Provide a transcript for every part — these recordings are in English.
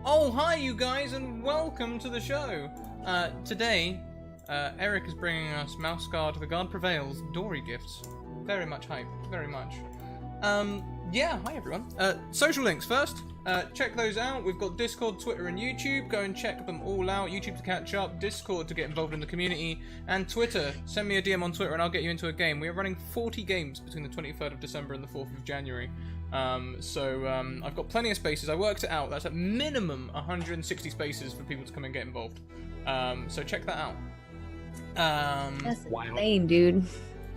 Oh, hi you guys, and welcome to the show. Today, Eric is bringing us Mouse Guard, The Guard Prevails, Dorigifts. Very much hype, very much. Yeah, hi everyone. Social links first. Check those out. We've got Discord, Twitter, and YouTube. Go and check them all out. YouTube to catch up, Discord to get involved in the community, and Twitter. Send me a DM on Twitter and I'll get you into a game. We are running 40 games between the 23rd of December and the 4th of January. I've got plenty of spaces. I worked it out. That's at minimum 160 spaces for people to come and get involved. So check that out. That's insane, dude.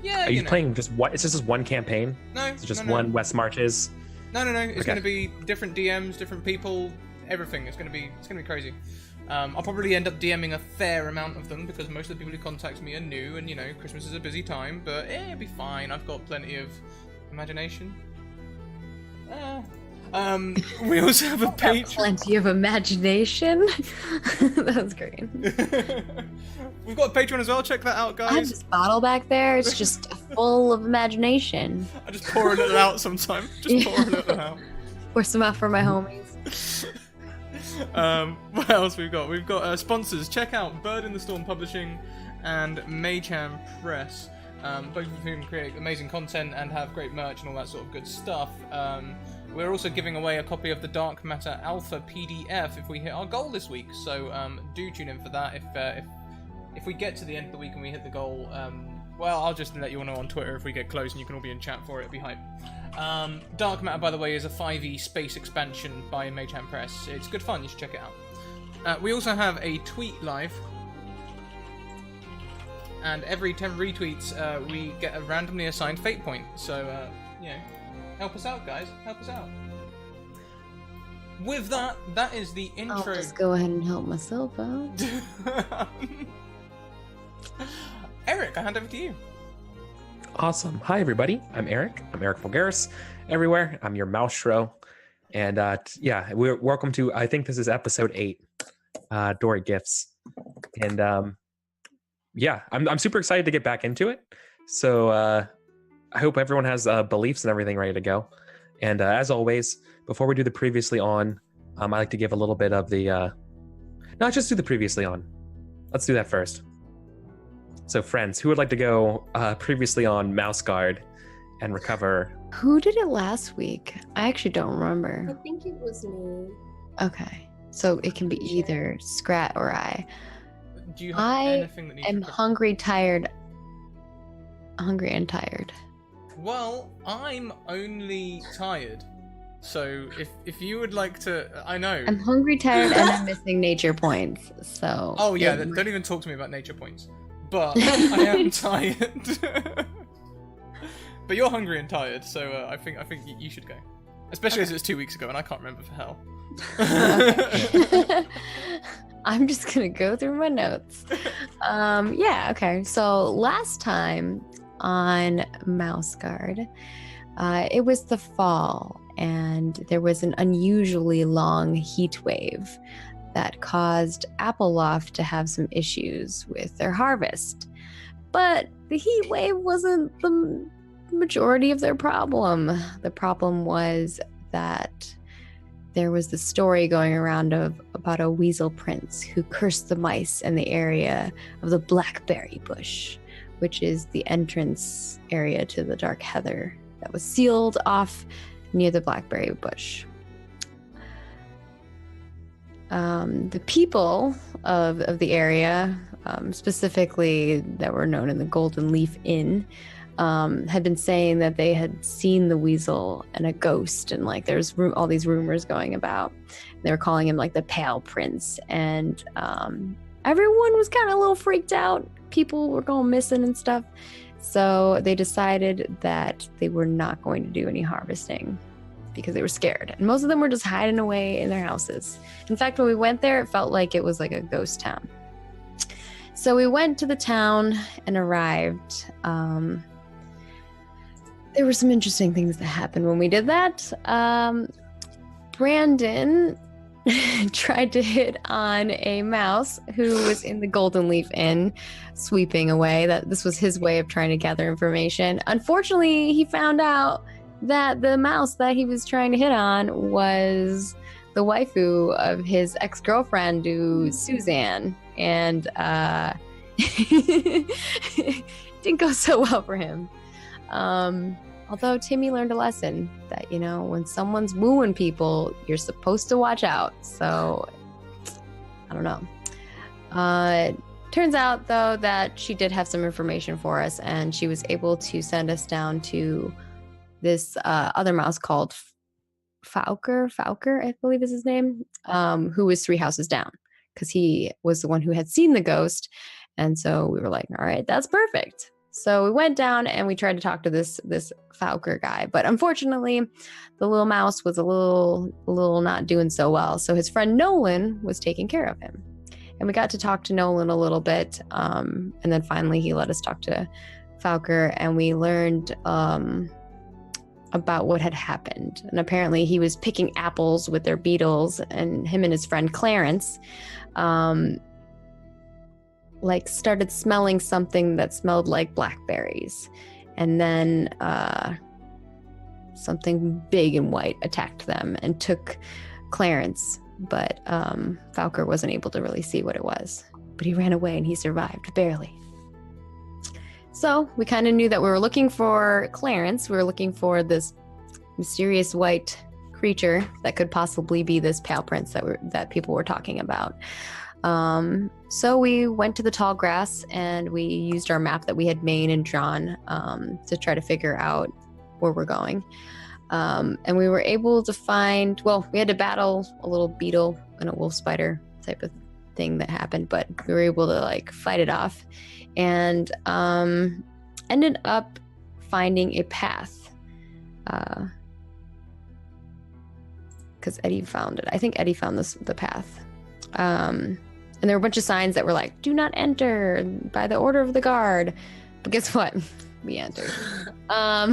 Yeah. Are you playing just one? It's just this one campaign? No. It's just no. one West Marches. No. It's Okay. going to be different DMs, different people, everything. It's going to be crazy. I'll probably end up DMing a fair amount of them because most of the people who contact me are new, and Christmas is a busy time. But it'll be fine. I've got plenty of imagination. We also have a Patreon. Plenty of imagination. That was great. We've got a Patreon as well. Check that out, I have guys. this bottle back there. It's just full of imagination. I just pour a little out sometimes. Just pour a little out. Pour some out for my homies. What else we've got? We've got sponsors. Check out Bird in the Storm Publishing and Maychan Press. Both of whom create amazing content and have great merch and all that sort of good stuff. We're also giving away a copy of the Dark Matter Alpha PDF if we hit our goal this week. So do tune in for that. If we get to the end of the week and we hit the goal, well, I'll just let you all know on Twitter if we get close and you can all be in chat for it. It'd be hype. Dark Matter, by the way, is a 5e space expansion by Maychan Press. It's good fun. You should check it out. We also have a tweet live. And every 10 retweets, we get a randomly assigned fate point. So, help us out, guys. Help us out. With that, that is the intro. I'll just go ahead and help myself out. Eric, I hand over to you. Awesome. Hi, everybody. I'm Eric. I'm Eric Vulgaris. Everywhere. I'm your Maustro. And we're welcome to, I think this is episode 8, Dorigifts. And I'm super excited to get back into it. So I hope everyone has beliefs and everything ready to go. And as always, before we do the previously on, I like to give a little bit of the... Not just do the previously on. Let's do that first. So friends, who would like to go previously on Mouse Guard and recover? Who did it last week? I actually don't remember. I think it was me. Okay. So it can be either Scrat or I. Do you have anything that needs I'm hungry and tired. Well, I'm only tired. So if you would like to, I know. I'm hungry, tired, and I'm missing nature points. So. Oh yeah, don't even talk to me about nature points. But I am tired. But you're hungry and tired, so I think you should go. Especially as it's 2 weeks ago and I can't remember for hell. Okay. I'm just gonna go through my notes. Okay. So last time on Mouse Guard, it was the fall, and there was an unusually long heat wave that caused Appleloft to have some issues with their harvest. But the heat wave wasn't the majority of their problem. The problem was that there was the story going around about a weasel prince who cursed the mice in the area of the blackberry bush, which is the entrance area to the dark heather that was sealed off near the blackberry bush. The people of the area, specifically that were known in the Golden Leaf Inn, had been saying that they had seen the weasel and a ghost, and like there's all these rumors going about. They were calling him like the Pale Prince, and everyone was kind of a little freaked out. People were going missing and stuff, so they decided that they were not going to do any harvesting because they were scared, and most of them were just hiding away in their houses. In fact, when we went there, it felt like it was like a ghost town. So we went to the town and arrived. There were some interesting things that happened when we did that. Brandon tried to hit on a mouse who was in the Golden Leaf Inn, sweeping away. That this was his way of trying to gather information. Unfortunately, he found out that the mouse that he was trying to hit on was the the waifu of his ex-girlfriend, Suzanne, and didn't go so well for him. Although Timmy learned a lesson that, you know, when someone's wooing people, you're supposed to watch out. So, I don't know. Turns out, though, that she did have some information for us, and she was able to send us down to this other mouse called Fowker, I believe is his name, who was 3 houses down, because he was the one who had seen the ghost. And so we were like, all right, that's perfect. So we went down and we tried to talk to this Fowker guy, but unfortunately, the little mouse was a little not doing so well. So his friend Nolan was taking care of him. And we got to talk to Nolan a little bit. And then finally he let us talk to Fowker, and we learned about what had happened. And apparently he was picking apples with their beetles, and him and his friend Clarence started smelling something that smelled like blackberries. And then something big and white attacked them and took Clarence. But Fowker wasn't able to really see what it was. But he ran away and he survived, barely. So we kind of knew that we were looking for Clarence. We were looking for this mysterious white creature that could possibly be this pale prince that people were talking about. So we went to the tall grass and we used our map that we had made and drawn to try to figure out where we're going. And we were able to find, we had to battle a little beetle and a wolf spider type of thing that happened, but we were able to fight it off, and ended up finding a path because Eddie found it. I think Eddie found the path. And there were a bunch of signs that were like, do not enter by the order of the guard. But guess what? We entered. But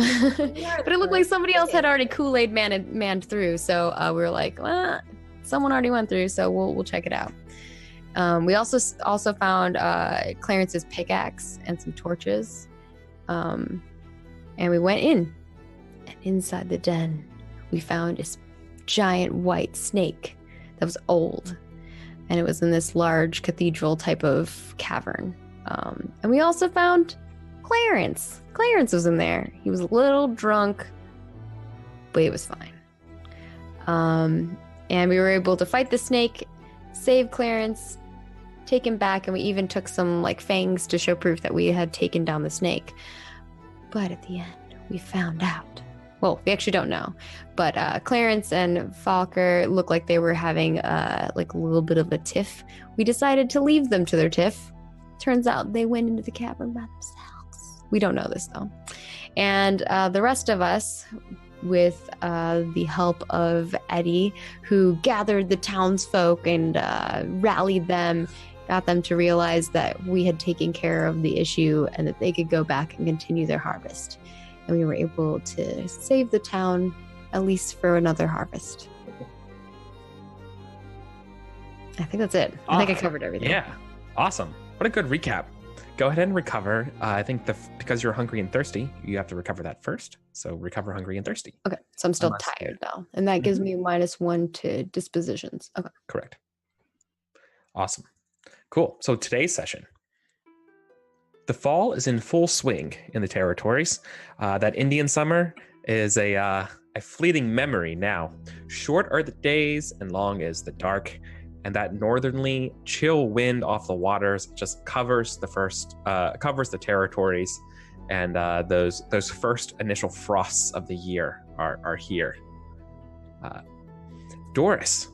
it looked like somebody else had already Kool-Aid manned through. So we were like, well, someone already went through, so we'll check it out. We also found Clarence's pickaxe and some torches. And we went in. And inside the den, we found this giant white snake that was old. And it was in this large cathedral type of cavern. And we also found Clarence. Clarence was in there. He was a little drunk, but he was fine. And we were able to fight the snake, save Clarence, take him back, and we even took some fangs to show proof that we had taken down the snake. But at the end, we found out. Well, we actually don't know. But Clarence and Falker looked like they were having a little bit of a tiff. We decided to leave them to their tiff. Turns out they went into the cavern by themselves. We don't know this, though. And the rest of us, with the help of Eddie, who gathered the townsfolk and rallied them, got them to realize that we had taken care of the issue and that they could go back and continue their harvest. And we were able to save the town, at least for another harvest. I think that's it. I think I covered everything. Yeah. Awesome. What a good recap. Go ahead and recover. I think because you're hungry and thirsty, you have to recover that first. So recover hungry and thirsty. Okay. So I'm still tired, though. And that gives me -1 to dispositions. Okay. Correct. Awesome. Cool. So today's session. The fall is in full swing in the territories. That Indian summer is a fleeting memory now. Short are the days and long is the dark. And that northerly chill wind off the waters just covers the territories, and those first initial frosts of the year are here. Doris,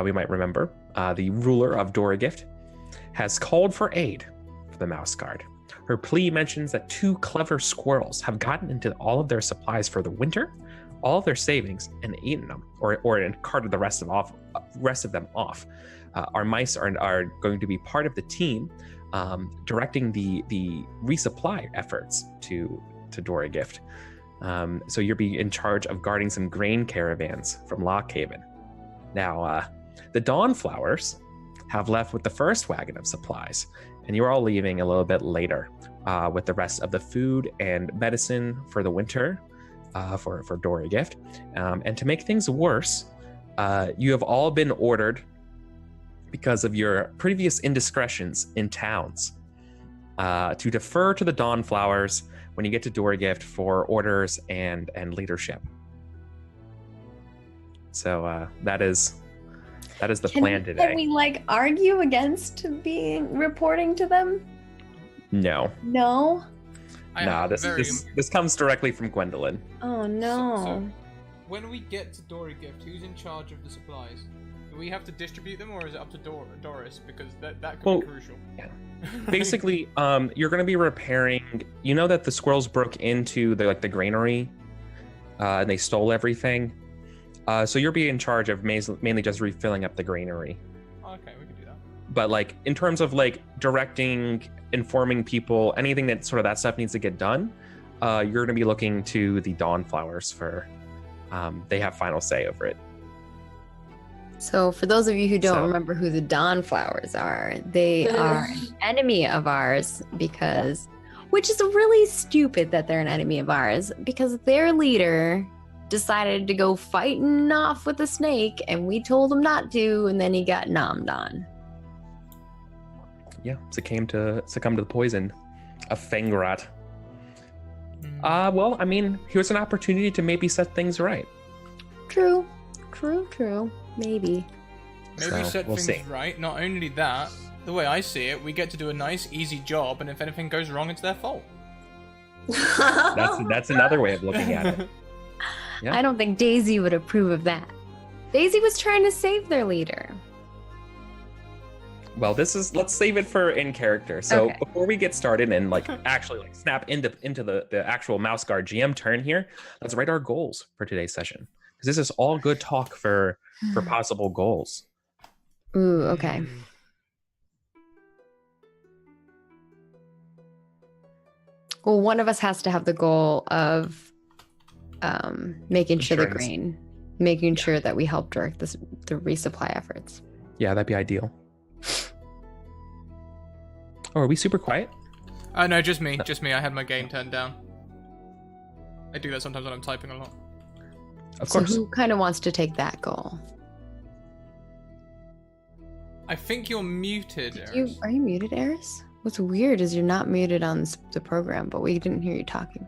we might remember, the ruler of Dorigift, has called for aid for the Mouse Guard. Her plea mentions that 2 clever squirrels have gotten into all of their supplies for the winter, all of their savings, and eaten them, or carted the rest of them off. Our mice are going to be part of the team, directing the resupply efforts to Dorigift. So you'll be in charge of guarding some grain caravans from Lockhaven. Now, the Dawnflowers have left with the first wagon of supplies, and you're all leaving a little bit later with the rest of the food and medicine for the winter for Dorigift. And to make things worse, You have all been ordered because of your previous indiscretions in towns to defer to the Dawnflowers when you get to Dorigift for orders and leadership. So that is the plan today. Can we like argue against reporting to them? No. No. This comes directly from Gwendolyn. Oh no. So when we get to Dorigift, who's in charge of the supplies? Do we have to distribute them, or is it up to Doris? Because that could be crucial. Yeah. Basically, you're going to be repairing. You know that the squirrels broke into the granary, and they stole everything. So you'll be in charge of mainly just refilling up the granary. Okay, we can do that. But like in terms of like directing, informing people, anything that sort of that stuff needs to get done, you're going to be looking to the Dawnflowers for. They have final say over it. So for those of you who don't remember who the Dawnflowers are, they are an enemy of ours which is really stupid that they're an enemy of ours, because their leader decided to go fighting off with the snake and we told him not to, and then he got nommed on. Yeah, succumb to the poison of Fangrat. Well, I mean, here's an opportunity to maybe set things right. True. Maybe Set things right. Not only that, the way I see it, we get to do a nice, easy job, and if anything goes wrong, it's their fault. That's another way of looking at it. Yeah. I don't think Daisy would approve of that. Daisy was trying to save their leader. Well, let's save it for in character. So before we get started and actually snap into the actual Mouse Guard GM turn here, let's write our goals for today's session. Because this is all good talk for possible goals. Ooh, okay. Well, one of us has to have the goal of making sure sure that we help direct the resupply efforts. Yeah, that'd be ideal. Oh, are we super quiet? No, just me. I had my game turned down. I do that sometimes when I'm typing a lot. Of course. So who kind of wants to take that goal? I think you're muted, Eris. Are you muted, Eris? What's weird is you're not muted on the program, but we didn't hear you talking.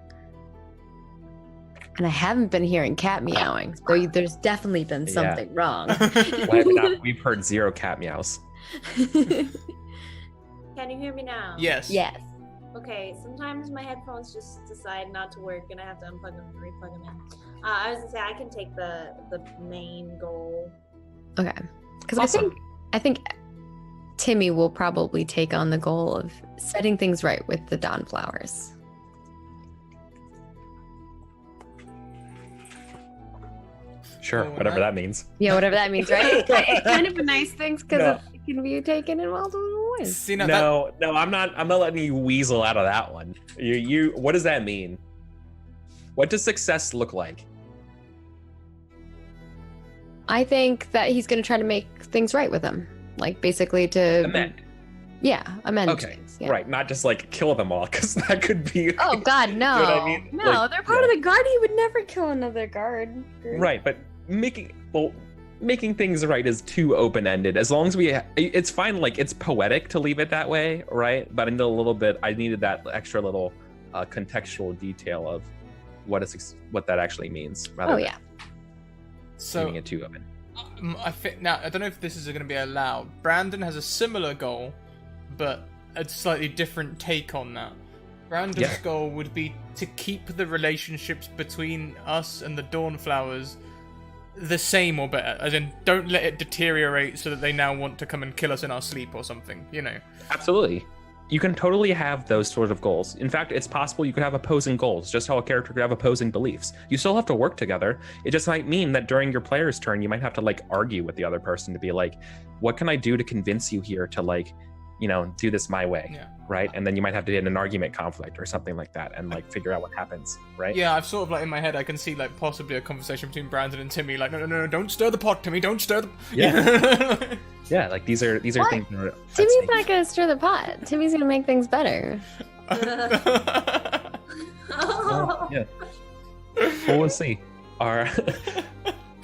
And I haven't been hearing cat meowing, so there's definitely been something wrong. We've heard 0 cat meows. Can you hear me now? Yes. Yes. Okay, sometimes my headphones just decide not to work and I have to unplug them and replug them in. I was gonna say I can take the main goal. Okay. Because awesome. I think Timmy will probably take on the goal of setting things right with the Dawnflowers. Sure, whatever that means. Yeah, whatever that means, right? It's kind of a nice thing because it can be taken in multiple ways. See, no, I'm not letting you weasel out of that one. You what does that mean? What does success look like? I think that he's going to try to make things right with them. Like, basically to... Amend. Yeah, amend okay. things. Yeah. Right, not just, kill them all, because that could be... Oh, God, no. You know what I mean? No, they're part of the guard. He would never kill another guard. Right, but making things right is too open-ended. As long as it's fine, it's poetic to leave it that way, right? But I needed that extra little contextual detail of what that actually means, rather than leaving it too open. I don't know if this is going to be allowed. Brandon has a similar goal, but a slightly different take on that. Brandon's goal would be to keep the relationships between us and the Dawnflowers the same or better, as in don't let it deteriorate so that they now want to come and kill us in our sleep or something, Absolutely. You can totally have those sort of goals. In fact, it's possible you could have opposing goals, just how a character could have opposing beliefs. You still have to work together. It just might mean that during your player's turn, you might have to argue with the other person to be what can I do to convince you here to do this my way, right? And then you might have to get in an argument conflict or something like that and figure out what happens, right? Yeah, I've sort of in my head, I can see possibly a conversation between Brandon and Timmy, no, don't stir the pot, Timmy, don't stir the... Yeah. Yeah, these are things that are Timmy's not gonna stir the pot. Timmy's gonna make things better. Well, yeah. Well, we'll see.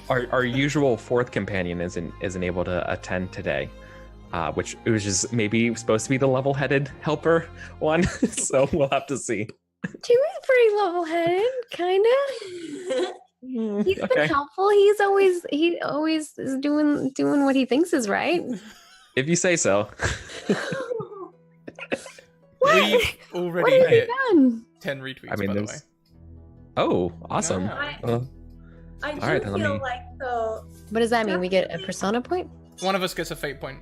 our usual fourth companion isn't able to attend today, which it was just maybe supposed to be the level-headed helper one. So we'll have to see. Timmy's pretty level-headed, kind of. He's been helpful. He always is doing what he thinks is right. If you say so. We've What already has he hit done? 10 retweets, I mean, by the way. there's. Oh, awesome. Wow. I do Alright, then let feel me- like though. What does that mean? We get a persona point? One of us gets a fate point.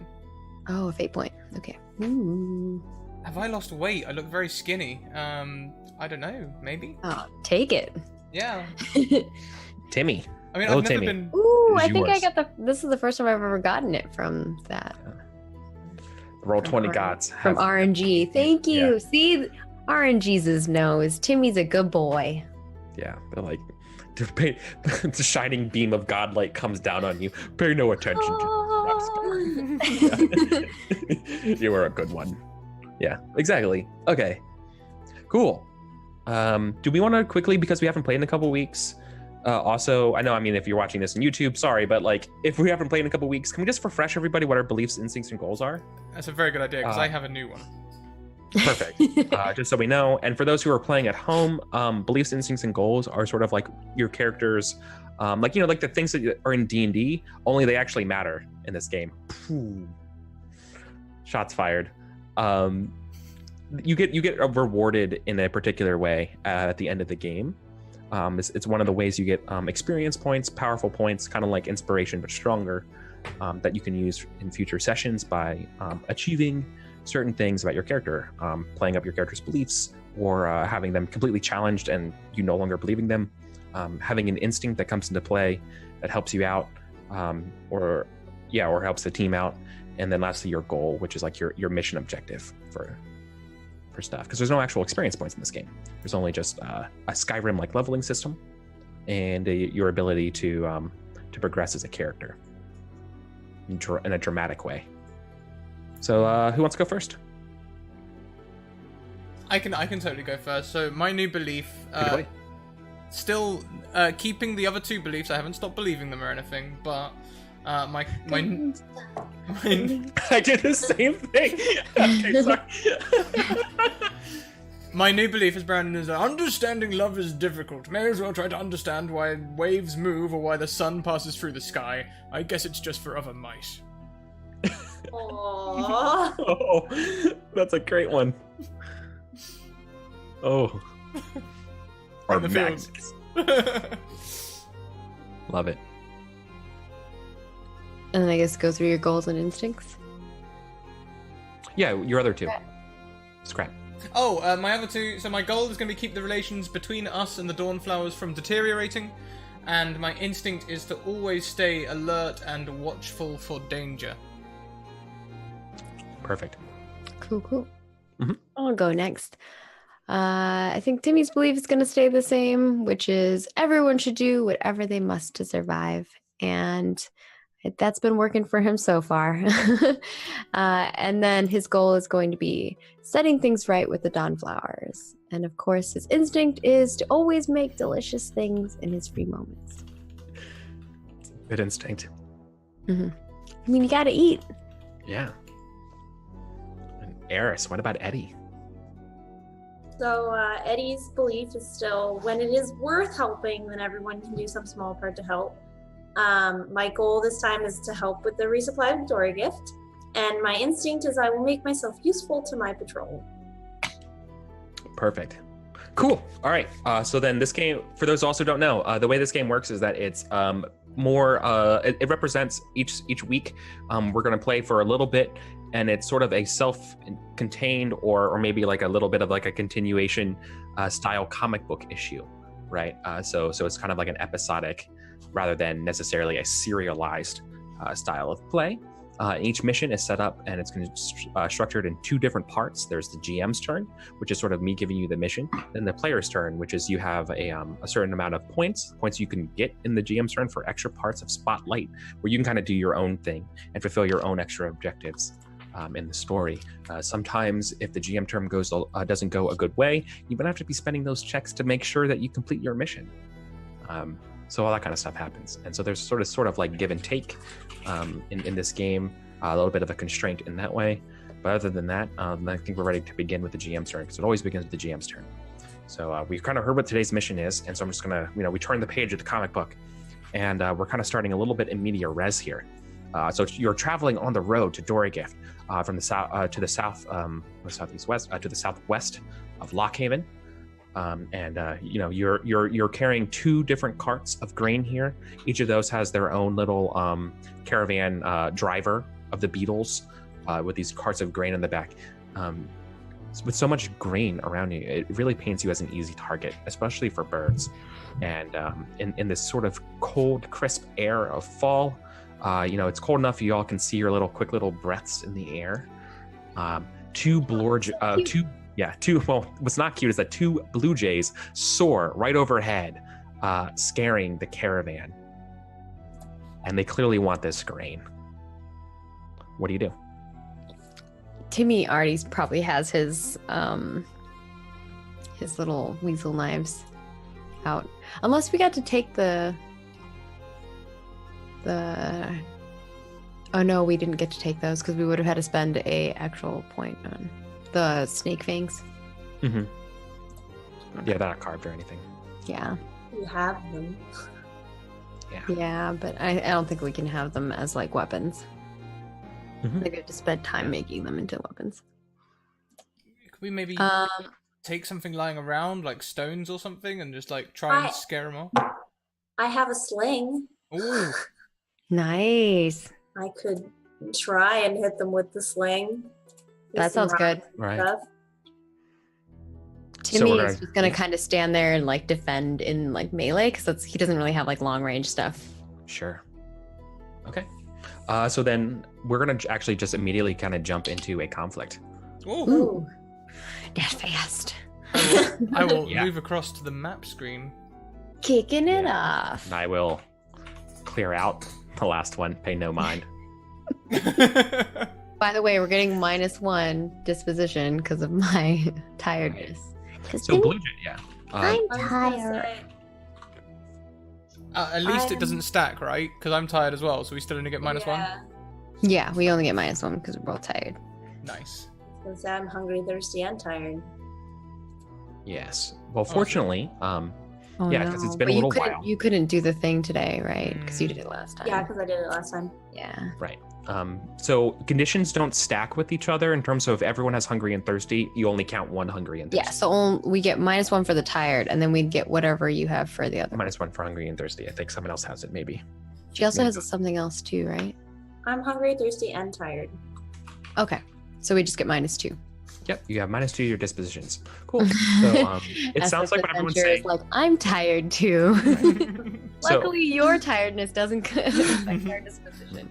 Oh, a fate point. Okay. Ooh. Have I lost weight? I look very skinny. I don't know. Maybe. Oh, take it. Yeah. Timmy. I mean, Oh, I've never Timmy. been. Ooh, It I is think I yours. got this is the first time I've ever gotten it from that. Roll From 20 R- gods. From have- RNG. Thank you. Yeah. See, RNG's knows. Timmy's a good boy. Yeah, they're like, the shining beam of godlight comes down on you. Pay no attention to you were a good one. Yeah, exactly. Okay, cool. Do we want to quickly, because we haven't played in a couple weeks, also, I mean, if you're watching this on YouTube, sorry, but like, if we haven't played in a couple weeks, can we just refresh everybody what our beliefs, instincts, and goals are? That's a very good idea because I have a new one. Perfect. Just so we know. And for those who are playing at home, beliefs, instincts, and goals are sort of like your characters, like, like the things that are in D&D, only they actually matter in this game. Phew. Shots fired. You get rewarded in a particular way at the end of the game. It's one of the ways you get experience points, powerful points, kind of like inspiration but stronger, that you can use in future sessions by achieving certain things about your character, playing up your character's beliefs, or having them completely challenged and you no longer believing them, having an instinct that comes into play that helps you out, or helps the team out, and then lastly your goal, which is like your mission objective for stuff, because there's no actual experience points in this game. There's only just a Skyrim like leveling system and your ability to progress as a character in a dramatic way. So who wants to go first? I can totally go first. So my new belief, Anybody? still keeping the other two beliefs. I haven't stopped believing them or anything, but my I did the same thing. Okay, sorry. my new belief, as Brandon is, understanding love is difficult. May as well try to understand why waves move or why the sun passes through the sky. I guess it's just for other mice. Aww. Oh, that's a great one. Oh. Or In the fields. magnets. Love it. And then I guess go through your goals and instincts. Yeah, your other two. Scrap. Oh, my other two. So my goal is going to keep the relations between us and the Dawnflowers from deteriorating, and my instinct is to always stay alert and watchful for danger. Perfect. Cool. Mhm. I'll go next. I think Timmy's belief is going to stay the same, which is everyone should do whatever they must to survive. And that's been working for him so far. And then his goal is going to be setting things right with the Dawnflowers. And of course, his instinct is to always make delicious things in his free moments. Good instinct. I mean, you got to eat. Yeah. And Eris, what about Eddie? So Eddie's belief is still, when it is worth helping, then everyone can do some small part to help. My goal this time is to help with the resupply of Dorigift, and my instinct is I will make myself useful to my patrol. Perfect. Cool. All right. So then this game, for those who also don't know, the way this game works is that it's more, it represents each week. We're going to play for a little bit, and it's sort of a self-contained or maybe like a little bit of like a continuation style comic book issue, right? So it's kind of like an episodic rather than necessarily a serialized style of play. Each mission is set up and it's going to structured in two different parts. There's the GM's turn, which is sort of me giving you the mission, then the player's turn, which is you have a certain amount of points you can get in the GM's turn for extra parts of Spotlight, where you can kind of do your own thing and fulfill your own extra objectives in the story. Sometimes if the GM term doesn't go a good way, you might have to be spending those checks to make sure that you complete your mission. So all that kind of stuff happens. And so there's sort of like give and take in this game, a little bit of a constraint in that way. But other than that, I think we're ready to begin with the GM's turn, because it always begins with the GM's turn. So we've kind of heard what today's mission is, and so I'm just gonna, we turn the page of the comic book, and we're kind of starting a little bit in media res here. So you're traveling on the road to Dorigift from the south to the south, southeast west to the southwest of Lockhaven. You're carrying 2 different carts of grain here. Each of those has their own little caravan driver of the beetles with these carts of grain in the back. With so much grain around you, it really paints you as an easy target, especially for birds. And in this sort of cold, crisp air of fall, it's cold enough you all can see your quick little breaths in the air. What's not cute is that 2 blue jays soar right overhead, scaring the caravan. And they clearly want this grain. What do you do? Timmy already probably has his little weasel knives out. Unless we got to take the oh no, we didn't get to take those because we would have had to spend a actual point on the snake fangs. Mm-hmm. Yeah, they're not carved or anything. Yeah. You have them. Yeah, but I don't think we can have them as weapons. Mm-hmm. We have to spend time making them into weapons. Could we maybe take something lying around, like stones or something, and just try and scare them off? I have a sling. Ooh. Nice. I could try and hit them with the sling. That sounds good. Right. Stuff. Timmy is just gonna kind of stand there and defend in melee because he doesn't really have long range stuff. Sure. Okay. So then we're gonna actually just immediately kind of jump into a conflict. Ooh. That fast. I will move across to the map screen. Kicking it off. And I will clear out the last one. Pay no mind. By the way, we're getting -1 disposition because of my tiredness. So blue jay, yeah. I'm tired. At least it doesn't stack, right? Because I'm tired as well, so we still only get -1? Yeah, we only get -1 because we're both tired. Nice. Because I'm hungry, thirsty, and tired. Yes. Well, fortunately, because it's been But a little while. You couldn't do the thing today, right? Because you did it last time. Yeah, because I did it last time. Yeah. Right. So conditions don't stack with each other in terms of if everyone has hungry and thirsty, you only count 1 hungry and thirsty. Yeah, so we get -1 for the tired, and then we'd get whatever you have for the other. -1 for hungry and thirsty. I think someone else has it, maybe. She also has something else too, right? I'm hungry, thirsty, and tired. Okay, so we just get -2. Yep, you have -2 to your dispositions. Cool. So it sounds like what everyone's saying. I'm tired too. So- Luckily, your tiredness doesn't affect our disposition.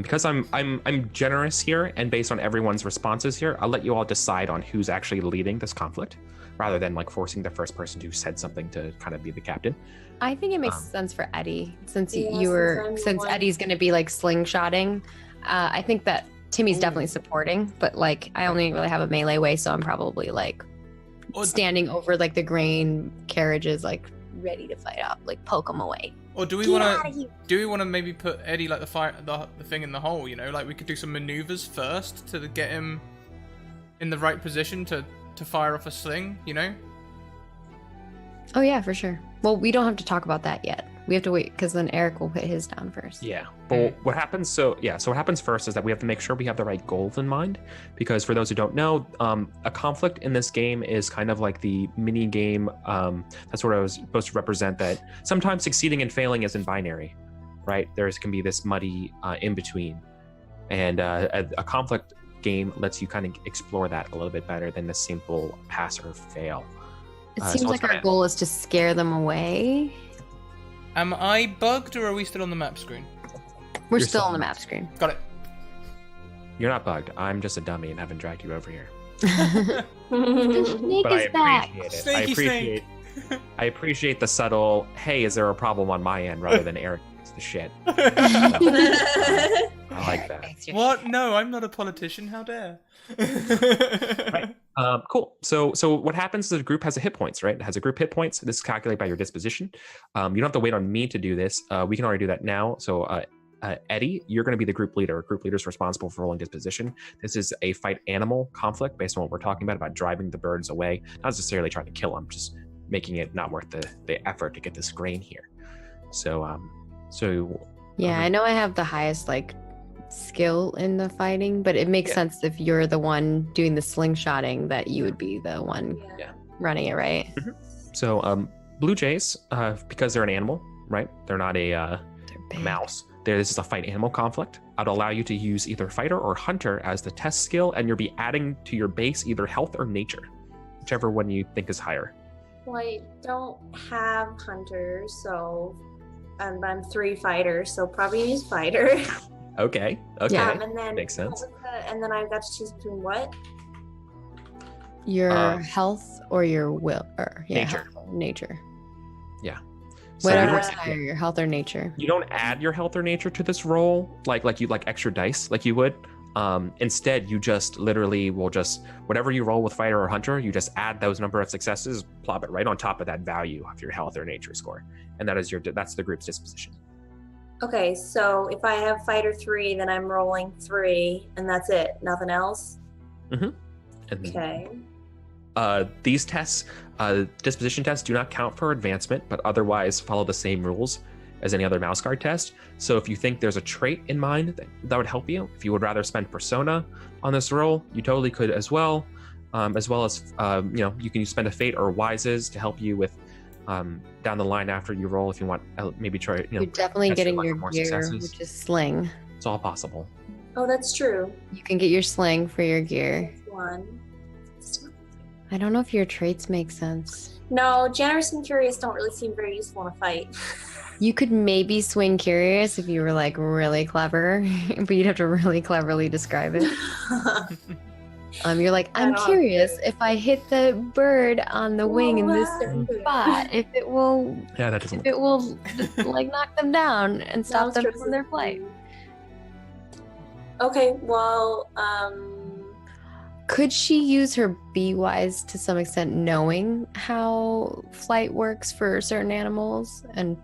Because I'm generous here, and based on everyone's responses here, I'll let you all decide on who's actually leading this conflict, rather than forcing the first person who said something to kind of be the captain. I think it makes sense for Eddie, since Yeah, since Eddie's going to be slingshotting. I think that Timmy's definitely supporting, but I only really have a melee way, so I'm probably standing over the grain carriages, ready to fight up, poke them away. Or do we want to maybe put Eddie the thing in the hole? We could do some maneuvers first to get him in the right position to fire off a sling. Oh yeah, for sure. Well, we don't have to talk about that yet. We have to wait because then Eric will put his down first. Yeah. But what happens? So what happens first is that we have to make sure we have the right goals in mind, because for those who don't know, a conflict in this game is kind of like the mini game that's sort of supposed to represent that sometimes succeeding and failing isn't binary, right? There can be this muddy in between, and a conflict game lets you kind of explore that a little bit better than the simple pass or fail. It seems like our goal is to scare them away. Am I bugged, or are we still on the map screen? We're still on the map screen. Got it. You're not bugged. I'm just a dummy and haven't dragged you over here. The snake But is back. Snaky. I appreciate the subtle, hey, is there a problem on my end, rather than Eric gets the shit. I like that. What? No, I'm not a politician. How dare? Right. Cool. So what happens is the group has a hit points, right? It has a group hit points. This is calculated by your disposition. You don't have to wait on me to do this. We can already do that now. So Eddie, you're going to be the group leader. Group leader is responsible for rolling disposition. This is a fight animal conflict based on what we're talking about driving the birds away. Not necessarily trying to kill them, just making it not worth the effort to get this grain here. Yeah, I know I have the highest skill in the fighting, but it makes sense if you're the one doing the slingshotting that you would be the one running it, right? Mm-hmm. So blue jays, because they're an animal, right? They're not a mouse. This is a fight animal conflict. I'd allow you to use either fighter or hunter as the test skill, and you'll be adding to your base either health or nature, whichever one you think is higher. Well, I don't have hunters, and I'm 3 fighters, so probably use fighter. Okay. And then makes sense. And then I've got to choose between what? Your health or your will, or nature. Nature. Yeah. Whatever's higher, your health or nature. You don't add your health or nature to this roll like you extra dice like you would. Instead, you just literally will whatever you roll with fighter or hunter, you just add those number of successes, plop it right on top of that value of your health or nature score, and that's the group's disposition. Okay, so if I have fighter 3, then I'm rolling 3, and that's it. Nothing else. Okay. These tests, disposition tests, do not count for advancement, but otherwise follow the same rules as any other mouse guard test. So if you think there's a trait in mind that would help you, if you would rather spend persona on this roll, you totally could as well. As well as you can spend a fate or wises to help you with down the line after you roll if you want. Maybe try. You're definitely getting your gear, successes. which is sling. It's all possible. Oh, that's true. You can get your sling for your gear. 1. I don't know if your traits make sense. No, generous and curious don't really seem very useful in a fight. You could maybe swing curious if you were really clever, but you'd have to really cleverly describe it. You're like, I'm curious if I hit the bird on the wing in this certain spot, if it will, knock them down and stop them from their flight. Okay, well, could she use her bee wise to some extent, knowing how flight works for certain animals? And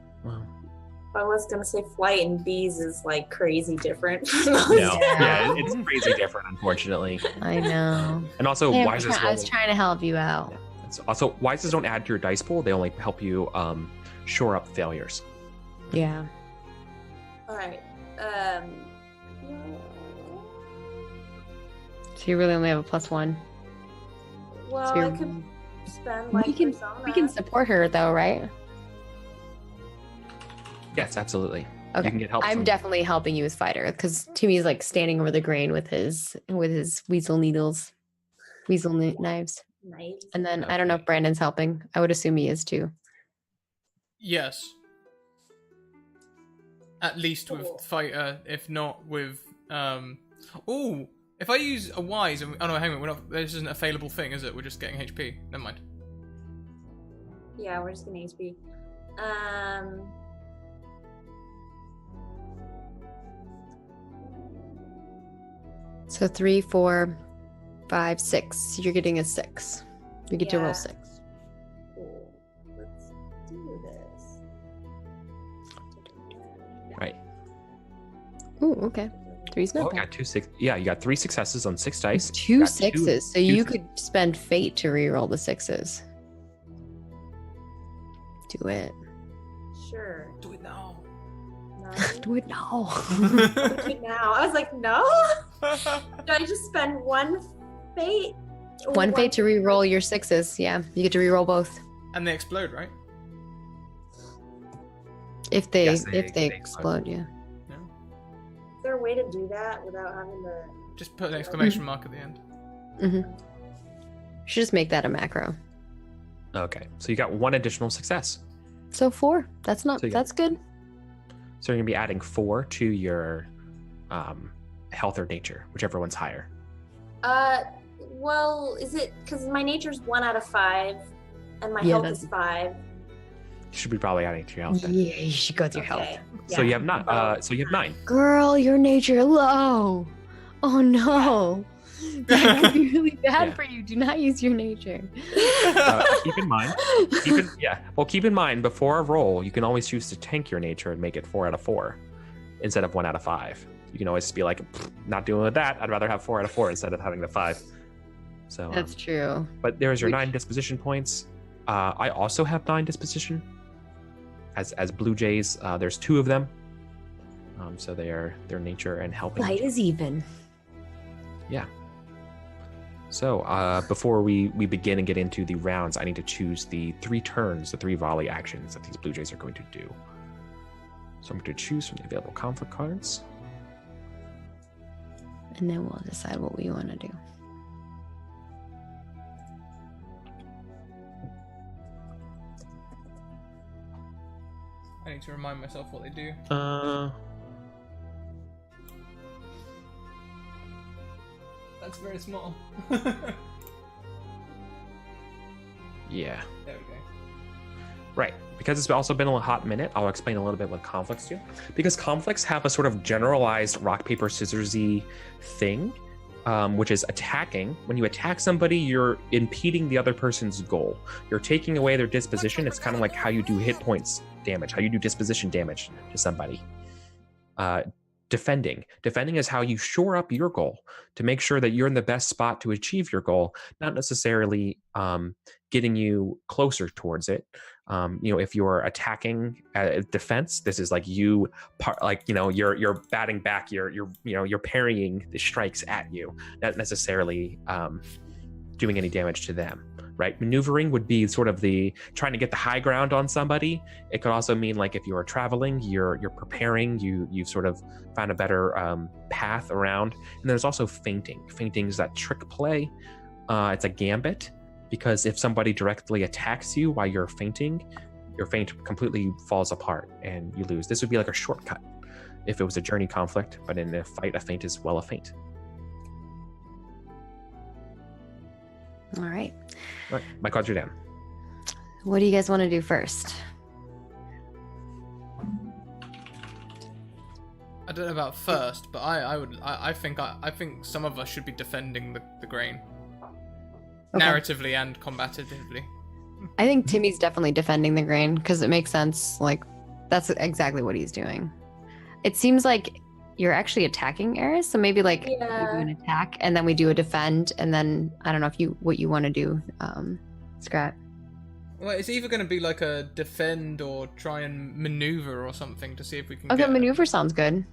I was gonna say flight and bees is crazy different. It's crazy different, unfortunately. I know. And also, wises. I was trying to help you out. Yeah. Also, wises don't add to your dice pool; they only help you shore up failures. Yeah. All right. So you really only have a +1. Well, so I could spend persona. We can support her though, right? Yes, absolutely. Okay. You can get help. I'm definitely helping you as fighter because Timmy's standing over the grain with his weasel knives. And then I don't know if Brandon's helping. I would assume he is too. Yes. At least with fighter, if not with if I use a wise, oh no, hang on, this isn't a failable thing, is it? We're just getting HP. Never mind. Yeah, we're just getting HP. So 3, 4, 5, 6. You're getting a 6. You get to roll 6. Cool. Let's do this. Right. Ooh, okay. 3's not bad. Got 2 6. Yeah, you got 3 successes on 6 dice. 2 6s. So you could spend fate to reroll the 6s. Do it. Sure. Do it now. No. Do it now. Do it now. I was like, no. Do I just spend 1 fate? One fate to reroll your 6s. Yeah, you get to reroll both. And they explode, right? If they explode, yeah. Is there a way to do that without having to... Just put an exclamation mark at the end. Mm-hmm. Should just make that a macro. Okay, so you got 1 additional success. So 4. That's good. So you're gonna be adding 4 to your health or nature, whichever one's higher. Well, is it because my nature's 1 out of 5, and my health is 5? You should be probably adding to your health. Then. Yeah, you should go to your health. So you have 9. So you have 9. Girl, your nature low. Oh no. That could be really bad Yeah. for you. Do not use your nature. Keep in mind, keep in mind, before a roll, you can always choose to tank your nature and make it 4 out of 4 instead of 1 out of 5. You can always be like, not dealing with that. I'd rather have 4 out of 4 instead of having the 5. So That's true. But there's your 9 disposition points. I also have 9 disposition. As blue jays, there's 2 of them. So their nature and helping. Light is even. Yeah. So before we begin and get into the rounds, I need to choose the 3 turns, the 3 volley actions that these blue jays are going to do. So I'm going to choose from the available conflict cards. And then we'll decide what we want to do. I need to remind myself what they do. That's very small. Yeah. There we go. Right. Because it's also been a hot minute, I'll explain a little bit what conflicts do. Because conflicts have a sort of generalized rock, paper, scissors-y thing, which is attacking. When you attack somebody, you're impeding the other person's goal. You're taking away their disposition. It's kind of like how you do hit points damage, how you do disposition damage to somebody. Defending is how you shore up your goal to make sure that you're in the best spot to achieve your goal, not necessarily getting you closer towards it. If you're attacking defense, this is like you're batting back, you're parrying the strikes at you, not necessarily doing any damage to them. Right? Maneuvering would be sort of the trying to get the high ground on somebody. It could also mean like if you're traveling, you're preparing, you've sort of found a better path around. And there's also feinting. Feinting is that trick play. It's a gambit, because if somebody directly attacks you while you're feinting, your feint completely falls apart and you lose. This would be like a shortcut if it was a journey conflict, but in a fight, a feint is well a feint. All right. All right, my cards are down. What do you guys want to do first? I don't know about first, but I think some of us should be defending the grain, Okay. narratively and combatively. I think Timmy's definitely defending the grain because it makes sense. Like, that's exactly what he's doing. It seems like you're actually attacking Eris, so maybe like you do an attack and then we do a defend, and then I don't know what you want to do, Scrat. Well, it's either going to be like a defend or try and maneuver or something to see if we can. Okay, maneuver sounds good.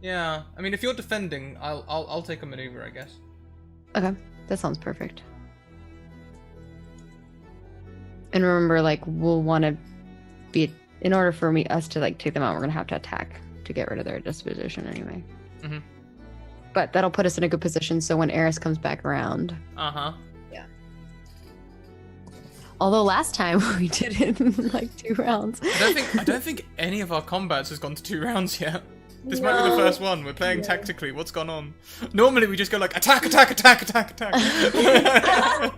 Yeah, I mean, if you're defending, I'll take a maneuver, I guess. Okay, that sounds perfect. And remember, like, we'll want to be, in order for us to like take them out, we're gonna have to attack to get rid of their disposition anyway. Mm-hmm. But that'll put us in a good position so when Eris comes back around. Uh-huh. Yeah. Although last time we did it in like 2 rounds. I don't think any of our combats has gone to 2 rounds yet. This might be the first one. We're playing tactically. What's gone on? Normally we just go like attack, attack, attack, attack, attack.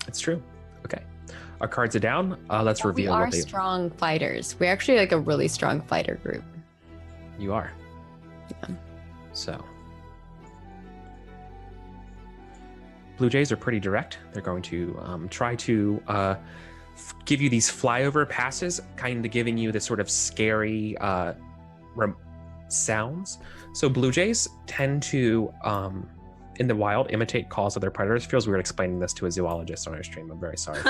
It's true. Okay. Our cards are down. Let's reveal We are what they strong fighters. We're actually like a really strong fighter group. You are. Yeah. So Blue Jays are pretty direct. They're going to try to give you these flyover passes, kind of giving you this sort of scary sounds. So Blue Jays tend to, in the wild, imitate calls of their predators. Feels weird explaining this to a zoologist on our stream. I'm very sorry.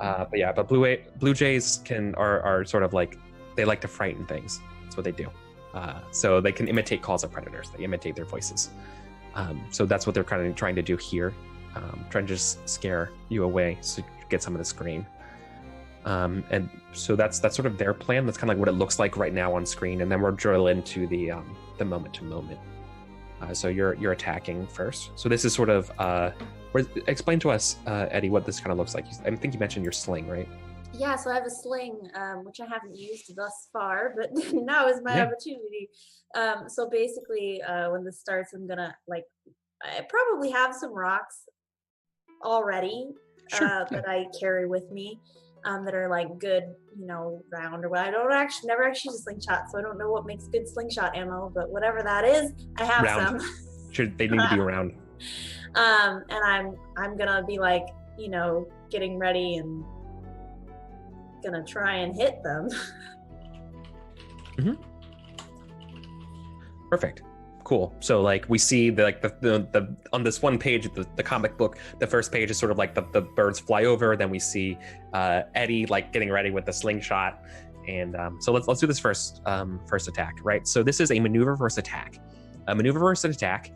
But Blue Jays are sort of like, they like to frighten things. That's what they do. So they can imitate calls of predators. They imitate their voices. So that's what they're kind of trying to do here. Trying to just scare you away so you get some of this green. And so that's sort of their plan. That's kind of like what it looks like right now on screen. And then we'll drill into the moment to moment. So you're attacking first. So this is sort of explain to us, Eddie, what this kind of looks like. I think you mentioned your sling, right? Yeah, so I have a sling, which I haven't used thus far, but now is my opportunity. So basically, when this starts, I'm gonna I probably have some rocks already that I carry with me. that are like good, round or what. I don't never actually use a slingshot, so I don't know what makes good slingshot ammo, but whatever that is, I have Round. some. They need to be around. And I'm gonna be like, getting ready and gonna try and hit them. Perfect. Cool. So like we see the on this one page, the comic book, the first page is sort of like the birds fly over. Then we see Eddie like getting ready with the slingshot, and so let's do this first attack, right? So this is a maneuver versus attack. A maneuver versus attack.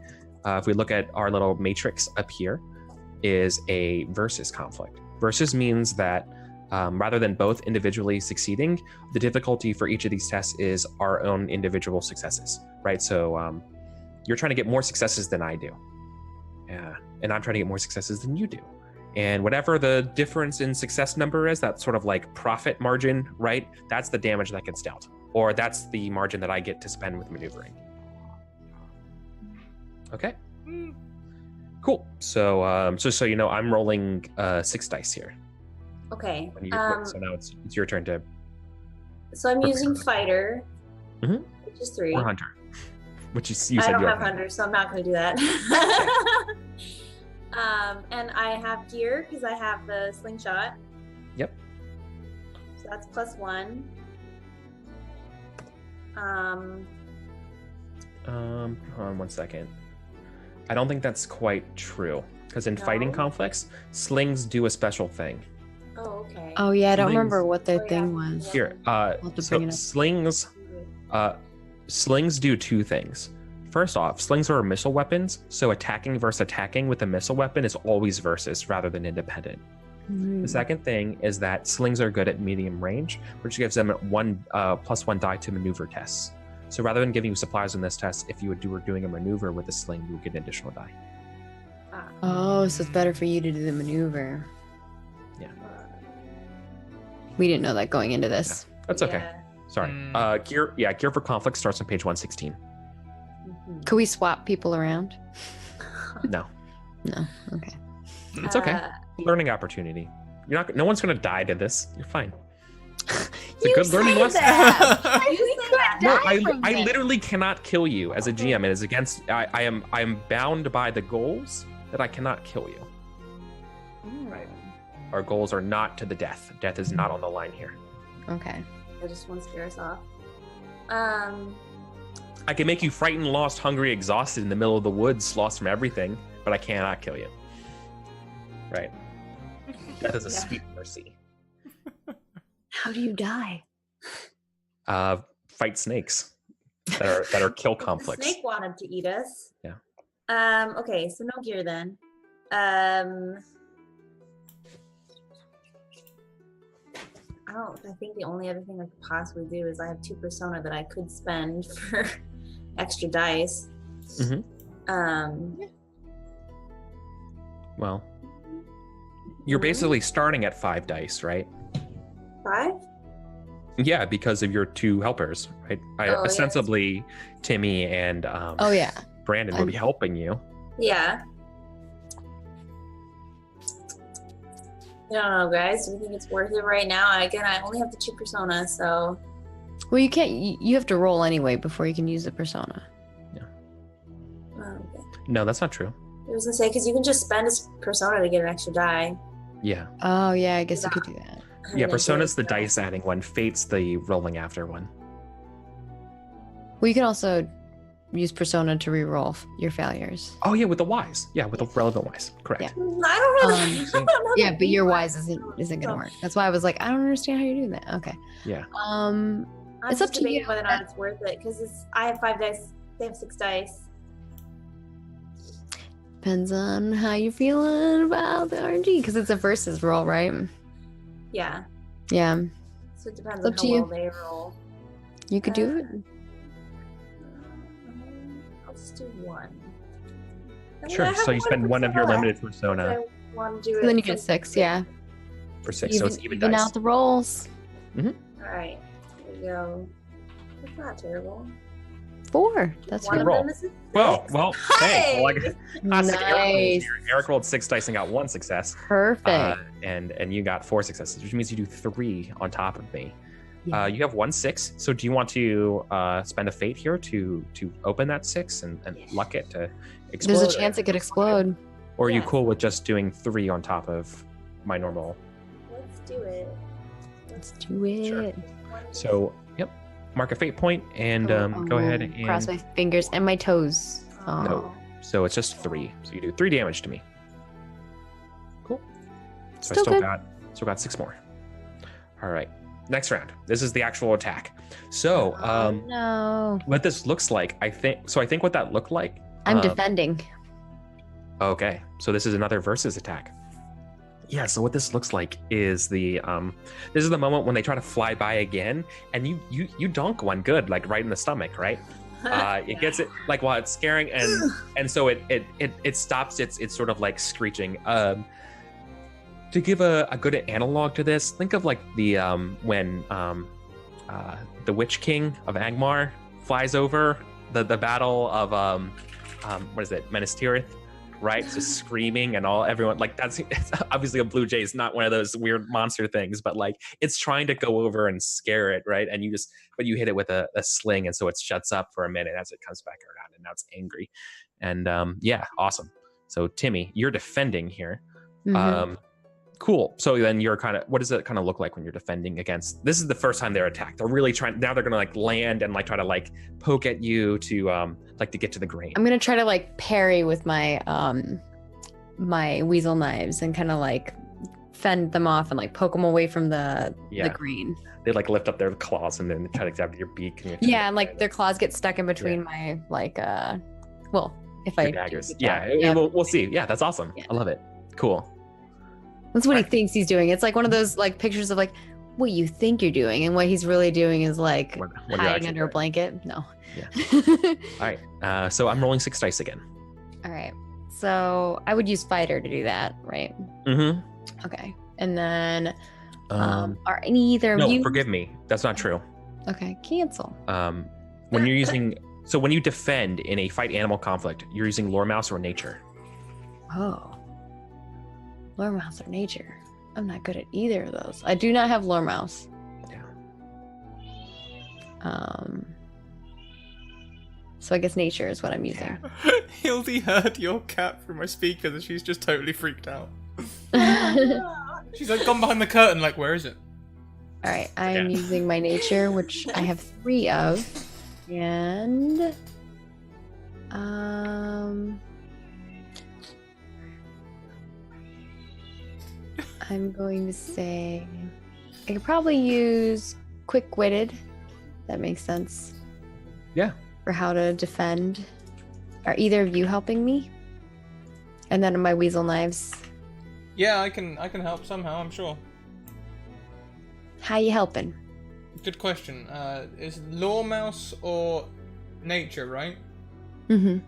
If we look at our little matrix up here, is a versus conflict. Versus means that rather than both individually succeeding, the difficulty for each of these tests is our own individual successes, right? So you're trying to get more successes than I do. And I'm trying to get more successes than you do. And whatever the difference in success number is, that sort of like profit margin, right? That's the damage that gets dealt. Or that's the margin that I get to spend with maneuvering. Okay. Cool. So so you know, I'm rolling 6 dice here. Okay. So now it's your turn to. So I'm using fighter, Mm-hmm. which is 3. Or hunter, which you I said don't you have hunter, so I'm not going to do that. And I have gear because I have the slingshot. Yep. So that's +1. Hold on 1 second. I don't think that's quite true, because in fighting No? conflicts, slings do a special thing. Oh, okay. Oh yeah, I don't Slings. remember what their Oh, yeah. thing was. Here, have to so bring it up. slings do 2 things. First off, slings are missile weapons, so attacking versus attacking with a missile weapon is always versus rather than independent. Mhm. The second thing is that slings are good at medium range, which gives them +1 die to maneuver tests. So rather than giving you supplies in this test, if you were doing a maneuver with a sling, you would get an additional die. Oh, so it's better for you to do the maneuver. Yeah. We didn't know that going into this. That's okay. Sorry. Gear for conflict starts on page 116. Mhm. Could we swap people around? No, No. Okay. it's okay. Learning opportunity. No one's gonna die to this. You're fine. It's a good learning lesson. No, I literally cannot kill you as a GM. It is against. I am bound by the goals that I cannot kill you. Right. Our goals are not to the death. Death is not on the line here. Okay. I just want to scare us off. I can make you frightened, lost, hungry, exhausted in the middle of the woods, lost from everything, but I cannot kill you. Right. Death is a sweet mercy. How do you die? Fight snakes that are kill The conflicts. snake wanted to eat us. Yeah. Okay, so no gear then. I think the only other thing I could possibly do is I have 2 persona that I could spend for extra dice. Mm-hmm. Well, you're basically starting at 5 dice, right? 5? Yeah, because of your 2 helpers, right? Ostensibly, Timmy and Oh yeah. Brandon will be helping you. Yeah. I don't know, guys. Do you think it's worth it right now? Again, I only have the 2 personas, so. Well, you can't. You have to roll anyway before you can use the persona. Oh, okay. No, that's not true. I was gonna say because you can just spend a persona to get an extra die. Yeah. Oh yeah, I guess you could do that. Yeah, Persona's the dice adding one. Fate's the rolling after one. Well, you can also use persona to reroll your failures. Oh yeah, with the Ys. Yeah, with the relevant Ys. Correct. Yeah. I don't know. I don't know Yeah, the but your Ys. Ys isn't gonna work. That's why I was like, I don't understand how you're doing that. Okay. Yeah. I'm It's just up to debating you. whether or not it's worth it because I have 5 dice. They have 6 dice. Depends on how you're feeling about the RNG because it's a versus roll, right? Yeah. Yeah, So it depends It's on up how to you. well they roll. you could do it. I'll just do 1. I mean, I Sure. have So you spend one of your persona. limited persona I want to do So it. then you get 6. Yeah. for 6, so it's even dice. out the rolls. All right. There we go. That's not terrible. 4. That's One good. of roll. them is a Well, six. well, hey, well, classic Eric rolls Nice. here. Eric rolled 6 dice and got 1 success. Perfect. And you got 4 successes, which means you do 3 on top of me. Yeah. You have 1 6. So do you want to spend a fate here to open that 6 and luck it to explode? There's a chance it could explode. Or are you Yes. cool with just doing 3 on top of my normal? Let's do it. Let's do it. Sure. So, yep. Mark a fate point and go ahead and cross my fingers and my toes. Oh. No. So it's just 3. So you do 3 damage to me. Cool. So Still I good. still got 6 more. All right. Next round. This is the actual attack. So, No. what this looks like, I think what that looked like. I'm defending. Okay. So this is another versus attack. Yeah, so what this looks like is this is the moment when they try to fly by again, and you donk one good, like right in the stomach, right? It gets it like while it's scaring, and so it stops its sort of like screeching. To give a good analog to this, think of like the when the Witch King of Angmar flies over the battle of what is it, Minas Tirith, right? So screaming and everyone like it's obviously a blue jay is not one of those weird monster things, but like it's trying to go over and scare it, right? And you hit it with a sling, and so it shuts up for a minute as it comes back around, and now it's angry. And yeah, awesome. So Timmy, you're defending here. Mhm. Cool. So then you're what does it kind of look like when you're defending against? This is the first time they're attacked. They're really trying. Now they're gonna like land and like try to like poke at you to like to get to the grain. I'm gonna try to like parry with my my weasel knives and kind of like fend them off and like poke them away from the green. They like lift up their claws and then try to grab your beak. And Yeah, and like their claws get stuck in between my like well, if I your do daggers. the Yeah, job. we'll see. Yeah, that's awesome. Yeah. I love it. Cool. That's what he Right. thinks he's doing. It's like one of those like pictures of like what you think you're doing and what he's really doing is like What you're hiding actually under a doing. blanket. No. Yeah. All right. So I'm rolling 6 dice again. All right. So I would use fighter to do that, right? Mm-hmm. Okay. And then are either of No, you forgive me. That's not true. Okay, cancel. When you're using when you defend in a fight animal conflict, you're using lore mouse or nature. Oh. Lore mouse or nature. I'm not good at either of those. I do not have lore mouse. Yeah. So I guess nature is what I'm using. Hildy heard your cat through my speakers and she's just totally freaked out. She's like gone behind the curtain, like, where is it? All right, I'm Yeah. using my nature, which I have 3 of, and I'm going to say I could probably use quick-witted. That makes sense. Yeah. For how to defend. Are either of you helping me? And then my weasel knives. Yeah, I can help somehow, I'm sure. How you helping? Good question. Is lore mouse or nature, right? Mm-hmm.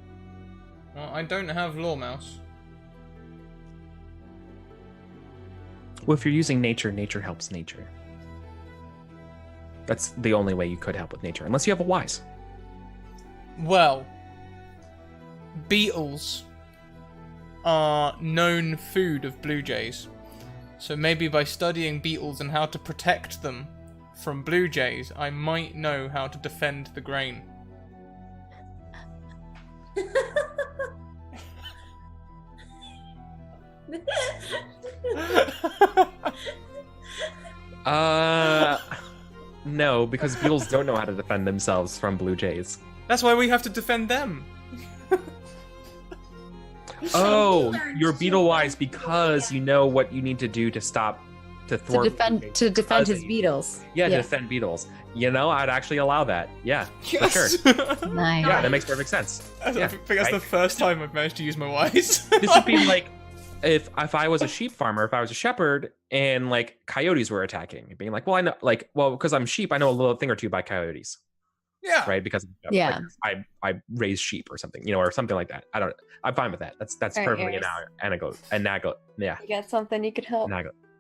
Well, I don't have lore mouse. Well, if you're using nature, nature helps nature. That's the only way you could help with nature, unless you have a wise. Well, beetles are known food of blue jays. So maybe by studying beetles and how to protect them from blue jays, I might know how to defend the grain. No, because beetles don't know how to defend themselves from blue jays. That's why we have to defend them. Oh, learned you're to beetle wise defend because people, you know what you need to do to stop, to To thwart. defend because his beetles. Yeah, to defend beetles. You know, I'd actually allow that. Yeah, for sure. Nice. Yeah, that makes perfect sense. I Yeah, think that's the right? first time I've managed to use my wise. This would be like if I was a sheep farmer, if I was a shepherd, and like coyotes were attacking, being like, well, I know, like, well, because I'm sheep, I know a little thing or two about coyotes, Yeah. right? Because Yeah. like, I raise sheep or something, or something like that. I'm fine with that. That's All right, perfectly Eris. yeah, You got something you could help?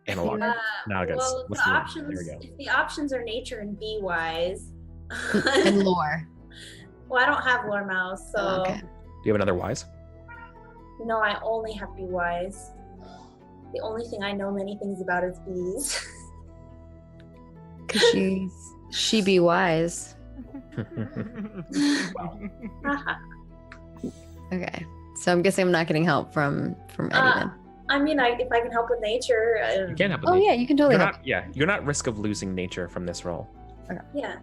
analog. Analogous. Well, What's the the word? options, There we go. if the options are nature and bee wise, And lore. Well, I don't have lore mouse, so Okay. Do you have another wise? no, I only have Be Wise. The only thing I know many things about is bees. Cause she be wise. Okay. So I'm guessing I'm not getting help from Eddie then. I mean, if I can help with nature, You can't help with Oh nature. yeah, you can totally You're help. not, yeah, you're not at risk of losing nature from this roll. yeah.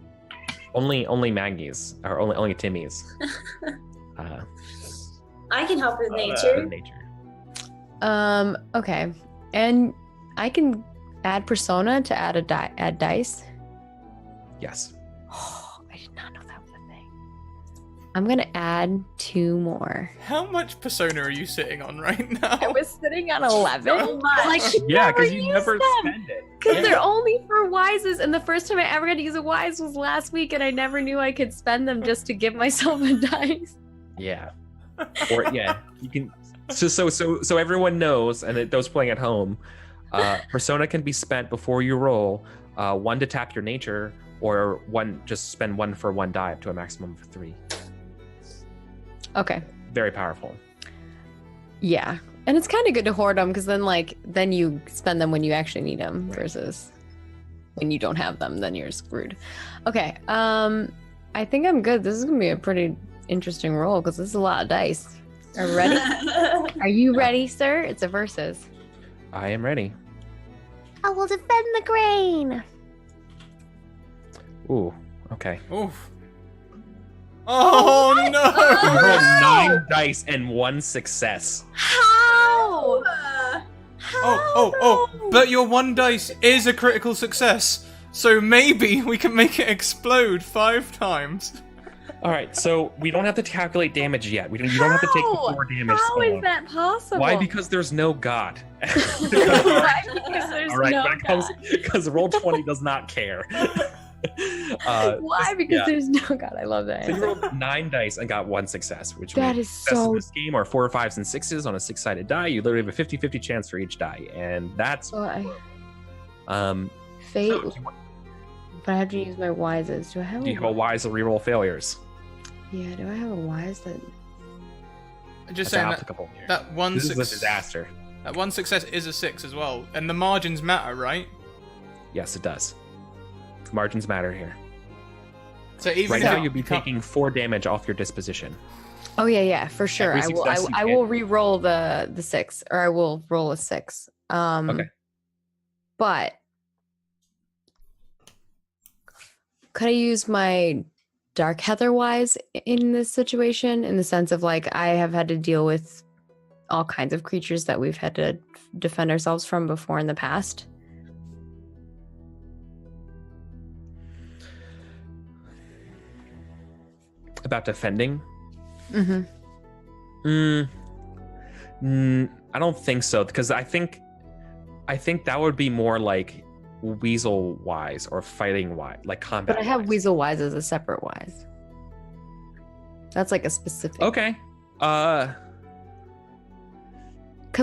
Only Maggie's, or only Timmy's. I can help with nature. Nature. Okay. And I can add persona to add add dice. Yes. Oh, I did not know that was a thing. I'm gonna add 2 more. How much persona are you sitting on right now? I was sitting on 11. So much. Like, Yeah, never because you use never them. spend it. Because Yeah. they're only for wises, and the first time I ever got to use a wise was last week, and I never knew I could spend them just to give myself a dice. Yeah. Or yeah, you can. So everyone knows, and those playing at home, persona can be spent before you roll. 1 to tap your nature, or 1 just spend 1 for 1 die up to a maximum of 3. Okay. Very powerful. Yeah, and it's kind of good to hoard them because then you spend them when you actually need them versus when you don't have them, then you're screwed. Okay. I think I'm good. This is gonna be a pretty interesting roll because this is a lot of dice. Are you ready? Are you ready, sir? It's a versus. I am ready. I will defend the grain. Ooh. Okay. Oof. Oh You no! rolled 9 dice and 1 success. How? Oh, but your 1 dice is a critical success. So maybe we can make it explode 5 times. All right, so we don't have to calculate damage yet. You don't have to take the 4 damage. How spell. is that possible? Why? Because there's no god. Why? Because there's All right, no when it comes, God. because roll 20 does not care. Why? Because yeah. there's no God. I love that. So you answer. rolled 9 dice and got 1 success, which That means is success in so- this game are 4, 5s, and 6s on a 6-sided die. You literally have a 50-50 chance for each die, and that's Why? so Fate. do you, But I have to use my wises. Do I have? do you have a wise or reroll failures? Yeah. Do I have a wise that? Just That's saying that, applicable here. that one This is a success. disaster. That 1 success is a 6 as well, and the margins matter, right? Yes, it does. Margins matter here. So even Right if now, it you'd be can't- taking 4 damage off your disposition. Oh yeah, for sure. Every I will. success you I get- will re-roll the 6, or I will roll a 6. Okay. But could I use my Dark Heather wise in this situation? In the sense of like I have had to deal with all kinds of creatures that we've had to defend ourselves from before in the past. About defending? Mm-hmm. I don't think so, because I think that would be more like weasel wise or fighting wise, like combat. But I have wise. Weasel wise as a separate wise. That's like a specific. Okay. Because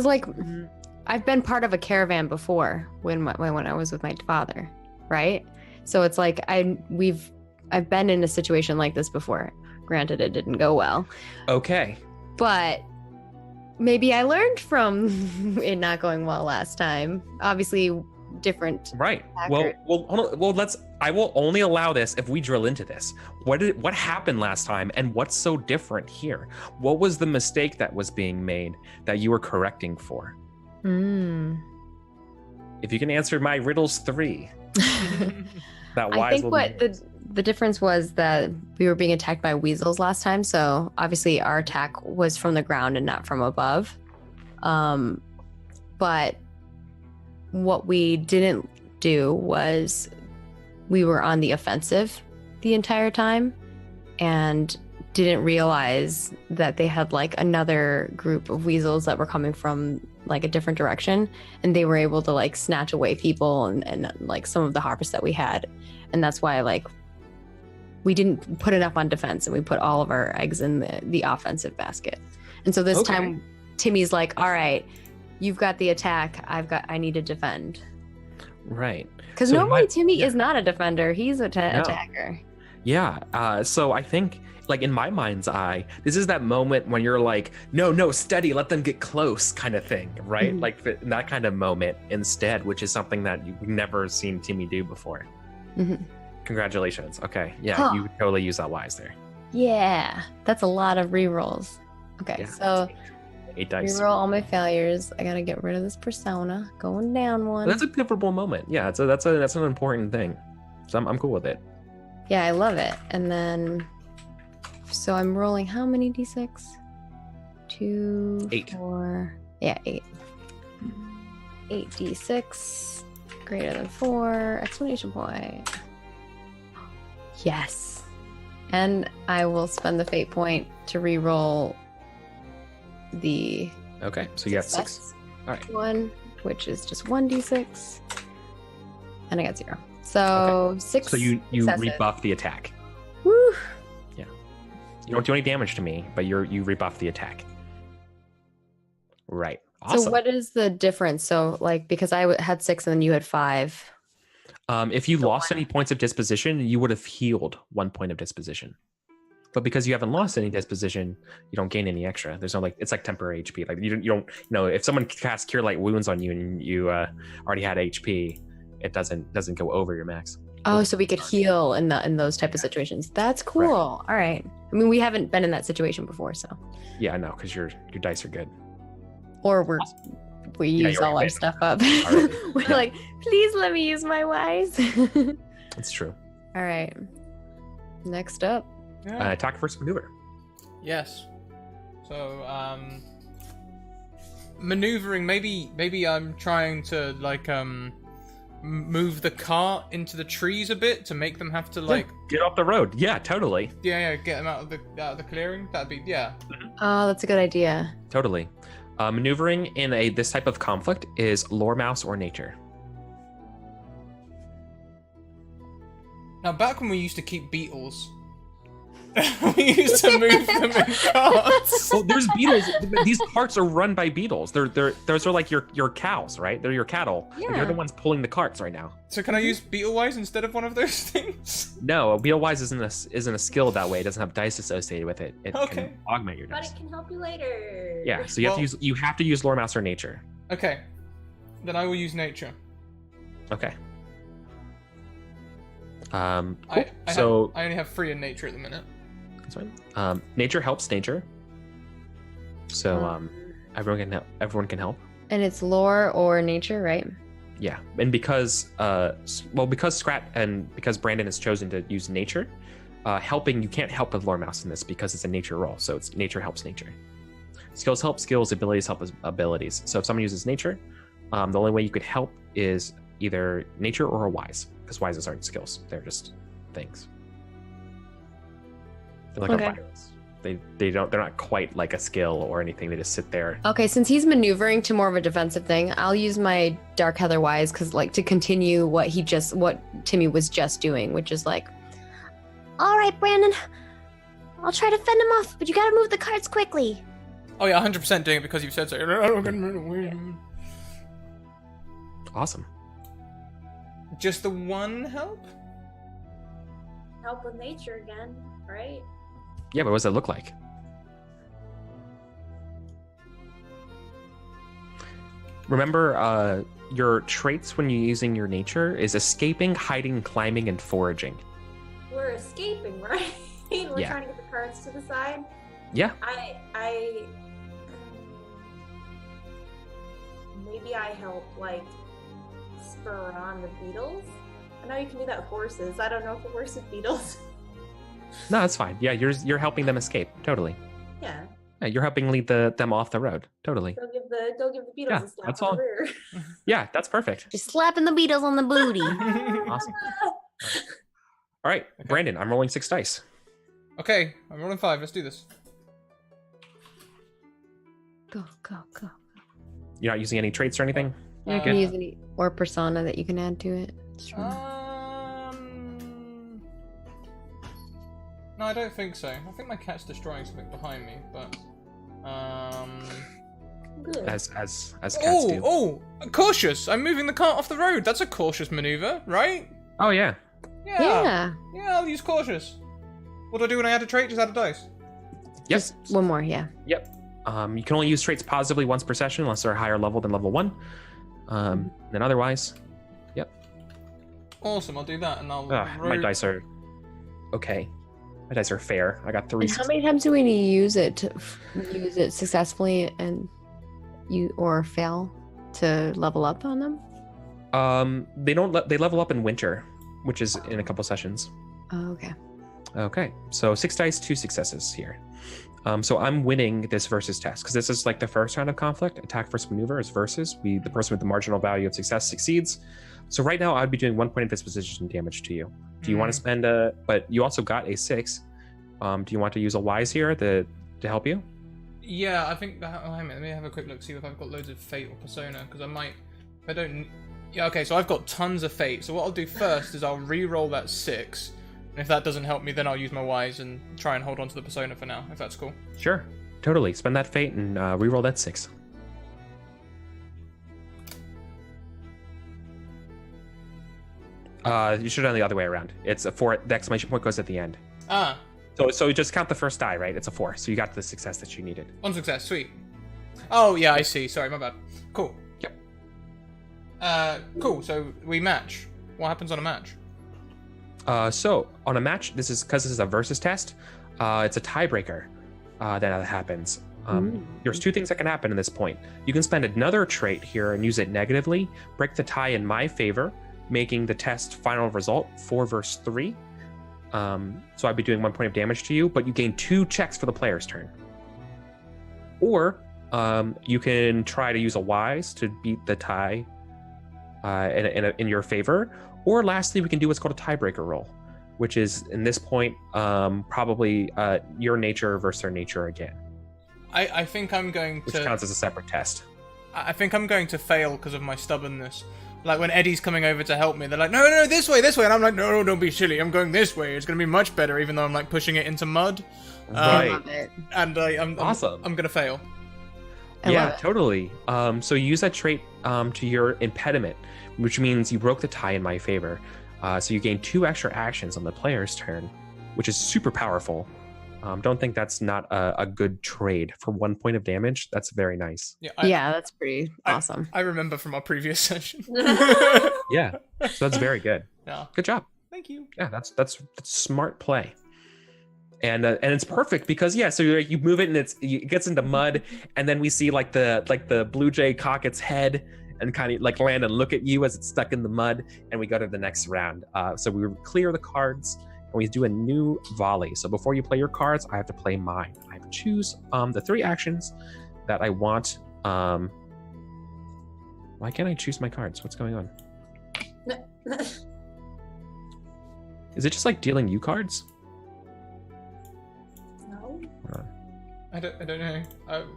like I've been part of a caravan before when I was with my father, right? So it's like I've been in a situation like this before. Granted, it didn't go well, Okay. but maybe I learned from it not going well last time. Obviously, different. Right. Accurate. Well, hold on. Well, I will only allow this if we drill into this. What happened last time, and what's so different here? What was the mistake that was being made that you were correcting for? If you can answer my riddles 3, that I wise think will what be the difference was that we were being attacked by weasels last time, so obviously our attack was from the ground and not from above. But what we didn't do was we were on the offensive the entire time and didn't realize that they had like another group of weasels that were coming from like a different direction, and they were able to like snatch away people and like some of the harvest that we had. And that's why like we didn't put enough on defense and we put all of our eggs in the offensive basket. And so this Okay. time Timmy's like, all right, you've got the attack, I need to defend. right. Because So normally my- Timmy is not a defender, he's an No. attacker. Yeah. So I think like in my mind's eye, this is that moment when you're like, no, steady, let them get close kind of thing, right? Mhm. Like that kind of moment instead, which is something that you've never seen Timmy do before. Mhm. Congratulations. Okay. Yeah, Huh. you totally use that wise there. Yeah, that's a lot of rerolls. Okay, Yeah, so 8 dice. reroll all my failures. I gotta get rid of this persona. Going down one. That's a pivotal moment. Yeah, that's an important thing. So I'm cool with it. Yeah, I love it. And then, so I'm rolling how many d6? 2, 8. 4. Yeah, 8. 8d6 greater than 4 exclamation point. Yes. And I will spend the fate point to re-roll the Okay, so you got 6. success All right. one, which is just 1d6, and I got 0. So 6. So you successes. rebuff the attack. Woo! You don't do any damage to me, but you rebuff the attack. Right. Awesome. So what is the difference? So like because I had 6 and then you had 5. If you So lost any points of disposition, you would have healed 1 point of disposition. But because you haven't lost any disposition, you don't gain any extra. There's no it's like temporary HP. Like you don't if someone casts Cure Light Wounds on you and you already had HP, it doesn't go over your max. Oh, so we could heal in those type of situations. That's cool. Correct. All right. I mean, we haven't been in that situation before, so Yeah, I know, because your dice are good. or we use you're all our right. stuff up. Already. We're Yeah. like, please let me use my wise. It's true. All right. Next up. Yeah. Attack first maneuver. Yes. So, maneuvering. Maybe I'm trying to move the cart into the trees a bit to make them have to Get off the road. Yeah, totally. get them out of the clearing. That'd be Oh, that's a good idea. Totally. Maneuvering in this type of conflict is lore mouse or nature. Now, back when we used to keep beetles, we used to move them in carts. Well, there's beetles. These carts are run by beetles. Those are like your cows, right? They're your cattle. Like, Yeah. they're the ones pulling the carts right now. So can I use Beetlewise instead of one of those things? No, Beetlewise isn't a skill that way. It doesn't have dice associated with it. It Okay. can augment your But dice. it can help you later. Yeah, so you have to use lore mouse or nature. Okay, then I will use nature. Okay. Cool. I only have 3 in nature at the minute. That's fine. Nature helps nature. So everyone can help. And it's lore or nature, right? Yeah, and because Scrat and because Brandon has chosen to use nature, helping you can't help with lore mouse in this because it's a nature roll. So it's nature helps nature. Skills help skills, abilities help abilities. So if someone uses nature, the only way you could help is either nature or a wise, because wises aren't skills; they're just things. They're like Okay. a virus. They're not quite like a skill or anything. They just sit there. Okay, since he's maneuvering to more of a defensive thing, I'll use my Dark Heather Wise because to continue what Timmy was just doing, which is like, all right, Brandon, I'll try to fend him off, but you gotta move the carts quickly. Oh yeah, 100% doing it because you've said so. Awesome. Just the one help? Help with nature again, right? Yeah, but what does that look like? Remember, your traits when you're using your nature is escaping, hiding, climbing, and foraging. We're escaping, right? We're Yeah. trying to get the carts to the side. Yeah. Maybe I help spur on the beetles. I know you can do that with horses. I don't know if it works with beetles. No, that's fine. Yeah, you're helping them escape. Totally. Yeah. Yeah, you're helping lead them off the road. Totally. Go give the beetles Yeah, a slap that's on all. the rear. Yeah, that's perfect. Just slapping the beetles on the booty. Awesome. All right, Brandon, I'm rolling 6 dice. Okay, I'm rolling 5. Let's do this. Go, go, go. You're not using any traits or anything? You're not gonna use any or persona that you can add to it. It's true. No, I don't think so. I think my cat's destroying something behind me, but Good. As cats do. Oh, cautious! I'm moving the cart off the road. That's a cautious maneuver, right? Oh yeah. Yeah. Yeah. Yeah, I'll use cautious. What do I do when I add a trait? Just add a dice. Yes. One more, yeah. Yep. You can only use traits positively once per session unless they're higher level than level 1. Then otherwise, yep. Awesome, I'll do that, and I'll. My dice are okay. My dice are fair. I got 3. And how many times do we need to use it successfully and or fail to level up on them? They don't. They level up in winter, which is in a couple sessions. Oh, okay. Okay, so 6 dice, 2 successes here. So I'm winning this versus test because this is like the first round of conflict. Attack versus maneuver is versus. The person with the marginal value of success succeeds. So right now I'd be doing 1 point of disposition damage to you. Do you want to spend but you also got a 6. Do you want to use a wise here to help you? Yeah, I think. Let me have a quick look, see if I've got loads of fate or persona, because I might. If I don't. Yeah, okay, so I've got tons of fate. So what I'll do first is I'll re-roll that 6. And if that doesn't help me, then I'll use my wise and try and hold on to the persona for now, if that's cool. Sure, totally. Spend that fate and re-roll that 6. You should have done the other way around. It's a 4. The exclamation point goes at the end. Ah. So you just count the first die, right? It's a 4. So you got the success that you needed. 1 success, sweet. Oh, yeah, I see. Sorry, my bad. Cool. Yep. Cool, so we match. What happens on a match? So on a match, this is a versus test. It's a tiebreaker that happens. There's 2 things that can happen in this point. You can spend another trait here and use it negatively, break the tie in my favor, making the test final result 4 versus 3. So I'd be doing 1 point of damage to you, but you gain 2 checks for the player's turn. Or you can try to use a wise to beat the tie in your favor. Or lastly, we can do what's called a tiebreaker roll, which is, in this point, probably your nature versus their nature again. I think I'm going to... Which counts as a separate test. I think I'm going to fail because of my stubbornness. Like, when Eddie's coming over to help me, they're like, no, this way. And I'm like, no, don't be silly. I'm going this way. It's going to be much better, even though I'm, like, pushing it into mud. Right. And I'm awesome. I'm going to fail. Yeah, totally. So you use that trait to your impediment, which means you broke the tie in my favor. So you gain 2 extra actions on the player's turn, which is super powerful. Don't think that's not a good trade for 1 point of damage. That's very nice. Yeah, that's pretty awesome. I remember from our previous session. Yeah, so that's very good. Yeah, good job. Thank you. Yeah, that's smart play. And it's perfect because so you move it and it gets into mud, and then we see like the blue jay cock its head and kind of like land and look at you as it's stuck in the mud, and we go to the next round. So we clear the cards and we do a new volley. So before you play your cards, I have to play mine. I have to choose the 3 actions that I want. Why can't I choose my cards? What's going on? Is it just like dealing you cards? No. I don't know.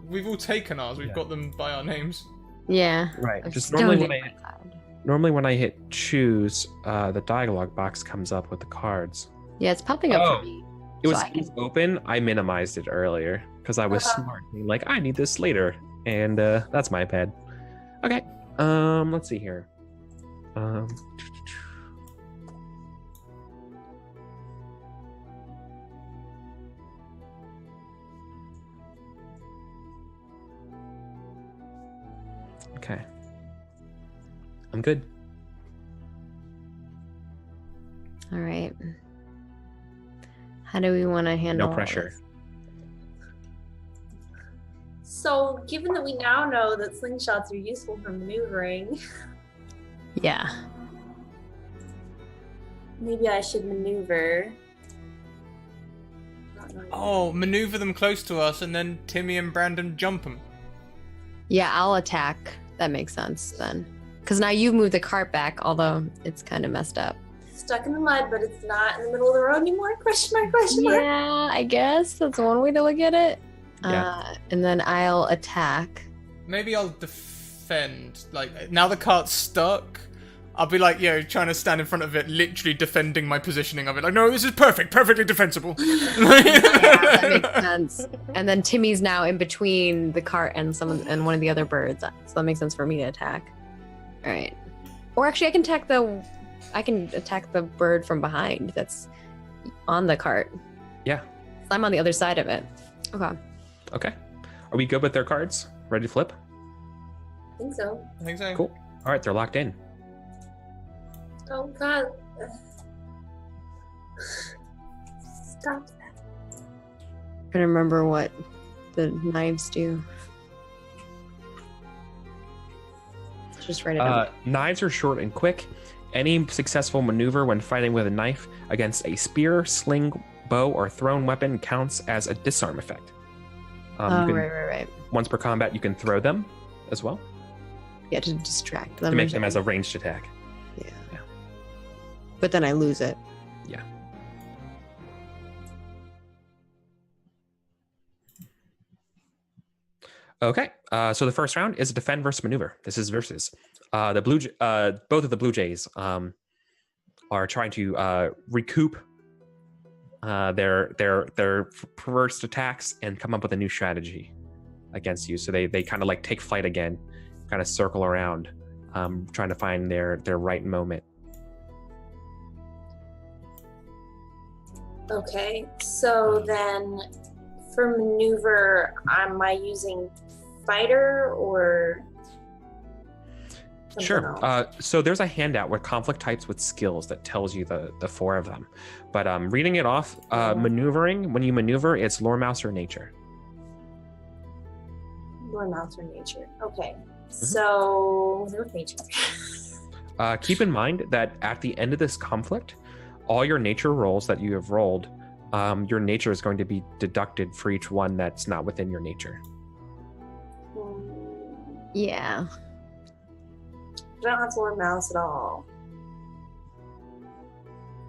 We've all taken ours. We've got them by our names. Yeah. Right. I Just don't normally get when my card. when I hit choose, the dialogue box comes up with the cards. Yeah, it's popping up for me. It was So I can- open. I minimized it earlier because I was smart. Like, I need this later, and that's my bad. Okay. Let's see here. Okay. I'm good. All right. How do we want to handle No pressure. this? So, given that we now know that slingshots are useful for maneuvering, Yeah. maybe I should maneuver. Oh, maneuver them close to us, and then Timmy and Brandon jump them. Yeah, I'll attack. That makes sense then. Because now you move the cart back, although it's kind of messed up. Stuck in the mud, but it's not in the middle of the road anymore? Question mark. Yeah, I guess that's one way to look at it. Yeah. And then I'll attack. Maybe I'll defend. Like, now the cart's stuck, I'll be like, trying to stand in front of it, literally defending my positioning of it. Like, no, this is perfectly defensible. Yeah, that makes sense. And then Timmy's now in between the cart and one of the other birds, so that makes sense for me to attack. All right. Or actually, I can attack the bird from behind that's on the cart. Yeah. I'm on the other side of it. Okay. Okay. Are we good with their cards? Ready to flip? I think so. I think so. Cool. All right, they're locked in. Oh God. Stop that. I'm trying to remember what the knives do. Just write it down. Knives are short and quick. Any successful maneuver when fighting with a knife against a spear, sling, bow, or thrown weapon counts as a disarm effect. You can- right. Once per combat, you can throw them as well Yeah, to distract them. to or make them as a something. ranged attack. Yeah. Yeah. But then I lose it. Yeah. Okay. So the first round is a defend versus maneuver. This is versus both of the Blue Jays are trying to recoup their first attacks and come up with a new strategy against you. So they kind of like take flight again, kind of circle around, trying to find their right moment. Okay, so then for maneuver, am I using fighter or something Sure. else? So there's a handout with conflict types with skills that tells you the four of them. But reading it off, maneuvering, when you maneuver, it's lore, mouse, or nature. Or mouse or nature. Okay, so we'll go with nature. Keep in mind that at the end of this conflict, all your nature rolls that you have rolled, your nature is going to be deducted for each one that's not within your nature. Yeah. I don't have to learn mouse at all.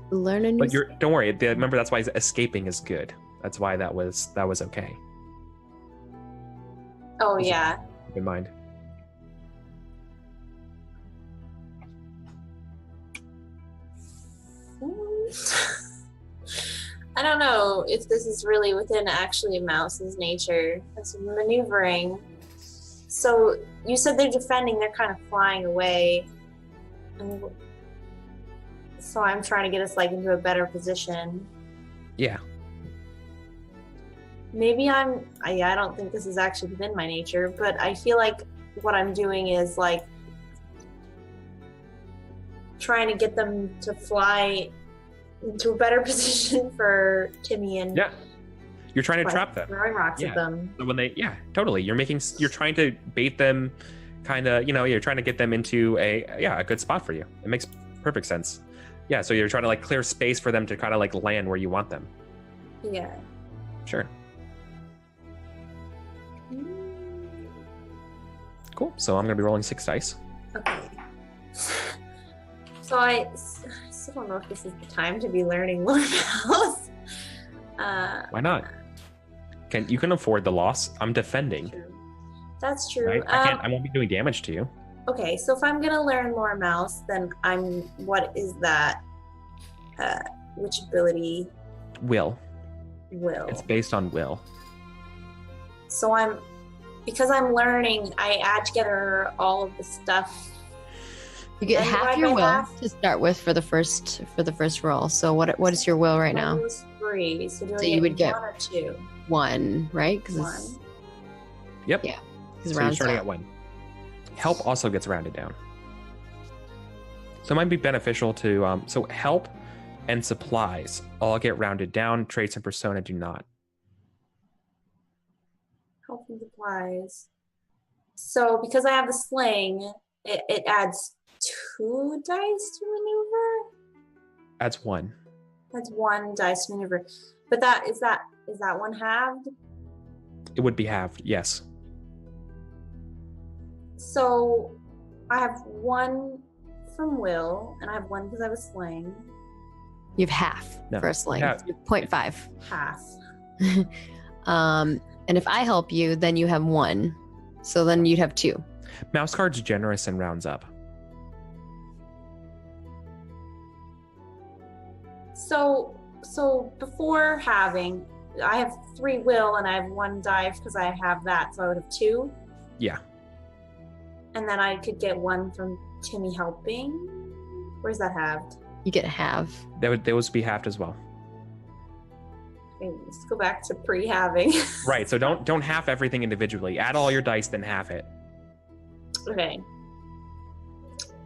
Learn a new. But don't worry. Remember, that's why escaping is good. That's why that was okay. Oh yeah. Keep in mind. I don't know if this is really within actually a mouse's nature. It's maneuvering. So you said they're defending, they're kind of flying away. And so I'm trying to get us like into a better position. Yeah. Maybe I don't think this is actually within my nature, but I feel like what I'm doing is like trying to get them to fly into a better position for Timmy and Yeah. You're trying to like, trap them. throwing rocks Yeah. at them. So when totally. You're trying to bait them, kind of, you're trying to get them into a good spot for you. It makes perfect sense. Yeah. So you're trying to like clear space for them to kind of like land where you want them. Yeah. Sure. Cool. So I'm going to be rolling 6 dice. Okay. So I still don't know if this is the time to be learning Lore Mouse. Why not? You can afford the loss. I'm defending. True. That's true. Right? I won't be doing damage to you. Okay, so if I'm gonna learn Lore Mouse, then what is that? Which ability? Will. Will. It's based on will. So because I'm learning, I add together all of the stuff. You get And half divide your by will half? to start with for the first roll. So what is your will right now? Mine was 3, so do I So get you would get 1 or 2? 1, right? Because it's 1. Yep. Yeah. So you're starting at 1. Help also gets rounded down. So it might be beneficial to so help and supplies all get rounded down. Traits and persona do not. Health and supplies. So because I have the sling, it adds 2 dice to maneuver. That's 1. That's 1 dice to maneuver. But is that 1 halved? It would be halved. Yes. So I have 1 from will, and I have 1 because I have a sling. you have half No, for a sling. half. 0.5. Half. And if I help you, then you have 1. So then you'd have 2. Mouse card's generous and rounds up. So before having, I have 3 will, and I have 1 dive because I have that, so I would have 2. Yeah. And then I could get 1 from Timmy helping. Where's that halved? You get half. Those would be halved as well. Okay, let's go back to pre-halving. Right. So don't half everything individually. Add all your dice, then half it. Okay.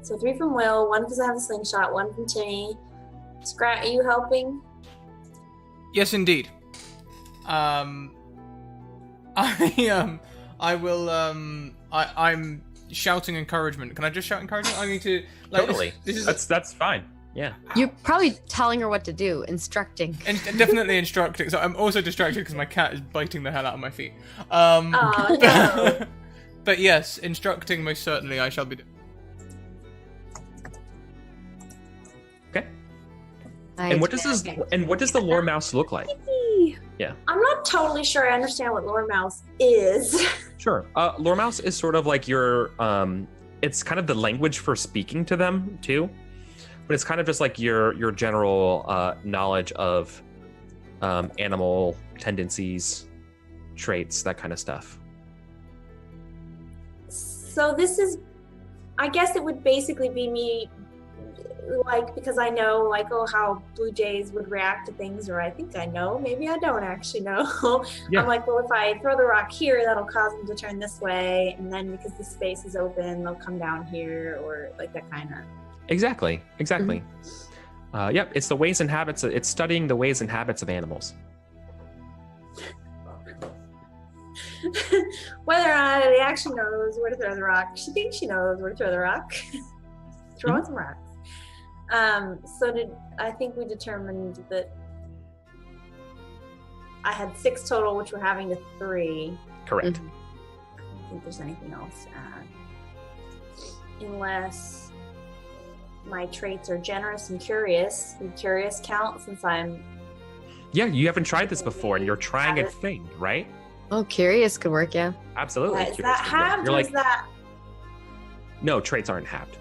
So 3 from Will, 1 because I have a slingshot, 1 from Timmy. Scrat, are you helping? Yes, indeed. I will. I'm shouting encouragement. Can I just shout encouragement? I need to. Like, Totally. This is That's fine. Yeah. You're probably telling her what to do, instructing. and definitely instructing. So I'm also distracted because my cat is biting the hell out of my feet. Oh, no. But yes, instructing most certainly I shall be doing. Okay. And what does the lore mouse look like? Yeah. I'm not totally sure I understand what Lore Mouse is. Sure. Lore mouse is sort of like your it's kind of the language for speaking to them too. But it's kind of just like your general knowledge of animal tendencies, traits, that kind of stuff. So this is, I guess it would basically be me, like, because I know, like, oh, how blue jays would react to things, or I think I know, maybe I don't actually know. Yeah. I'm like, well, if I throw the rock here, that'll cause them to turn this way, and then because the space is open, they'll come down here, or like that kind of. Exactly. Yep. It's the ways and habits. It's studying the ways and habits of animals. Whether or not it actually knows where to throw the rock, she thinks she knows where to throw the rock. Throwing some rocks. I think we determined that I had 6 total, which we're having to 3. Correct. Mhm. I don't think there's anything else to add. Unless my traits are generous and curious. Would curious count since I'm... Yeah, you haven't tried this before, and you're trying a thing, right? Oh, curious could work, yeah. Absolutely. Is Curious that could work. halved You're or like, is that... no, traits aren't halved.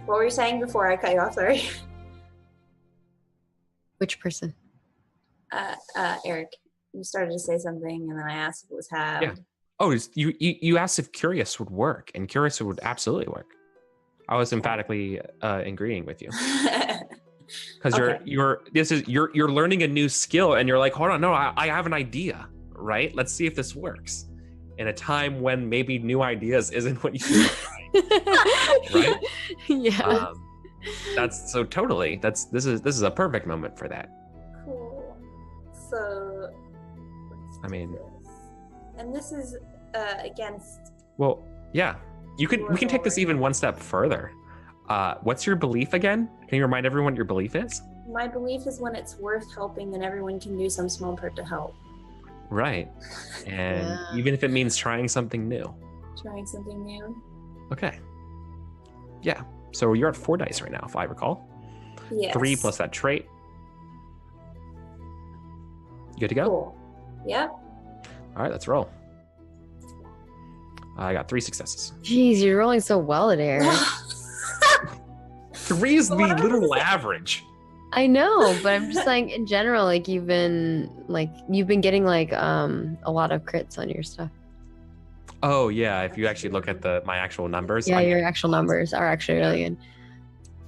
What were you saying before I cut you off? Sorry. Which person? Eric, you started to say something, and then I asked if it was halved. Yeah. Oh, you asked if curious would work, and curious would absolutely work. I was emphatically agreeing with you because Okay. you're learning a new skill, and you're like, hold on, no, I have an idea, right? Let's see if this works. In a time when maybe new ideas isn't what you should try, right? Yeah. That's so totally. This is a perfect moment for that. Cool. So. I mean, and this is against. well, yeah. We can take this even one step further. What's your belief again? Can you remind everyone what your belief is? My belief is when it's worth helping, then everyone can do some small part to help. Right. And Yeah. even if it means trying something new. Trying something new. Okay. Yeah. So you're at 4 dice right now, if I recall. Yes. 3 plus that trait. You good to go? Cool. Yep. All right, let's roll. I got 3 successes. Jeez, you're rolling so well today. 3 is the What was literal it? average. I know, but I'm just saying in general, like you've been getting like a lot of crits on your stuff. Oh yeah, if you actually look at my actual numbers. Yeah, I'm your getting actual lots. numbers are actually really good.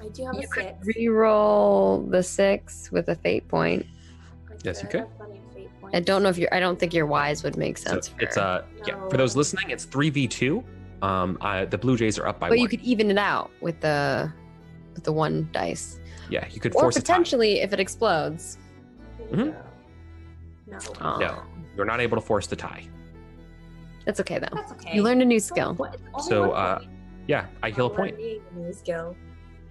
I do have You a could 6. re-roll the 6 with a fate point. Yes, you I could. have plenty of fate I points. don't know if I don't think your wise would make So sense. it's for, yeah. For those listening, it's 3v2. The Blue Jays are up by but 1. you could even it out with the 1 dice, Yeah, you could or force a tie. potentially if it explodes. Mhm. No. Oh, No, you're not able to force the tie. that's okay though. That's okay. You learned a new skill, Only So, 1 point. Yeah, I heal a point. New skill.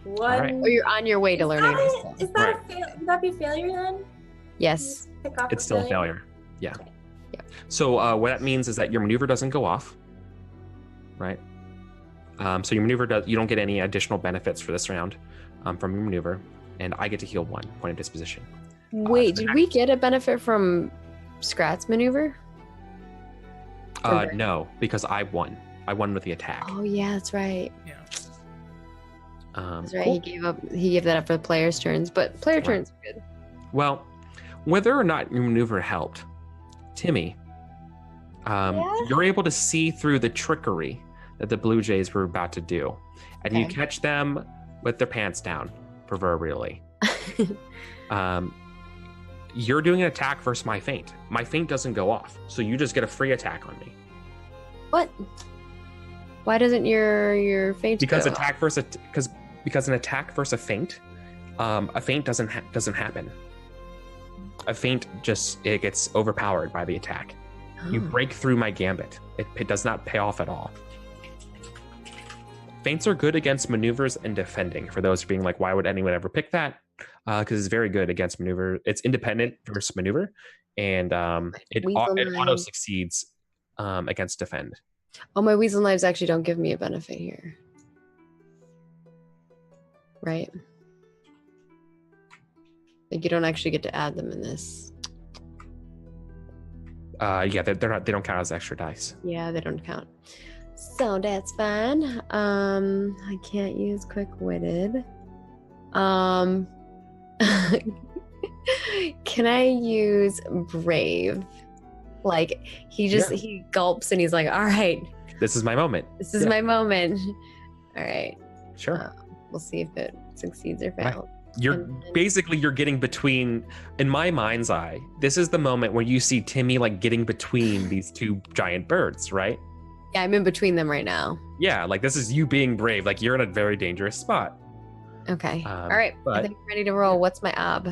right. or you're on your way to learning a new skill. Is that a would that be a failure then? Yes. Pick off It's still a failure. Yeah. Okay. Yeah. So what that means is that your maneuver doesn't go off, right? So your maneuver you don't get any additional benefits for this round from your maneuver, and I get to heal 1 point of disposition. Wait, the did we get a benefit from Scrat's maneuver? Or- No, because I won. I won with the attack. Oh yeah, that's right. Yeah. That's right. Cool. He gave that up for the players' turns, but player Right. turns are good. Well, whether or not your maneuver helped, Timmy, you're able to see through the trickery that the Blue Jays were about to do, and you Okay. catch them with their pants down, proverbially. you're doing an attack versus my feint. My feint doesn't go off, so you just get a free attack on me. What? Why doesn't your feint Because go? because an attack versus a feint doesn't happen. A feint it gets overpowered by the attack. You break through my gambit. It does not pay off at all. Feints are good against maneuvers and defending. For those being like, why would anyone ever pick that? Because it's very good against maneuver. It's independent versus maneuver, and it auto succeeds against defend. Oh, my weasel knives actually don't give me a benefit here. Right? Like you don't actually get to add them in this. Yeah, they're not. They don't count as extra dice. Yeah, they don't count. So that's fine. I can't use quick-witted. Can I use brave? Like he gulps and he's like, "All right, this is my moment. This is my moment." All right. Sure. We'll see if it succeeds or fails. You're getting between, in my mind's eye, this is the moment where you see Timmy like getting between these two giant birds, right? Yeah, I'm in between them right now. Yeah, like this is you being brave. Like you're in a very dangerous spot. Okay. All right. I think I'm ready to roll. What's my ob?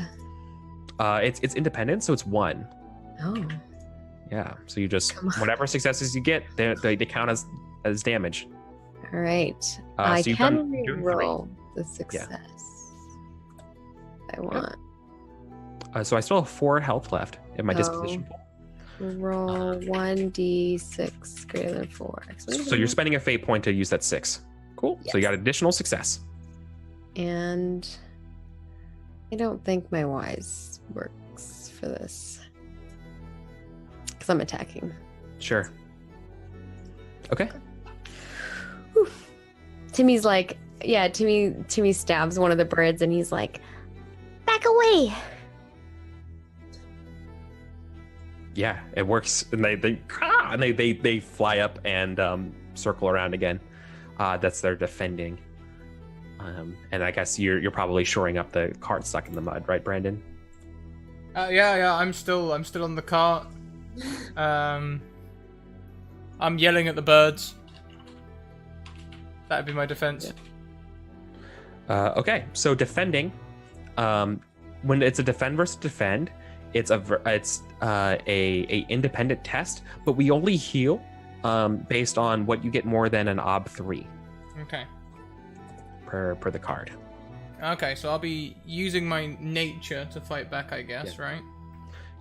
It's independent, so it's 1. Oh. Yeah. So you just whatever successes you get, they count as damage. All right. I can re-roll the success. I want. So I still have 4 health left in my disposition pool. Roll 1d6 greater than 4. So you're spending a fate point to use that 6. Cool. Yes. So you got additional success. And I don't think my wise works for this. Because I'm attacking. Sure. Okay. Whew. Timmy's like, Timmy stabs one of the birds and he's like, back away. Yeah, it works, and they fly up and circle around again. That's their defending, and I guess you're probably shoring up the cart stuck in the mud, right, Brandon? Yeah. I'm still on the cart. I'm yelling at the birds. That'd be my defense. Yeah. Okay, so defending. When it's a defend versus defend, it's a independent test, but we only heal based on what you get more than an ob 3. Okay. Per the card. Okay, so I'll be using my nature to fight back, I guess, right?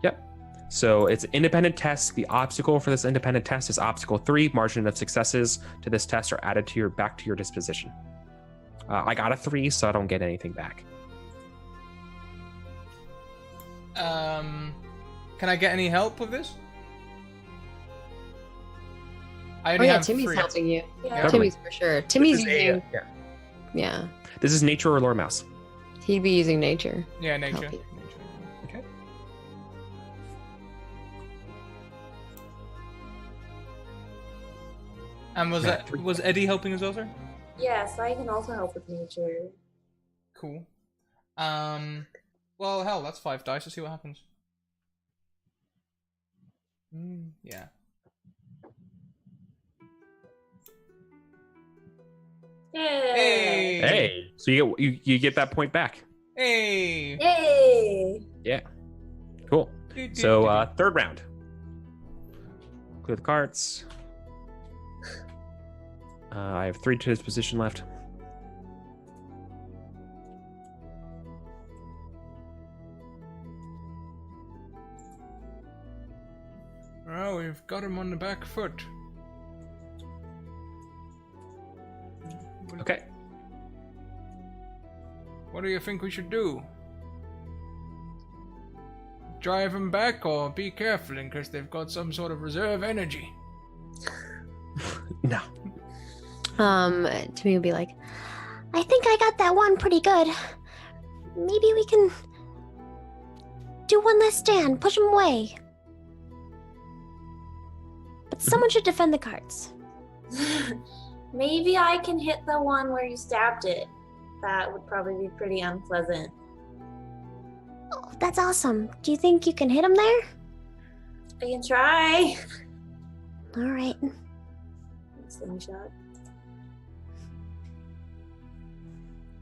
Yep. So it's an independent test. The obstacle for this independent test is obstacle 3. Margin of successes to this test are added back to your disposition. I got a 3, so I don't get anything back. Can I get any help with this? I only have Timmy's 3. helping you. Yeah. Timmy's for sure. Timmy's using. Yeah. This is nature or lore mouse. He'd be using nature. Yeah, nature. Okay. And was Eddie helping us also? Yes, I can also help with nature. Cool. Well, hell, that's 5 dice. Let's see what happens. Yeah. Yay! Hey, so you get that point back. Hey! Yay! Yeah. Cool. So third round. Clear the carts. I have 3 to disposition left. Oh, we've got him on the back foot. Okay. What do you think we should do? Drive him back or be careful in case they've got some sort of reserve energy? No. Timmy would be like, I think I got that one pretty good. Maybe we can do one last stand, push him away. But someone should defend the carts. Maybe I can hit the one where you stabbed it. That would probably be pretty unpleasant. Oh, That's awesome. Do you think you can hit him there? I can try. All right. Slingshot.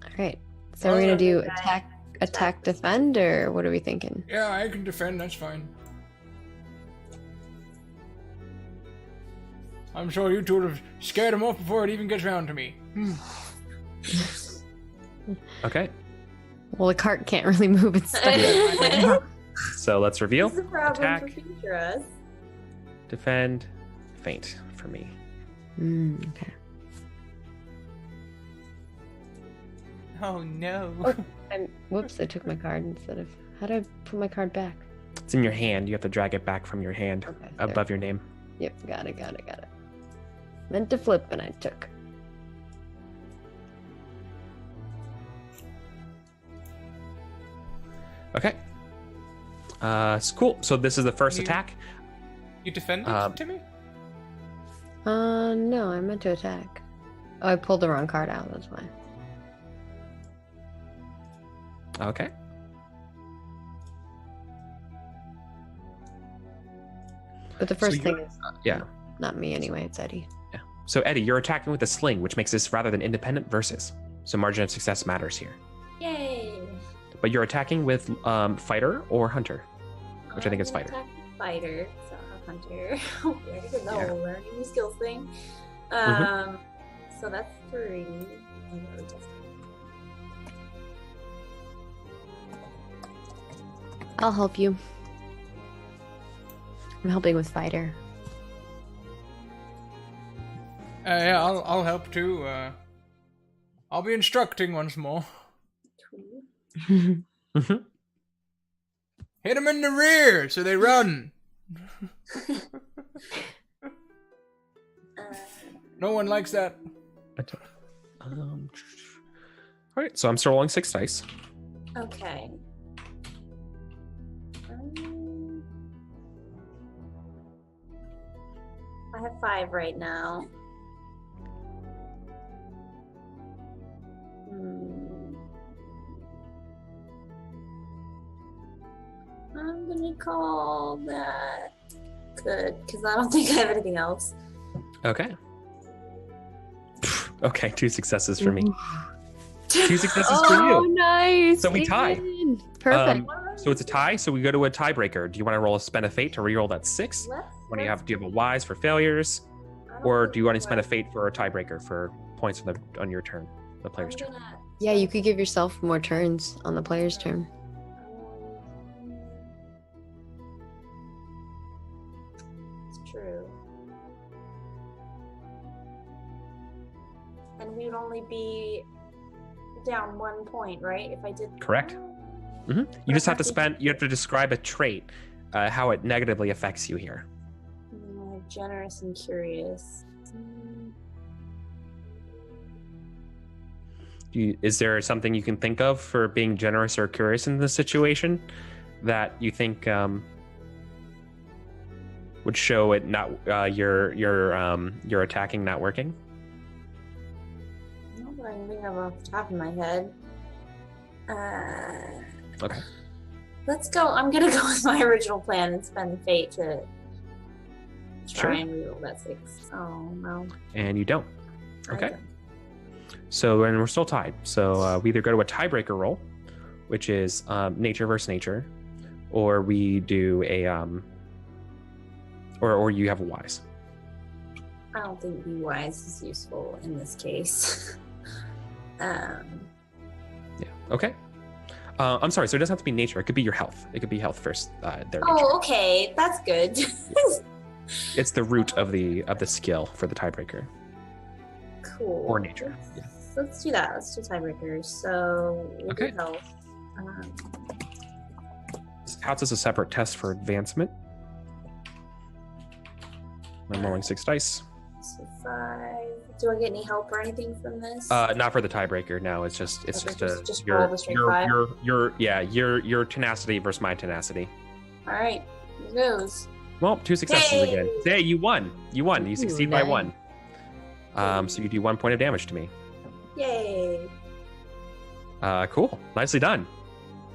All right. So we're gonna do Okay. attack, defend, or what are we thinking? Yeah, I can defend, that's fine. I'm sure you two would have scared him off before it even gets round to me. Okay. Well, the cart can't really move. It's stuck. So let's reveal. This is a problem Attack. for future us. Defend. Faint for me. Okay. Oh no. Whoops! I took my card instead of. How do I put my card back? It's in your hand. You have to drag it back from your hand Okay. above your name. Yep. Got it. Meant to flip, and I took. Okay. It's cool. So this is the first You- attack. You defended, Timmy? No, I meant to attack. Oh, I pulled the wrong card out. That's why. Okay. But the first you're- thing is Yeah. not me anyway. It's Eddie. So Eddie, you're attacking with a sling, which makes this rather than independent versus. So margin of success matters here. Yay. But you're attacking with fighter or hunter, which I think is fighter. Attack fighter, so hunter. Okay, because the Yeah. whole learning new skills thing. So that's 3. I'll help you. I'm helping with fighter. Yeah, I'll help too. I'll be instructing once more. 2. Hit them in the rear so they run. No one likes that. All right. So I'm still rolling 6 dice. Okay. I have 5 right now. I'm gonna call that good because I don't think I have anything else. Okay. Okay. 2 successes for me. 2 successes for Oh, you. nice! So we tie. Ian. Perfect. So it's a tie. So we go to a tiebreaker. Do you want to roll a spend a fate to reroll that 6? Do you have a wise for failures, or do you want to spend a fate for a tiebreaker for points on your turn, the player's turn? Yeah, you could give yourself more turns on the player's turn. It's true. And we would only be down 1 point, right? If I did Correct. that? You just have to you have to describe a trait, how it negatively affects you here. Generous and curious. Is there something you can think of for being generous or curious in this situation that you think would show it not your attacking not working? Not that I can think of off the top of my head. Okay. Let's go. I'm gonna go with my original plan and spend the fate to try Sure. and reroll that 6. Oh no. And you don't. I Okay. don't. So, and we're still tied. So we either go to a tiebreaker roll, which is nature versus nature, or we do a or you have a wise. I don't think be wise is useful in this case. Yeah. Okay. I'm sorry. So it doesn't have to be nature. It could be your health. It could be health first. Their nature. Oh, okay. That's good. It's the root of the skill for the tiebreaker. Cool. Or nature. Yeah. Let's do that. Let's do tiebreakers. So we'll Okay. do health. This counts as a separate test for advancement. I'm rolling 6 dice. So 5. Do I get any help or anything from this? Not for the tiebreaker. No, it's just Okay, a just roll the straight 5. your tenacity versus my tenacity. All right. Here goes. Well, 2 successes Hey! again. Hey, you won. You won. You Ooh, succeed by nice. 1. So you do 1 point of damage to me. Yay. Cool. Nicely done.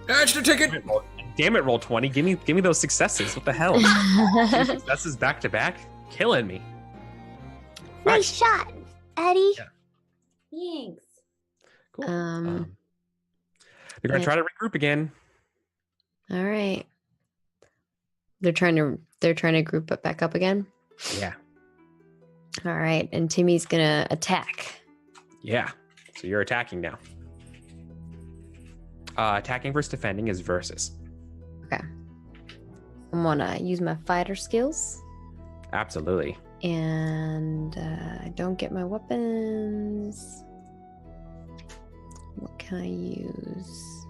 That's the ticket. Damn it, roll 20. Give me those successes. What the hell? 2 successes back to back, killing me. Nice shot, Eddie. Yeah. Thanks. Cool. You're gonna yeah. try to regroup again. All right. They're trying to group it back up again. Yeah. All right, and Timmy's gonna attack. Yeah. So you're attacking now. Attacking versus defending is versus. Okay. I'm gonna use my fighter skills, Absolutely. and I don't get my weapons. What can I use?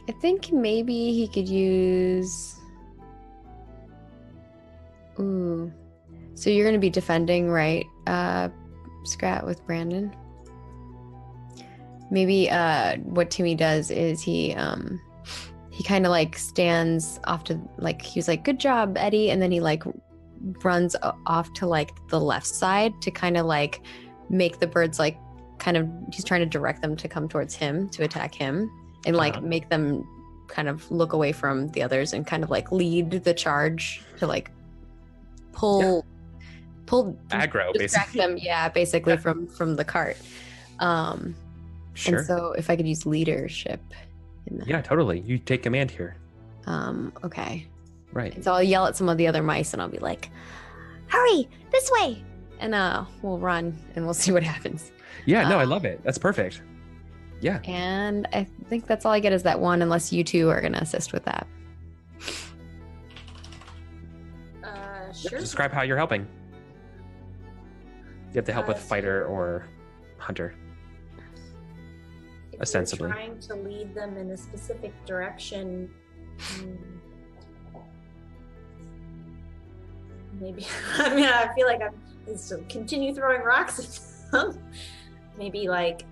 I think maybe he could use. Ooh. So you're gonna be defending, right? Scrat with Brandon. Maybe what Timmy does is he kind of like stands off to, like, he was like, good job, Eddie, and then he like runs off to like the left side to kind of like make the birds like kind of, he's trying to direct them to come towards him to attack him, and like make them kind of look away from the others and kind of like lead the charge to like pull Aggro, distract basically. them, basically from the cart. Sure. And so if I could use leadership in that. Yeah, totally. You take command here. Okay. Right. And so I'll yell at some of the other mice and I'll be like, hurry, this way. And we'll run and we'll see what happens. Yeah, no, I love it. That's perfect. Yeah. And I think that's all I get is that one, unless you two are going to assist with that. Sure. Describe how you're helping. You have to help with fighter or hunter. If ostensibly. you're trying to lead them in a specific direction, maybe. I mean, I feel like I'm just continue throwing rocks at them. Maybe like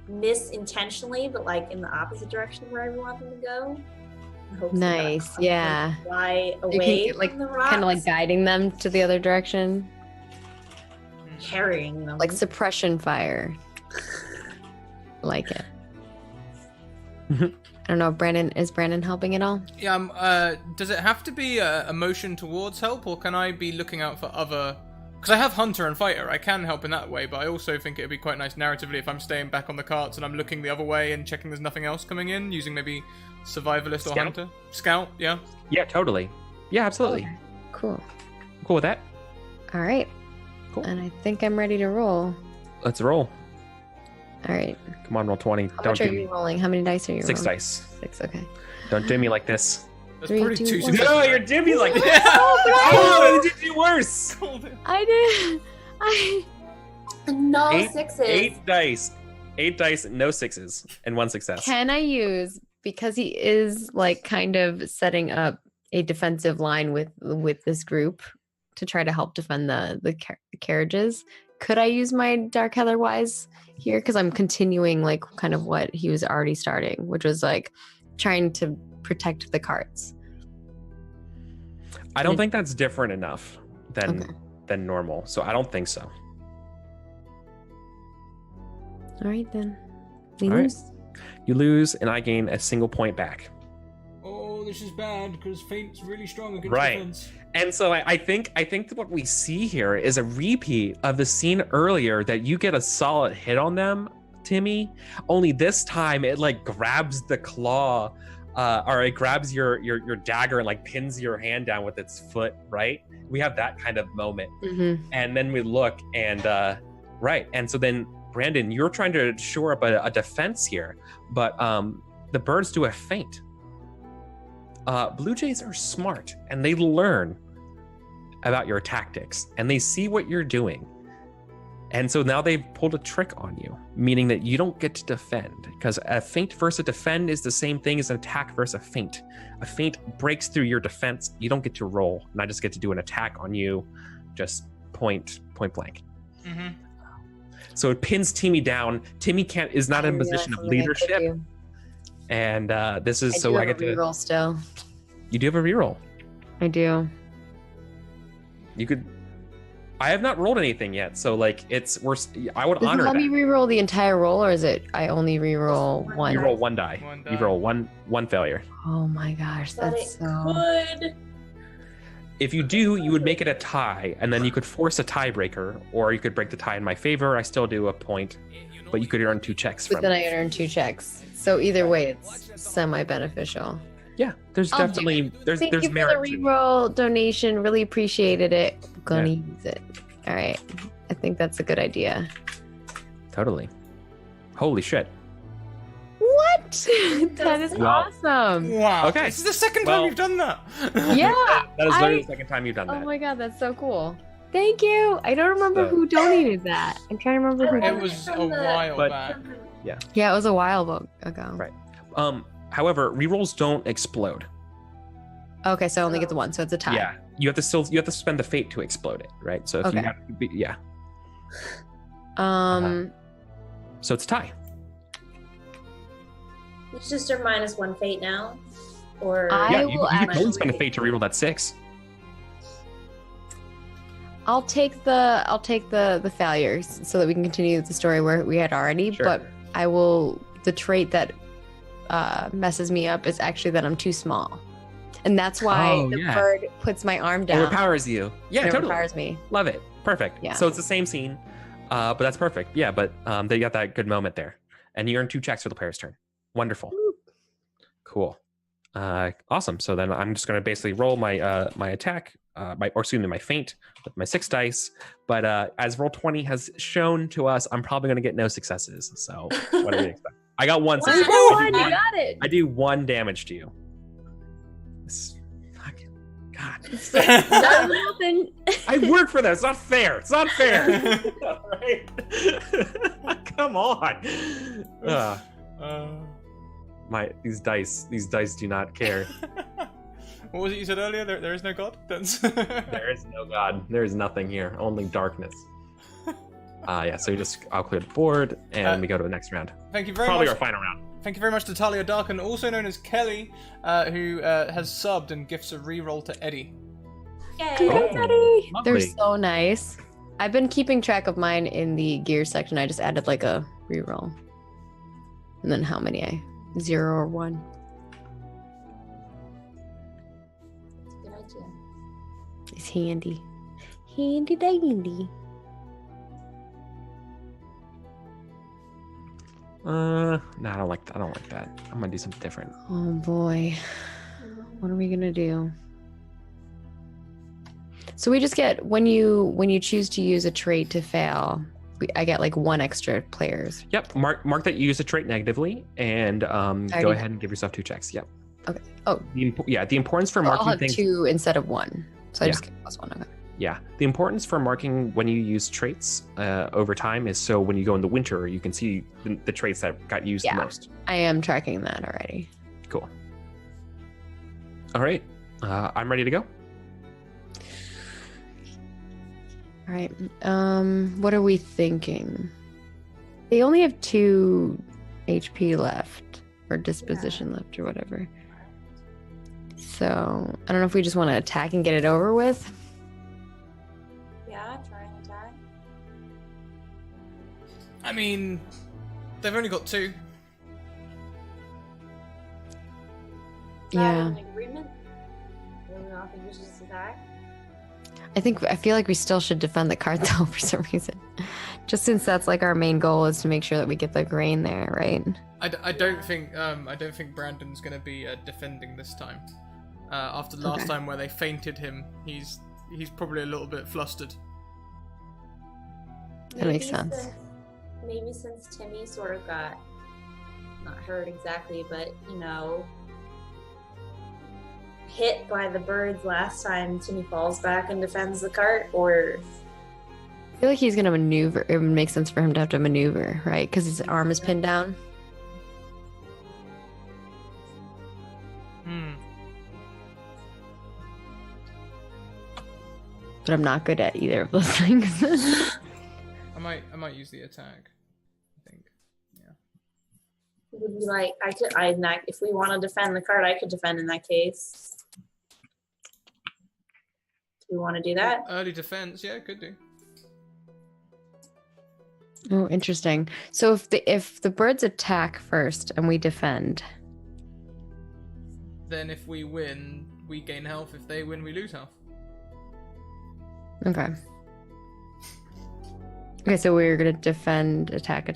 miss intentionally, but like in the opposite direction where I want them to go. in hopes that Nice, they'll yeah. fly You away can, like, from the rocks, kind of like guiding them to the other direction. carrying them. Like suppression fire. Like it. I don't know, is Brandon helping at all? Yeah, does it have to be a motion towards help, or can I be looking out for other... Because I have Hunter and Fighter, I can help in that way, but I also think it'd be quite nice narratively if I'm staying back on the carts and I'm looking the other way and checking there's nothing else coming in, using maybe Survivalist or Scout? Hunter. Scout, yeah. Yeah, totally. Yeah, absolutely. Okay, cool. Cool with that. All right. Cool. And I think I'm ready to roll. Let's roll. All right. Come on, roll 20. How Don't much are do you me. rolling? How many dice are you 6 rolling? dice. 6, okay. Don't do me like this. That's 3, probably 2, 2 1. successes. No, you're doing me like this. Oh, Oh, you did you worse. I did. no Eight- sixes. 8 dice. 8 dice, no 6s, and 1 success. Can I use, because he is like kind of setting up a defensive line with this group to try to help defend the carriages, could I use my Dark Heather Wise here? Because I'm continuing like kind of what he was already starting, which was like trying to protect the carts. I don't think that's different enough than Okay. than normal, so I don't think so. All right then. We All right. lose. You lose, and I gain a single point back. Oh, this is bad, because Feint's really strong against Right. defense. And so I think that what we see here is a repeat of the scene earlier that you get a solid hit on them, Timmy. Only this time it like grabs the claw, or it grabs your dagger and like pins your hand down with its foot. Right? We have that kind of moment, and then we look and right. And so then Brandon, you're trying to shore up a defense here, but the birds do a feint. Blue Jays are smart and they learn about your tactics and they see what you're doing. And so now they've pulled a trick on you, meaning that you don't get to defend, because a feint versus a defend is the same thing as an attack versus a feint. A feint breaks through your defense. You don't get to roll, and I just get to do an attack on you, just point blank. Mm-hmm. So it pins Timmy down. Timmy is not in a position of leadership. And this is so I get to reroll still. You do have a reroll. I do. You could. I have not rolled anything yet, so like I would Does it honor let that. me re-roll the entire roll, or is it I only re-roll one? You roll one die. You roll one failure. Oh my gosh, But that's it so. could. If you do, you would make it a tie, and then you could force a tiebreaker, or you could break the tie in my favor. I still do a point, but you could earn 2 checks But from then it. I earn 2 checks. So either way, it's semi-beneficial. Yeah, there's I'll do definitely there's Thank you for merit the to it. re-roll donation. Really appreciated it. Gonna use it. All right. I think that's a good idea. Totally. Holy shit. What? That is Wow. awesome. Wow. Okay. This is the second time Well- you've done that. Yeah. That is literally the second time you've done Oh that. my god, that's so cool. Thank you. I don't remember So- who donated that. I'm trying to remember who It donated was a From the- while But- back. Yeah, it was a while ago. Right. However, rerolls don't explode. Okay, so I only get the one, so it's a tie. Yeah. You have to spend the fate to explode it, right? So if you Okay. have to be, yeah. So it's a tie. It's just a -1 fate now, or I Yeah, will you can actually- only spend a fate to reroll that 6. I'll take the failures so that we can continue the story where we had already. Sure. But I will. The trait that messes me up is actually that I'm too small, and that's why Oh, the yeah. bird puts my arm down. Overpowers you. Yeah, and totally. overpowers me. Love it. Perfect. Yeah. So it's the same scene, but that's perfect. Yeah, but they got that good moment there, and you earn 2 checks for the player's turn. Wonderful. Cool. Awesome. So then I'm just going to basically roll my my attack, my feint with my 6 dice. But as roll 20 has shown to us, I'm probably going to get no successes. So what do you expect? I got 1 success. One, you got it. I do 1 damage to you. This fucking God. Nothing. I work for that. It's not fair. It's not fair. All right. Come on. These dice do not care. What was it you said earlier? There is no God? That's... There is no God. There is nothing here. Only darkness. Yeah, so I'll clear the board and we go to the next round. Thank you very Probably much. our final round. Thank you very much to Talia Darkin, also known as Kelly, who has subbed and gifts a reroll to Eddie. Yay. Congrats, Eddie. They're Lovely. so nice. I've been keeping track of mine in the gear section. I just added like a reroll, and then how many 0 or 1. That's a good idea. It's handy. Handy dandy. No, I don't like that. I'm gonna do something different. Oh boy. What are we gonna do? So we just get when you choose to use a trait to fail, I get like 1 extra players. Yep. Mark that you use a trait negatively, and go Already ahead and give yourself 2 checks. Yep. Okay. Oh. The importance for Well, marking I'll have things. 2 instead of 1. So I Yeah. just get +1. Okay. Yeah, the importance for marking when you use traits over time is so when you go in the winter, you can see the traits that got used Yeah. the most. I am tracking that already. Cool. All right, I'm ready to go. All right. What are we thinking? They only have 2 HP left, or disposition left, or whatever. So I don't know if we just want to attack and get it over with. Yeah, try and attack. I mean, they've only got 2. Yeah. An agreement? Do we not think we should just attack? I feel like we still should defend the card though for some reason. Just since that's like our main goal is to make sure that we get the grain there, right? I don't think Brandon's going to be defending this time. After last Okay. time where they fainted him, he's probably a little bit flustered. That makes Maybe sense. Maybe since Timmy sort of got not hurt exactly, but hit by the birds last time, Timmy falls back and defends the cart, or I feel like he's gonna maneuver. It would make sense for him to have to maneuver, right? Because his arm is pinned down. But I'm not good at either of those things. I might use the attack. I think. Yeah. would be like if we want to defend the cart, I could defend in that case. we want to do that? Early defense, yeah, could do. Oh, interesting. So if the birds attack first and we defend, Then if we win, we gain health. If they win, we lose health. okay. Okay, so we're gonna defend, attack.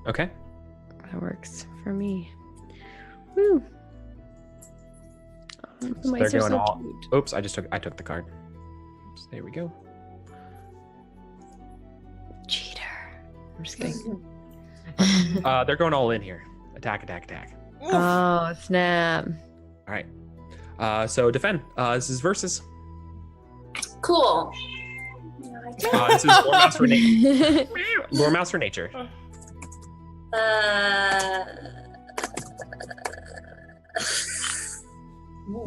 Okay. That works for me. Woo. So The they're mice are going so all. cute. Oops! I took the card. Oops, there we go. Cheater. I'm just kidding. They're going all in here. Attack. Oof. Oh snap! All right. So defend. This is versus. Cool. This is Lore Mouse for nature. Lore Mouse for nature.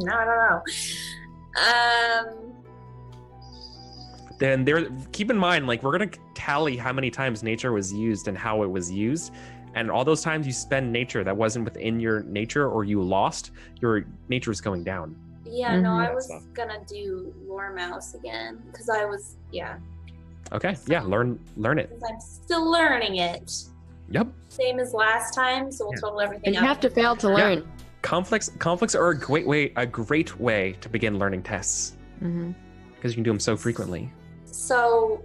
No. Then keep in mind, like, we're gonna tally how many times nature was used and how it was used, and all those times you spend nature that wasn't within your nature or you lost, your nature is going down. Yeah, no, I Mhm. was Stuff. gonna do Lore Mouse again because I was Okay, yeah, learn it. because I'm still learning it. Yep. Same as last time, so we'll Yeah. total everything And you up. have to fail to Yeah. learn. Conflicts are a great way to begin learning tests Mm-hmm. because you can do them so frequently. So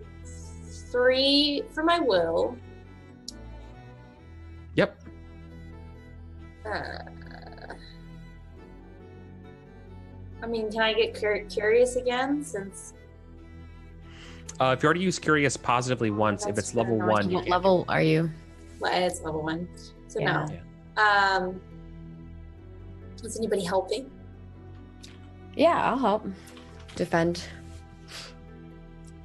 3 for my will. Yep. I mean, can I get curious again since If you already used curious positively once, if That's it's level fair. 1, What level are you? it's level 1? So Yeah. no. Is anybody helping? Yeah, I'll help. Defend.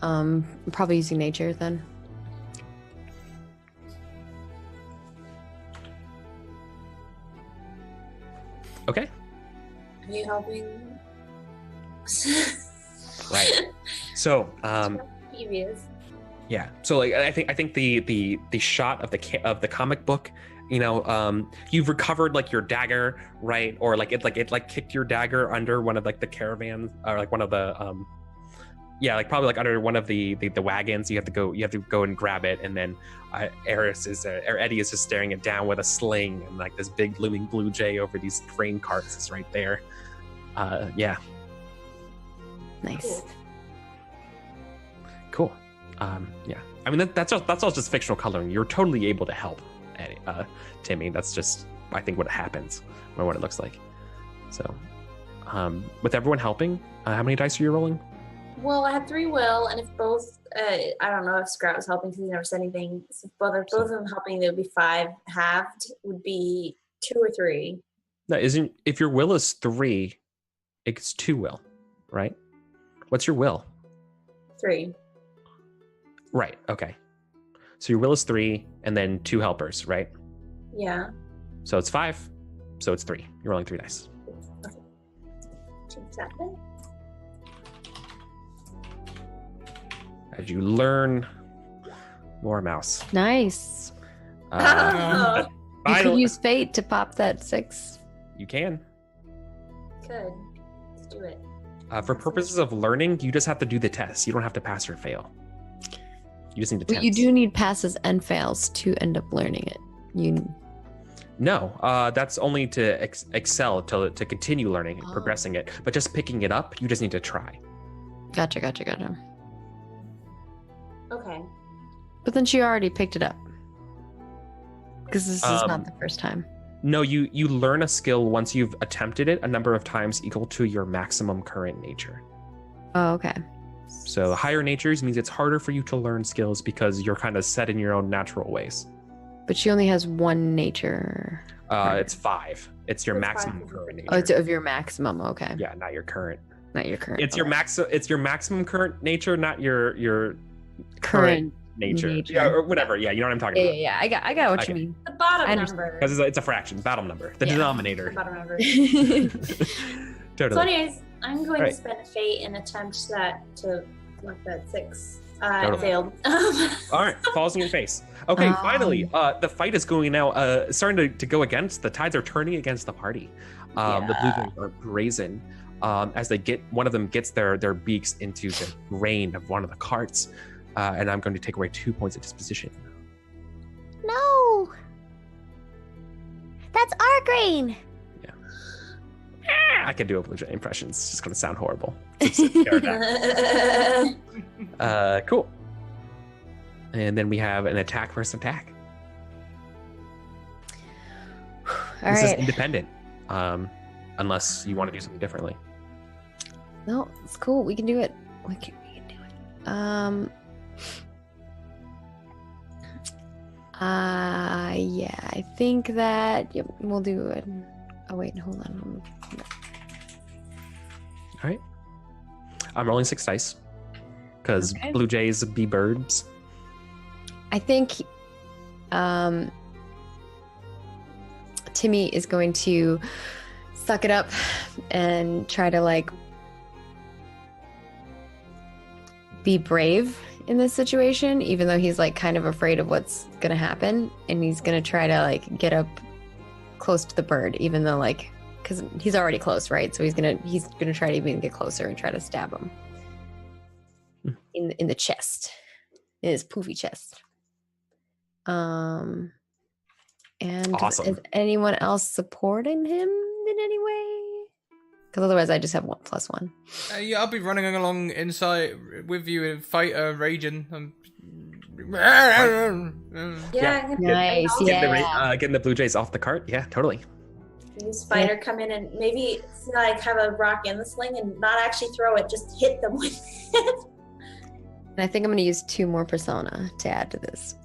Probably using nature then. Okay. Are you helping? Right. So, Previous. yeah. So, like, I think the shot of the comic book, you've recovered like your dagger, right? Or like it kicked your dagger under one of like the caravans, or like one of the probably like under one of the wagons. You have to go and grab it, and then Eddie is just staring it down with a sling, and like this big looming blue jay over these grain carts is right there. Yeah. Nice. Cool. Yeah. I mean, that's all just fictional coloring. You're totally able to help, Timmy. That's just, I think, what happens or what it looks like. So, with everyone helping, how many dice are you rolling? Well, I had 3 will, and if both, I don't know if Sprout was helping because he never said anything. So if both of them helping, it would be 5. Halved would be 2 or 3. No, isn't, if your will is 3, it's 2 will, right? What's your will? 3. Right. Okay. So your will is 3, and then 2 helpers, right? Yeah. So it's 5. So it's 3. You're rolling 3 dice. Okay. 2 7. As you learn more mouse. Nice. Uh, You could finally, use fate to pop that 6. you can. Good. Let's do it. For purposes of learning, you just have to do the test. You don't have to pass or fail. You just need to But test. you do need passes and fails to end up learning it. No, that's only to excel, to continue learning and progressing it. But just picking it up, you just need to try. Gotcha. Okay. But then she already picked it up. Because this is Um, not the first time. No, you learn a skill once you've attempted it a number of times equal to your maximum current nature. Oh, okay. So higher natures means it's harder for you to learn skills because you're kind of set in your own natural ways. But she only has 1 nature. Right. It's 5. It's your It's 5. maximum current nature. Oh, it's of your maximum. Okay. Yeah, not your current. Not your current. It's your It's your maximum current nature, not your current nature. nature. Yeah, or whatever. Yeah, you know what I'm talking Yeah. I got what Okay. you mean. The bottom I number. Because it's a fraction, bottom number, the Yeah. The denominator. bottom number. Totally. So, anyways, I'm going Right. to spend fate and attempt to knock that 6. Totally. It failed. All right, falls in your face. Okay, finally, the fight is going now, starting to go against. The tides are turning against the party. The blue jays are brazen. as one of them gets their beaks into the grain of one of the carts, and I'm going to take away 2 points of disposition. No! That's our grain! I can do a blue jay impression. It's just going to sound horrible. Cool. And then we have an attack versus attack. This is independent, unless you want to do something differently. No, it's cool. We can do it. We can do it. Yeah, I think that we'll do it. Oh wait, hold on. All right. I'm rolling 6 dice because blue jays be birds. I think Timmy is going to suck it up and try to like be brave in this situation, even though he's like kind of afraid of what's gonna happen, and he's gonna try to like get up close to the bird, even though like because he's already close, right? So he's gonna try to even get closer and try to stab him in the chest, in his poofy chest. And awesome. Is anyone else supporting him in any way? Because otherwise I just have 1+1. Yeah, I'll be running along inside with you in fighter raging. Yeah. Nice. Getting the blue jays off the cart. Yeah, totally. Use fighter come in and maybe like have a rock in the sling and not actually throw it, just hit them with it. And I think I'm going to use 2 more persona to add to this.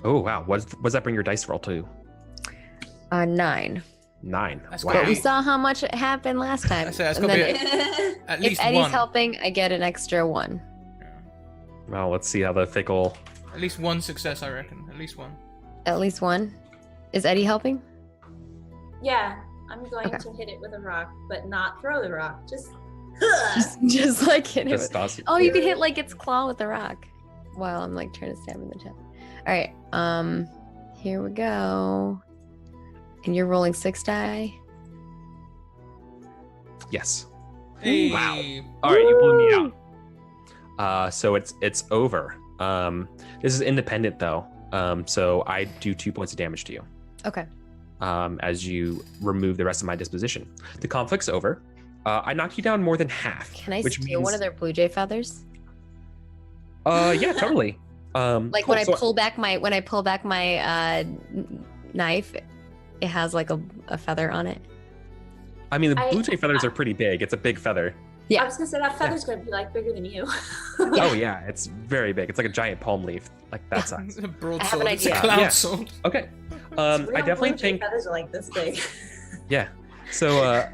Oh wow, what does that bring your dice roll to? 9. 9. That's wow. But we saw how much it happened last time. That's And gonna then be at if least Eddie's one. helping, I get an extra 1. Well, let's see how the fickle. At least one success, I reckon. At least one. At least 1. Is Eddie helping? Yeah, I'm going Okay. to hit it with a rock, but not throw the rock. Just Just like hit it. Just toss it. Oh, you could hit like its claw with the rock while I'm like trying to stab in the chest. All right, here we go. And you're rolling 6 die. Yes. Hey. Wow. All right, you blew me out. So it's over. This is independent though. So I do 2 points of damage to you. Okay. As you remove the rest of my disposition. The conflict's over. I knocked you down more than half. Can I which steal means, one of their blue jay feathers? Yeah, totally. Like cool. when I So- pull back my knife, it has like a feather on it. I mean, the blue jay feathers are pretty big. It's a big feather. Yeah. I was gonna say that feather's gonna be like bigger than you. Oh yeah, it's very big. It's like a giant palm leaf, like that size. It's a broadsword. I have an It's a idea. cloud Yeah. sword. Okay. Real I definitely blue jay think. feathers are like this big. Yeah. So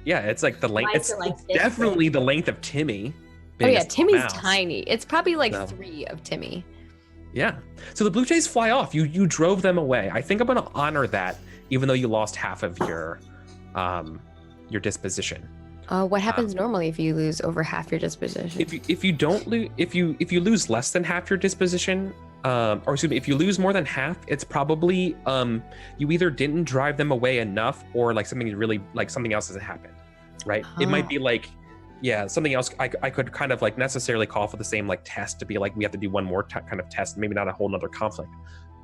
yeah, it's like the length. Mine's It's, are like it's this definitely the length of Timmy. Oh yeah, biggest Timmy's mouse. tiny. It's probably like So- 3 of Timmy. Yeah. So the blue jays fly off. You drove them away. I think I'm gonna honor that, even though you lost half of your disposition. What happens normally if you lose over half your disposition? If you don't lose, if you lose less than half your disposition, or excuse me, if you lose more than half, it's probably you either didn't drive them away enough, or like something else hasn't happened, right? It might be like, yeah, something else. I could kind of like necessarily call for the same like test to be like we have to do one more kind of test, maybe not a whole nother conflict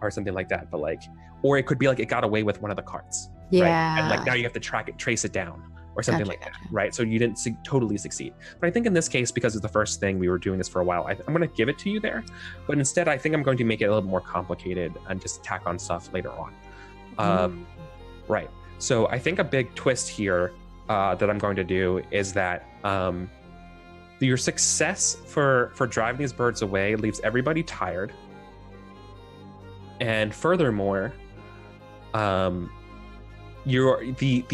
or something like that, but like, or it could be like it got away with one of the carts, right? Yeah. And like now you have to trace it down. Or something Gotcha, like that, gotcha. right? So you didn't totally succeed. But I think in this case, because it's the first thing, we were doing this for a while, I'm going to give it to you there. But instead, I think I'm going to make it a little more complicated and just tack on stuff later on. Right. So I think a big twist here that I'm going to do is that your success for driving these birds away leaves everybody tired. And furthermore, the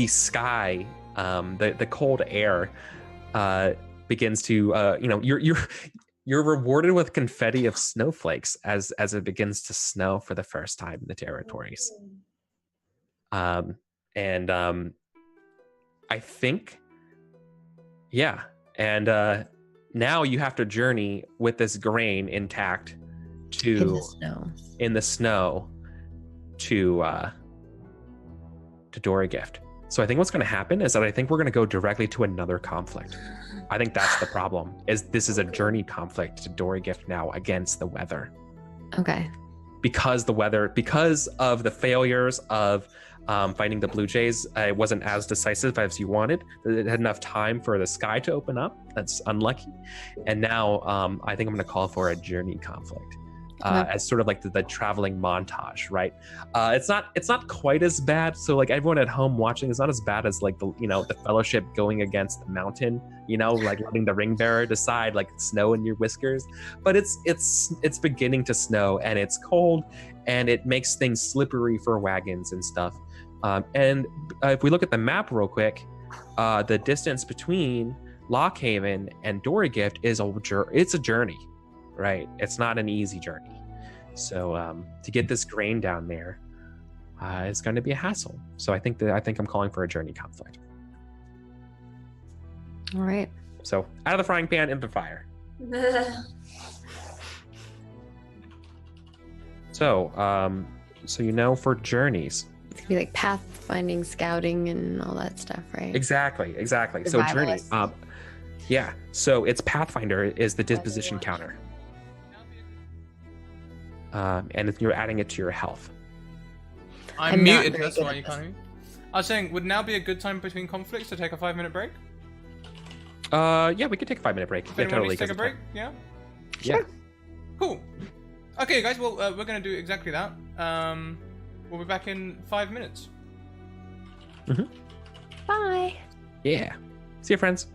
sky, the cold air begins to you're rewarded with confetti of snowflakes as it begins to snow for the first time in the territories. I think, yeah, and now you have to journey with this grain intact in the snow to Dorigift. So I think what's going to happen is that I think we're going to go directly to another conflict. I think that's the problem. Is this is a journey conflict to Dorigift now against the weather. Okay. Because of the failures of fighting the Blue Jays, it wasn't as decisive as you wanted. It had enough time for the sky to open up. That's unlucky. And now I think I'm going to call for a journey conflict. As sort of like the traveling montage, right? It's not quite as bad. So like everyone at home watching, it's not as bad as like the Fellowship going against the mountain, like letting the ring bearer decide like snow in your whiskers. But it's beginning to snow and it's cold and it makes things slippery for wagons and stuff. And if we look at the map real quick, the distance between Lockhaven and Dorigift it's a journey. Right, it's not an easy journey. So to get this grain down there is going to be a hassle. So I think I'm calling for a journey conflict. All right. So out of the frying pan into the fire. So for journeys, It's gonna be like pathfinding, scouting, and all that stuff, right? exactly. So journey, yeah. So it's Pathfinder is the disposition counter. And if you're adding it to your health. I'm muted, that's why you can't hear me. I was saying, would now be a good time between conflicts to take a 5-minute break? Yeah, we could take a 5-minute break. If anyone needs to take a break, yeah? Yeah. Cool. Okay, guys, well, we're going to do exactly that. We'll be back in 5 minutes. Bye. Yeah. See you, friends.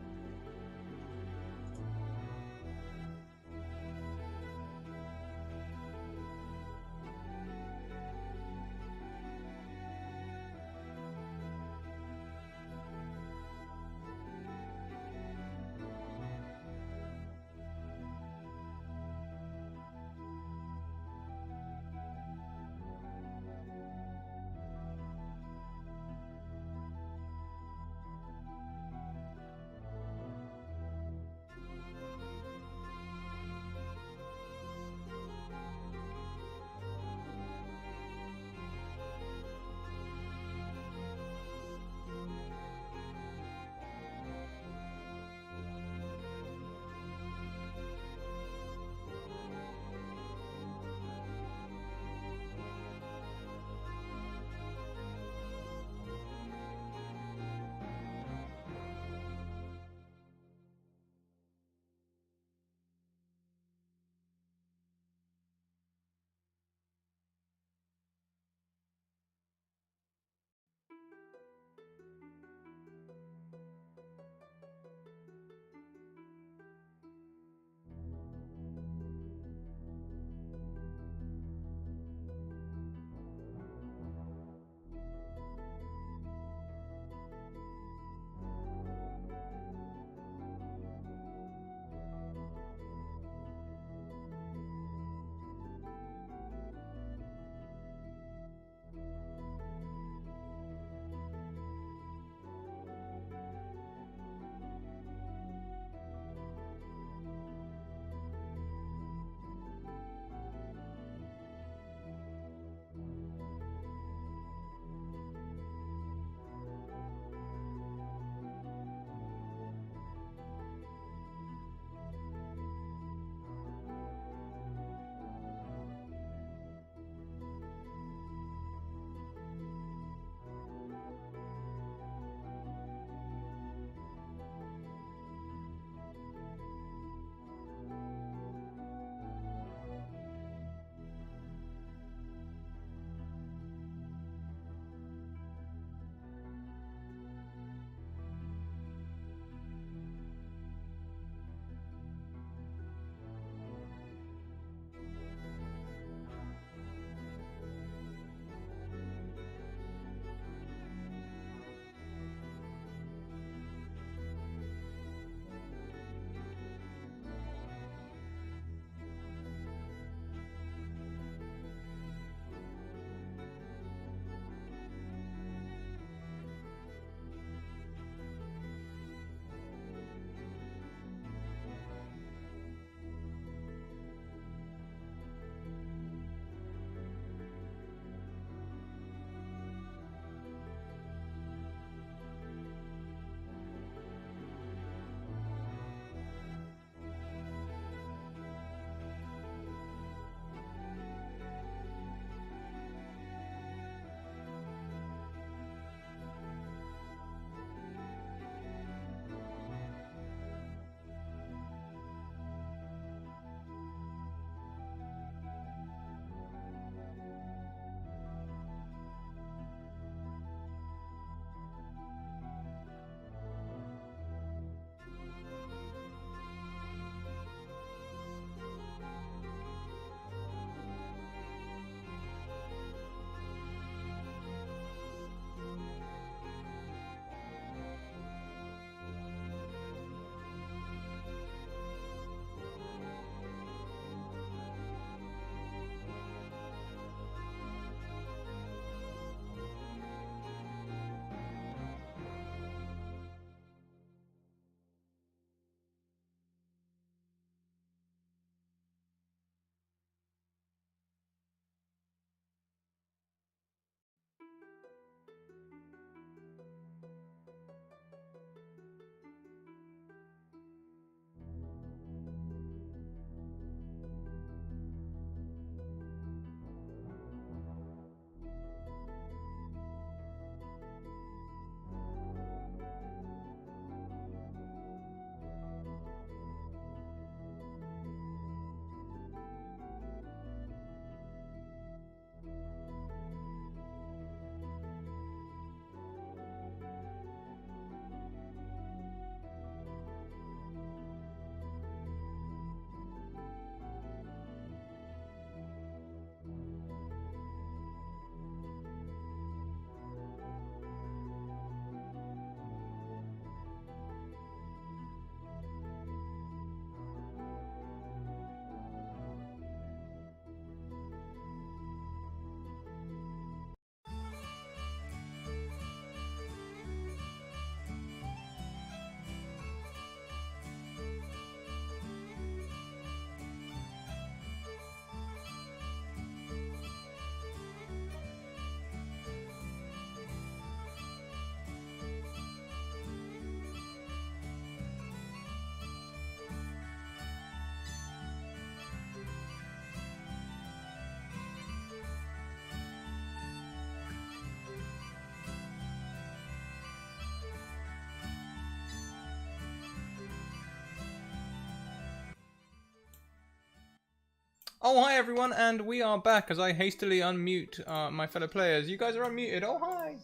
Oh, hi everyone, and we are back as I hastily unmute my fellow players. You guys are unmuted. Oh, hi.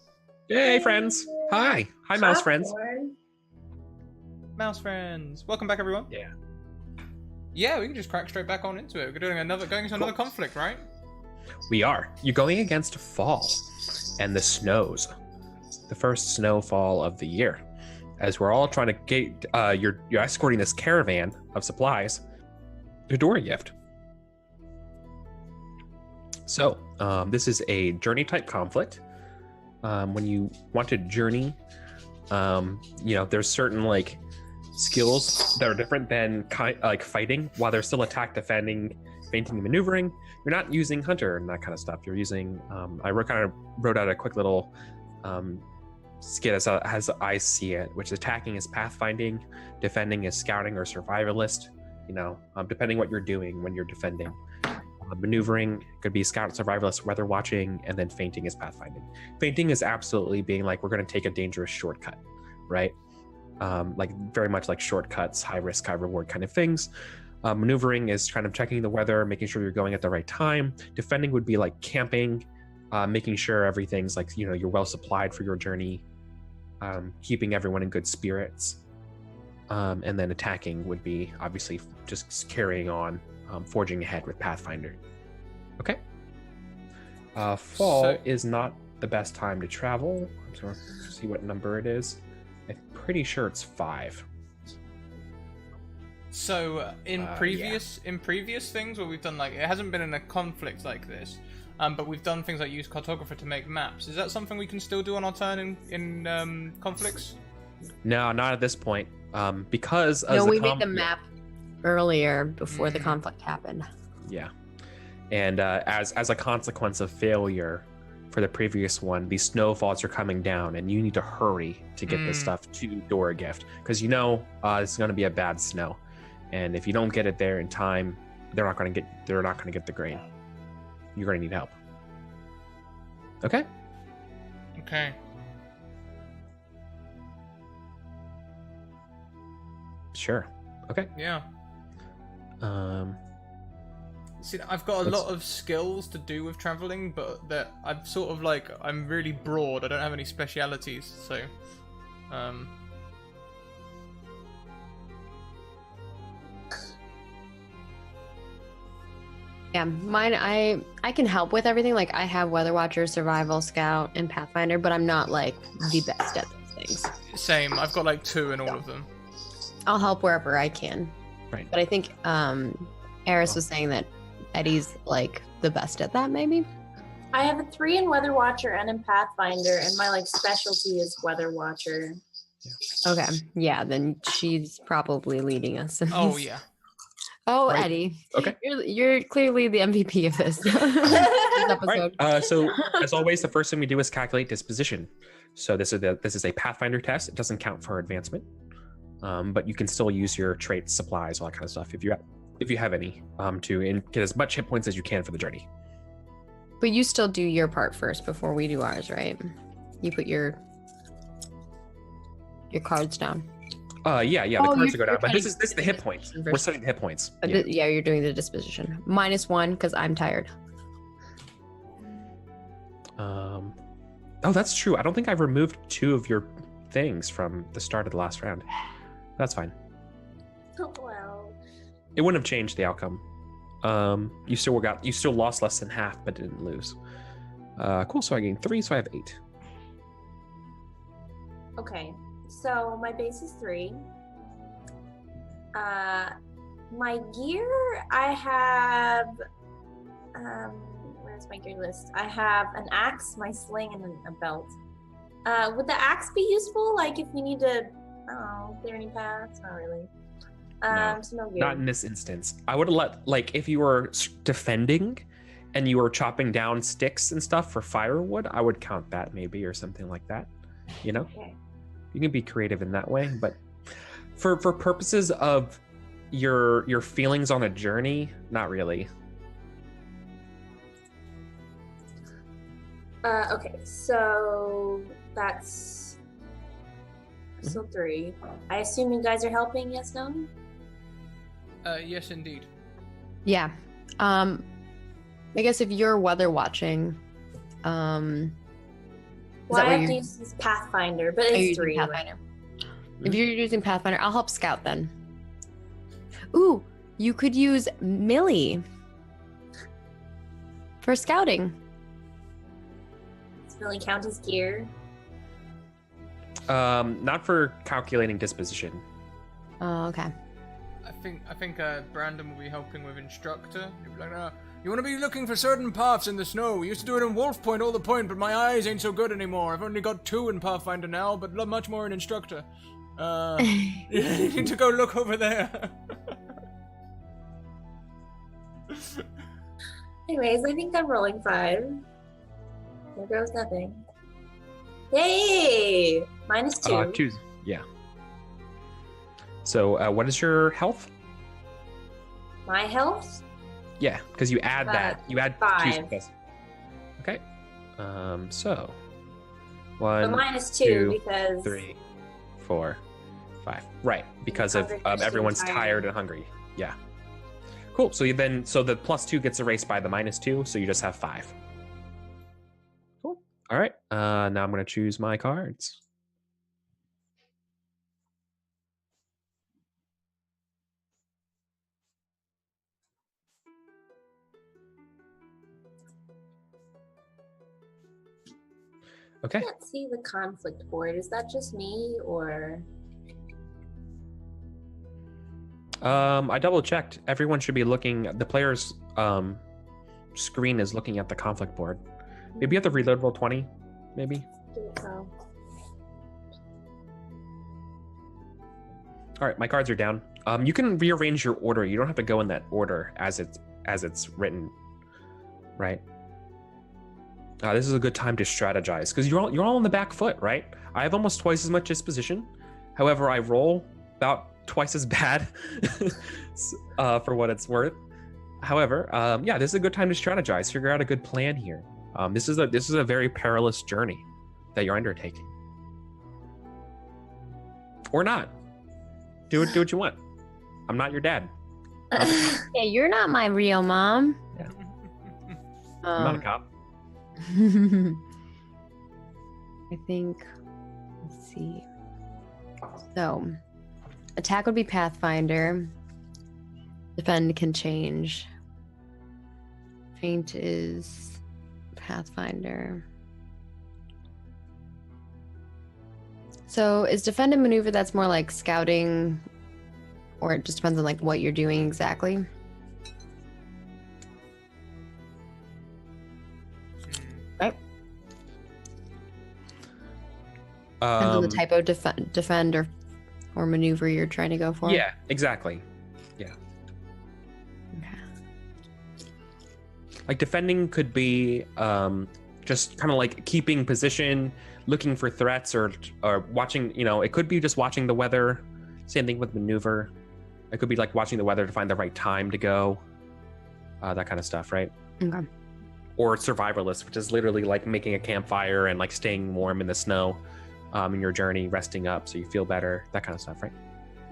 Yay, friends. Hi. Hi, mouse friends. Popcorn. Mouse friends. Welcome back, everyone. Yeah. Yeah, we can just crack straight back on into it. We're going into another conflict, right? We are. You're going against fall and the snows. The first snowfall of the year. As we're all trying to get, you're escorting this caravan of supplies to Dorigift. So, this is a journey type conflict. When you want to journey, there's certain like skills that are different than like fighting. While there's still attack, defending, feinting, and maneuvering, you're not using hunter and that kind of stuff. You're using. I wrote out a quick little skit as I see it, which attacking is pathfinding, defending is scouting or survivalist. Depending what you're doing when you're defending. Maneuvering could be scout, survivalist, weather watching, and then feinting is pathfinding. Feinting is absolutely being like, we're going to take a dangerous shortcut, right? Like very much like shortcuts, high risk, high reward kind of things. Maneuvering is kind of checking the weather, making sure you're going at the right time. Defending would be like camping, making sure everything's like, you're well supplied for your journey, keeping everyone in good spirits. And then attacking would be obviously just carrying on, forging ahead with Pathfinder. Okay. Fall is not the best time to travel. I'm going to see what number it is. I'm pretty sure it's 5. So in previous things where we've done like, it hasn't been in a conflict like this, but we've done things like use cartographer to make maps. Is that something we can still do on our turn in conflicts? No, not at this point. Because we made the map earlier before the conflict happened. Yeah, and as a consequence of failure for the previous one, these snowfalls are coming down, and you need to hurry to get this stuff to Dorigift because it's going to be a bad snow, and if you don't get it there in time, they're not going to get the grain. You're going to need help. Okay. Okay. Sure. Okay. Yeah. See, I've got a lot of skills to do with traveling, but that I'm sort of like, I'm really broad. I don't have any specialities, so Yeah, mine, I can help with everything. Like I have Weather Watcher, Survival, Scout, and Pathfinder, but I'm not like the best at those things. Same. I've got like 2 in all of them. I'll help wherever I can. Right. But I think Eris was saying that Eddie's like the best at that, maybe? I have a 3 in Weather Watcher and in Pathfinder, and my like specialty is Weather Watcher. Okay. Yeah, then she's probably leading us. Oh yeah. Oh, Right. Eddie. Okay. You're clearly the MVP of this, this episode. Right. So as always, the first thing we do is calculate disposition. So this is a Pathfinder test. It doesn't count for advancement, but you can still use your traits, supplies, all that kind of stuff if you have any, to get as much hit points as you can for the journey. But you still do your part first before we do ours, right? You put your cards down. Yeah. The cards will go down, but this is the hit points. Versus- We're setting the hit points. Yeah, you're doing the disposition. -1 because I'm tired. Oh, that's true. I don't think I've removed 2 of your things from the start of the last round. That's fine. Oh, well. It wouldn't have changed the outcome. You still lost less than half, but didn't lose. Cool. So I gained 3, so I have 8. Okay, so my base is 3. My gear, I have. Where's my gear list? I have an axe, my sling, and a belt. Would the axe be useful? Like if we need to, I don't know, clear any paths? Not really. No, So no gear. not in this instance. I would have let, like, if you were defending and you were chopping down sticks and stuff for firewood, I would count that maybe, or something like that. Okay. You can be creative in that way, but for purposes of your feelings on a journey, not really. Okay, so that's still 3. I assume you guys are helping, yes, no? Yes, indeed. Yeah. I guess if you're weather watching, is Well, that I what have you're to use this Pathfinder, but are you it's using 3. Pathfinder? If you're using Pathfinder, I'll help Scout then. Ooh, you could use Millie for scouting. Does Millie count as gear? Not for calculating disposition. Oh, okay. I think Brandon will be helping with instructor. He'll be like, you want to be looking for certain paths in the snow. We used to do it in Wolf Point all the point, but my eyes ain't so good anymore. I've only got 2 in Pathfinder now, but much more in instructor. You need to go look over there. Anyways, I think I'm rolling 5. There goes nothing. Yay! -2. Choose. Yeah. So, what is your health? My health? Yeah, because you add that. You add 5. 2 plus. Okay. So But 1, -2 2, because 3, 4, 5. Right, because of Hungry, everyone's tired. tired and hungry. Yeah. Cool. So so the +2 gets erased by the -2, so you just have 5. Cool. All right. Now I'm gonna choose my cards. Okay. I can't see the conflict board. Is that just me or? I double checked. Everyone should be looking. The player's screen is looking at the conflict board. Maybe you have to reload roll 20. Maybe. So. All right, my cards are down. You can rearrange your order. You don't have to go in that order as it's written, right? This is a good time to strategize because you're all on the back foot, right? I have almost twice as much disposition. However, I roll about twice as bad for what it's worth. However, yeah, this is a good time to strategize. Figure out a good plan here. This is a very perilous journey that you're undertaking, or not. Do what you want. I'm not your dad. Yeah, you're not my real mom. Yeah. I'm not a cop. I think, let's see. So, attack would be Pathfinder. Defend can change. Feint is Pathfinder. So, is defend and maneuver that's more like scouting, or it just depends on like what you're doing exactly? Right. Depends on the type of defend or maneuver you're trying to go for. Yeah, exactly. Yeah. Okay. Like defending could be just kind of like keeping position, looking for threats, or watching. It could be just watching the weather. Same thing with maneuver. It could be like watching the weather to find the right time to go. That kind of stuff, right? Okay. Or survivalist, which is literally like making a campfire and like staying warm in the snow in your journey, resting up so you feel better, that kind of stuff, right?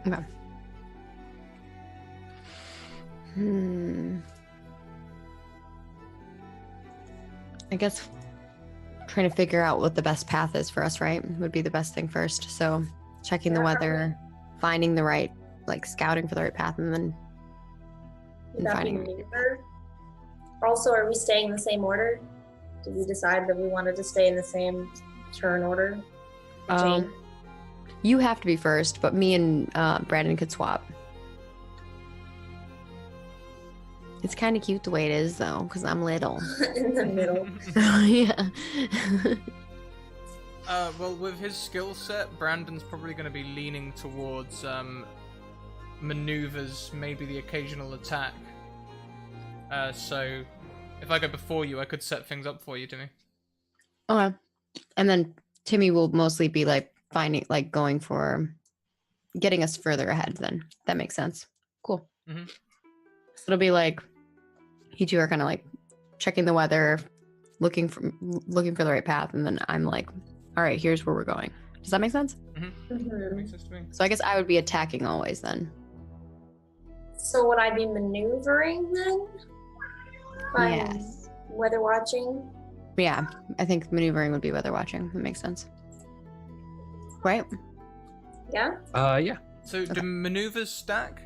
Okay. I guess trying to figure out what the best path is for us, right? Would be the best thing first. So checking the weather, finding the right, like scouting for the right path, and then finding. Maneuver? Also, are we staying in the same order? Did we decide that we wanted to stay in the same turn order? You have to be first, but me and Brandon could swap. It's kind of cute the way it is, though, because I'm little. In the middle. Yeah. Well, with his skill set, Brandon's probably going to be leaning towards maneuvers, maybe the occasional attack. So, if I go before you, I could set things up for you, Timmy. Okay. And then Timmy will mostly be going for getting us further ahead then. That makes sense. Cool. Mm-hmm. So it'll be like you two are kind of like checking the weather, looking for the right path, and then I'm like, all right, here's where we're going. Does that make sense? Mm-hmm. That makes sense to me. So I guess I would be attacking always then. So would I be maneuvering then? I'm Yes. weather watching. Yeah, I think maneuvering would be weather watching. That makes sense. Right? Yeah. Yeah. So do maneuvers stack?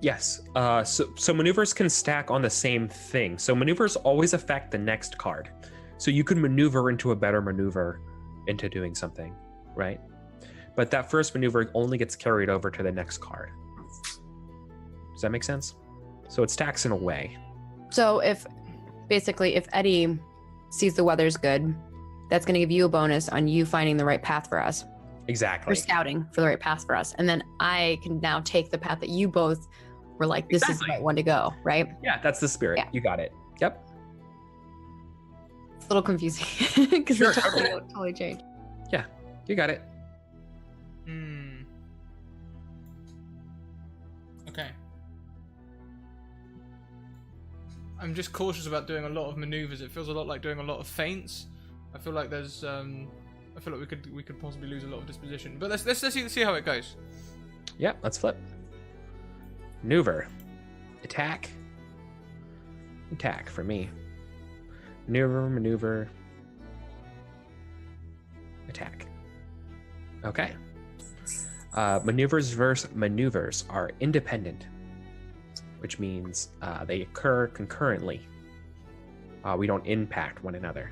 Yes. So maneuvers can stack on the same thing. So maneuvers always affect the next card. So you could maneuver into a better maneuver into doing something, right? But that first maneuver only gets carried over to the next card. Does that make sense? So it stacks in a way. So if Eddie sees the weather's good, that's going to give you a bonus on you finding the right path for us. Exactly. Or scouting for the right path for us. And then I can now take the path that you both were like, this is the right one to go, right? Yeah, that's the spirit. Yeah. You got it. Yep. It's a little confusing because Sure. it totally changed. Yeah, you got it. Okay. I'm just cautious about doing a lot of maneuvers. It feels a lot like doing a lot of feints. I feel like there's I feel like we could possibly lose a lot of disposition. But let's see how it goes. Yeah, let's flip. Maneuver. Attack. Attack for me. Maneuver. Attack. Okay. Maneuvers versus maneuvers are independent, which means they occur concurrently. We don't impact one another.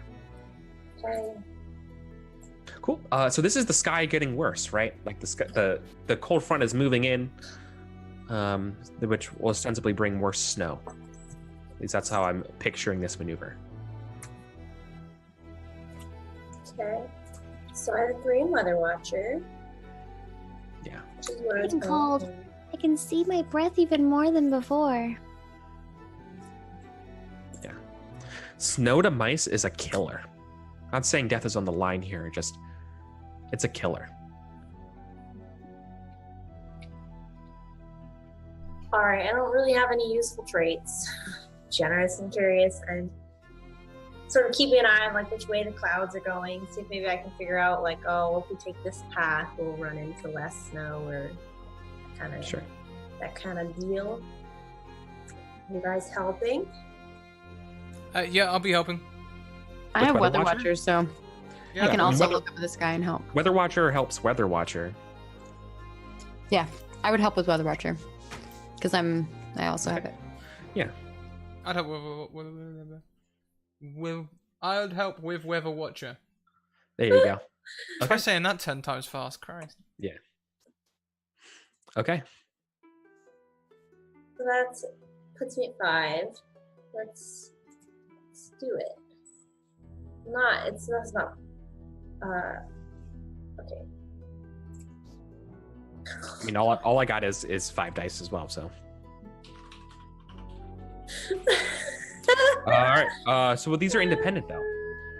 Okay. Cool. So this is the sky getting worse, right? Like the cold front is moving in, which will ostensibly bring worse snow. At least that's how I'm picturing this maneuver. Okay. So I have a 3 in Weather Watcher. Yeah. Which is what I was Getting cold. thinking. I can see my breath even more than before. Snow to mice is a killer. Not saying death is on the line here, just it's a killer. All right. I don't really have any useful traits. Generous and curious, and sort of keeping an eye on like which way the clouds are going. See if maybe I can figure out like, oh, if we take this path, we'll run into less snow or kind of Sure. that kind of deal. You guys helping? Yeah, I'll be helping. I With have Weather weather Watcher? watchers, so Yeah, I can I mean, also weather- look up at the sky and help. Weather Watcher helps Weather Watcher. Yeah, I would help with weather watcher because I also have it. I'd help I'd help with Weather Watcher. There you go. Try saying that 10 times fast, Christ. Okay. So that puts me at 5. Let's do it. That's not. Okay. I mean, all I got is 5 dice as well. So. All right. So these are independent though.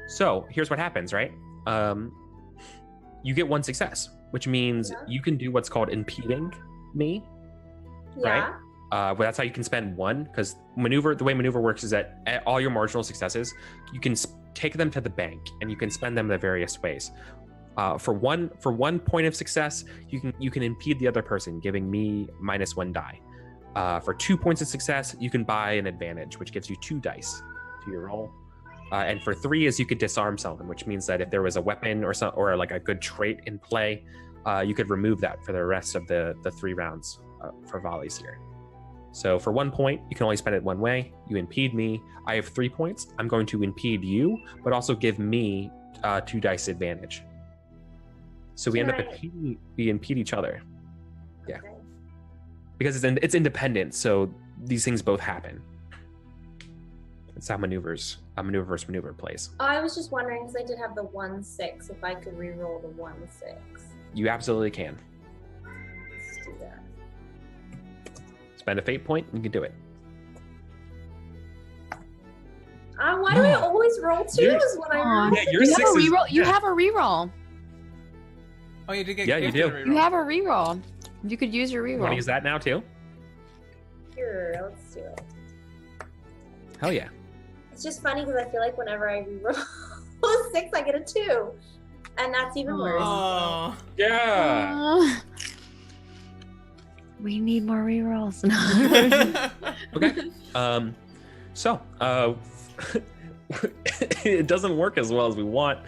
So here's what happens, right? You get 1 success, which means Yeah. you can do what's called impeding me. Yeah. But that's how you can spend 1, because the way maneuver works is that at all your marginal successes, you can take them to the bank and you can spend them in various ways. For one point of success, you can impede the other person, giving me -1 die. For 2 points of success, you can buy an advantage, which gives you 2 dice to your roll. And for 3 is you could disarm someone, which means that if there was a weapon or like a good trait in play, you could remove that for the rest of the 3 rounds for volleys here. So for 1 point, you can only spend it one way. You impede me. I have 3 points. I'm going to impede you, but also give me 2 dice advantage. So we end up Right. we impede each other. Yeah. Okay. Because it's independent, so these things both happen. It's how maneuver versus maneuver plays. Oh, I was just wondering because I did have the 1/6. If I could re-roll the 1/6. You absolutely can. Let's do that. Spend a fate point, and you can do it. Why do I always roll 2s when I Aw. roll? Yeah, your You have a 6 is- reroll. You yeah. have a reroll. Oh, you did get Yeah, you gifted do. a reroll. You have a reroll. You could use your You want to reroll. use that now too? Sure, let's do it. Hell yeah. It's just funny because I feel like whenever I re-roll a 6, I get a 2, and that's even worse. Oh. Yeah. We need more rerolls. Okay. So, it doesn't work as well as we want.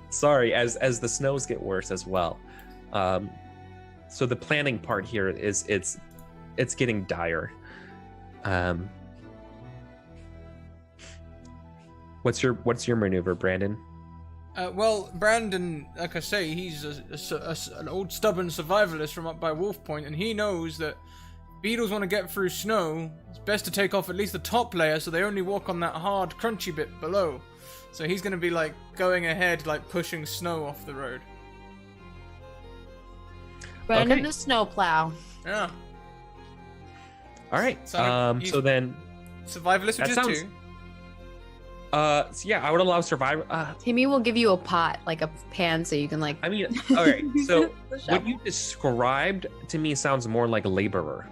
Sorry, as the snows get worse as well. So the planning part here is it's getting dire. What's your maneuver, Brandon? Well, Brandon, like I say, he's an old stubborn survivalist from up by Wolf Point, and he knows that beetles want to get through snow. It's best to take off at least the top layer so they only walk on that hard, crunchy bit below. So he's going to be like going ahead, like pushing snow off the road. Brandon Okay. the snowplow. Yeah. All right. So then, Survivalist, That which is sounds- 2. so yeah, I would allow survivor. Timmy will give you a pot, like a pan, so you can like. I mean, all right. So The what shovel. you described to me sounds more like laborer,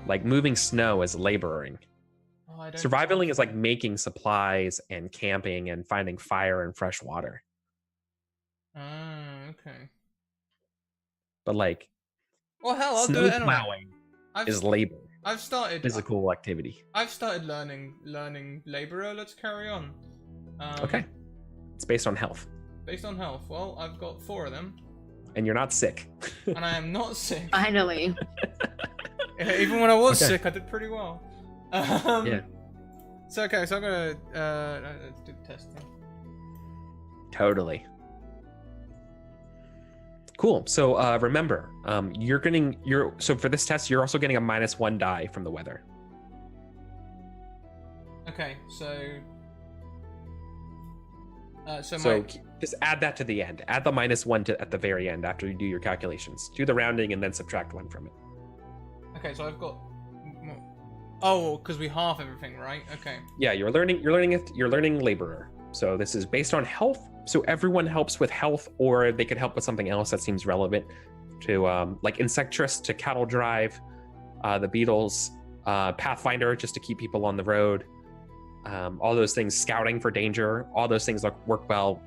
like moving snow as laboring. Oh, I don't Surviving is like making supplies and camping and finding fire and fresh water. Okay. But like Well, hell, I'll do snow it anyway. plowing is labor, I've started. physical activity. I've started learning laborer. Let's carry on. Okay. It's based on health, Based on health. Well, I've got 4 of them, and you're not sick. and I am not sick. Finally. Even when I was Okay. sick, I did pretty well. Yeah. So okay, so I'm gonna let's do the test then. Totally. Cool. So remember, so for this test, you're also getting a -1 die from the weather. Okay, so So just add that to the end. Add the -1 at the very end after you do your calculations. Do the rounding and then subtract 1 from it. okay, so I've got. Oh, because we half everything, right? Okay. Yeah, you're learning laborer. So this is based on health. So everyone helps with health, or they could help with something else that seems relevant to like insectress to cattle drive, the beetles, pathfinder just to keep people on the road. All those things, scouting for danger, all those things work well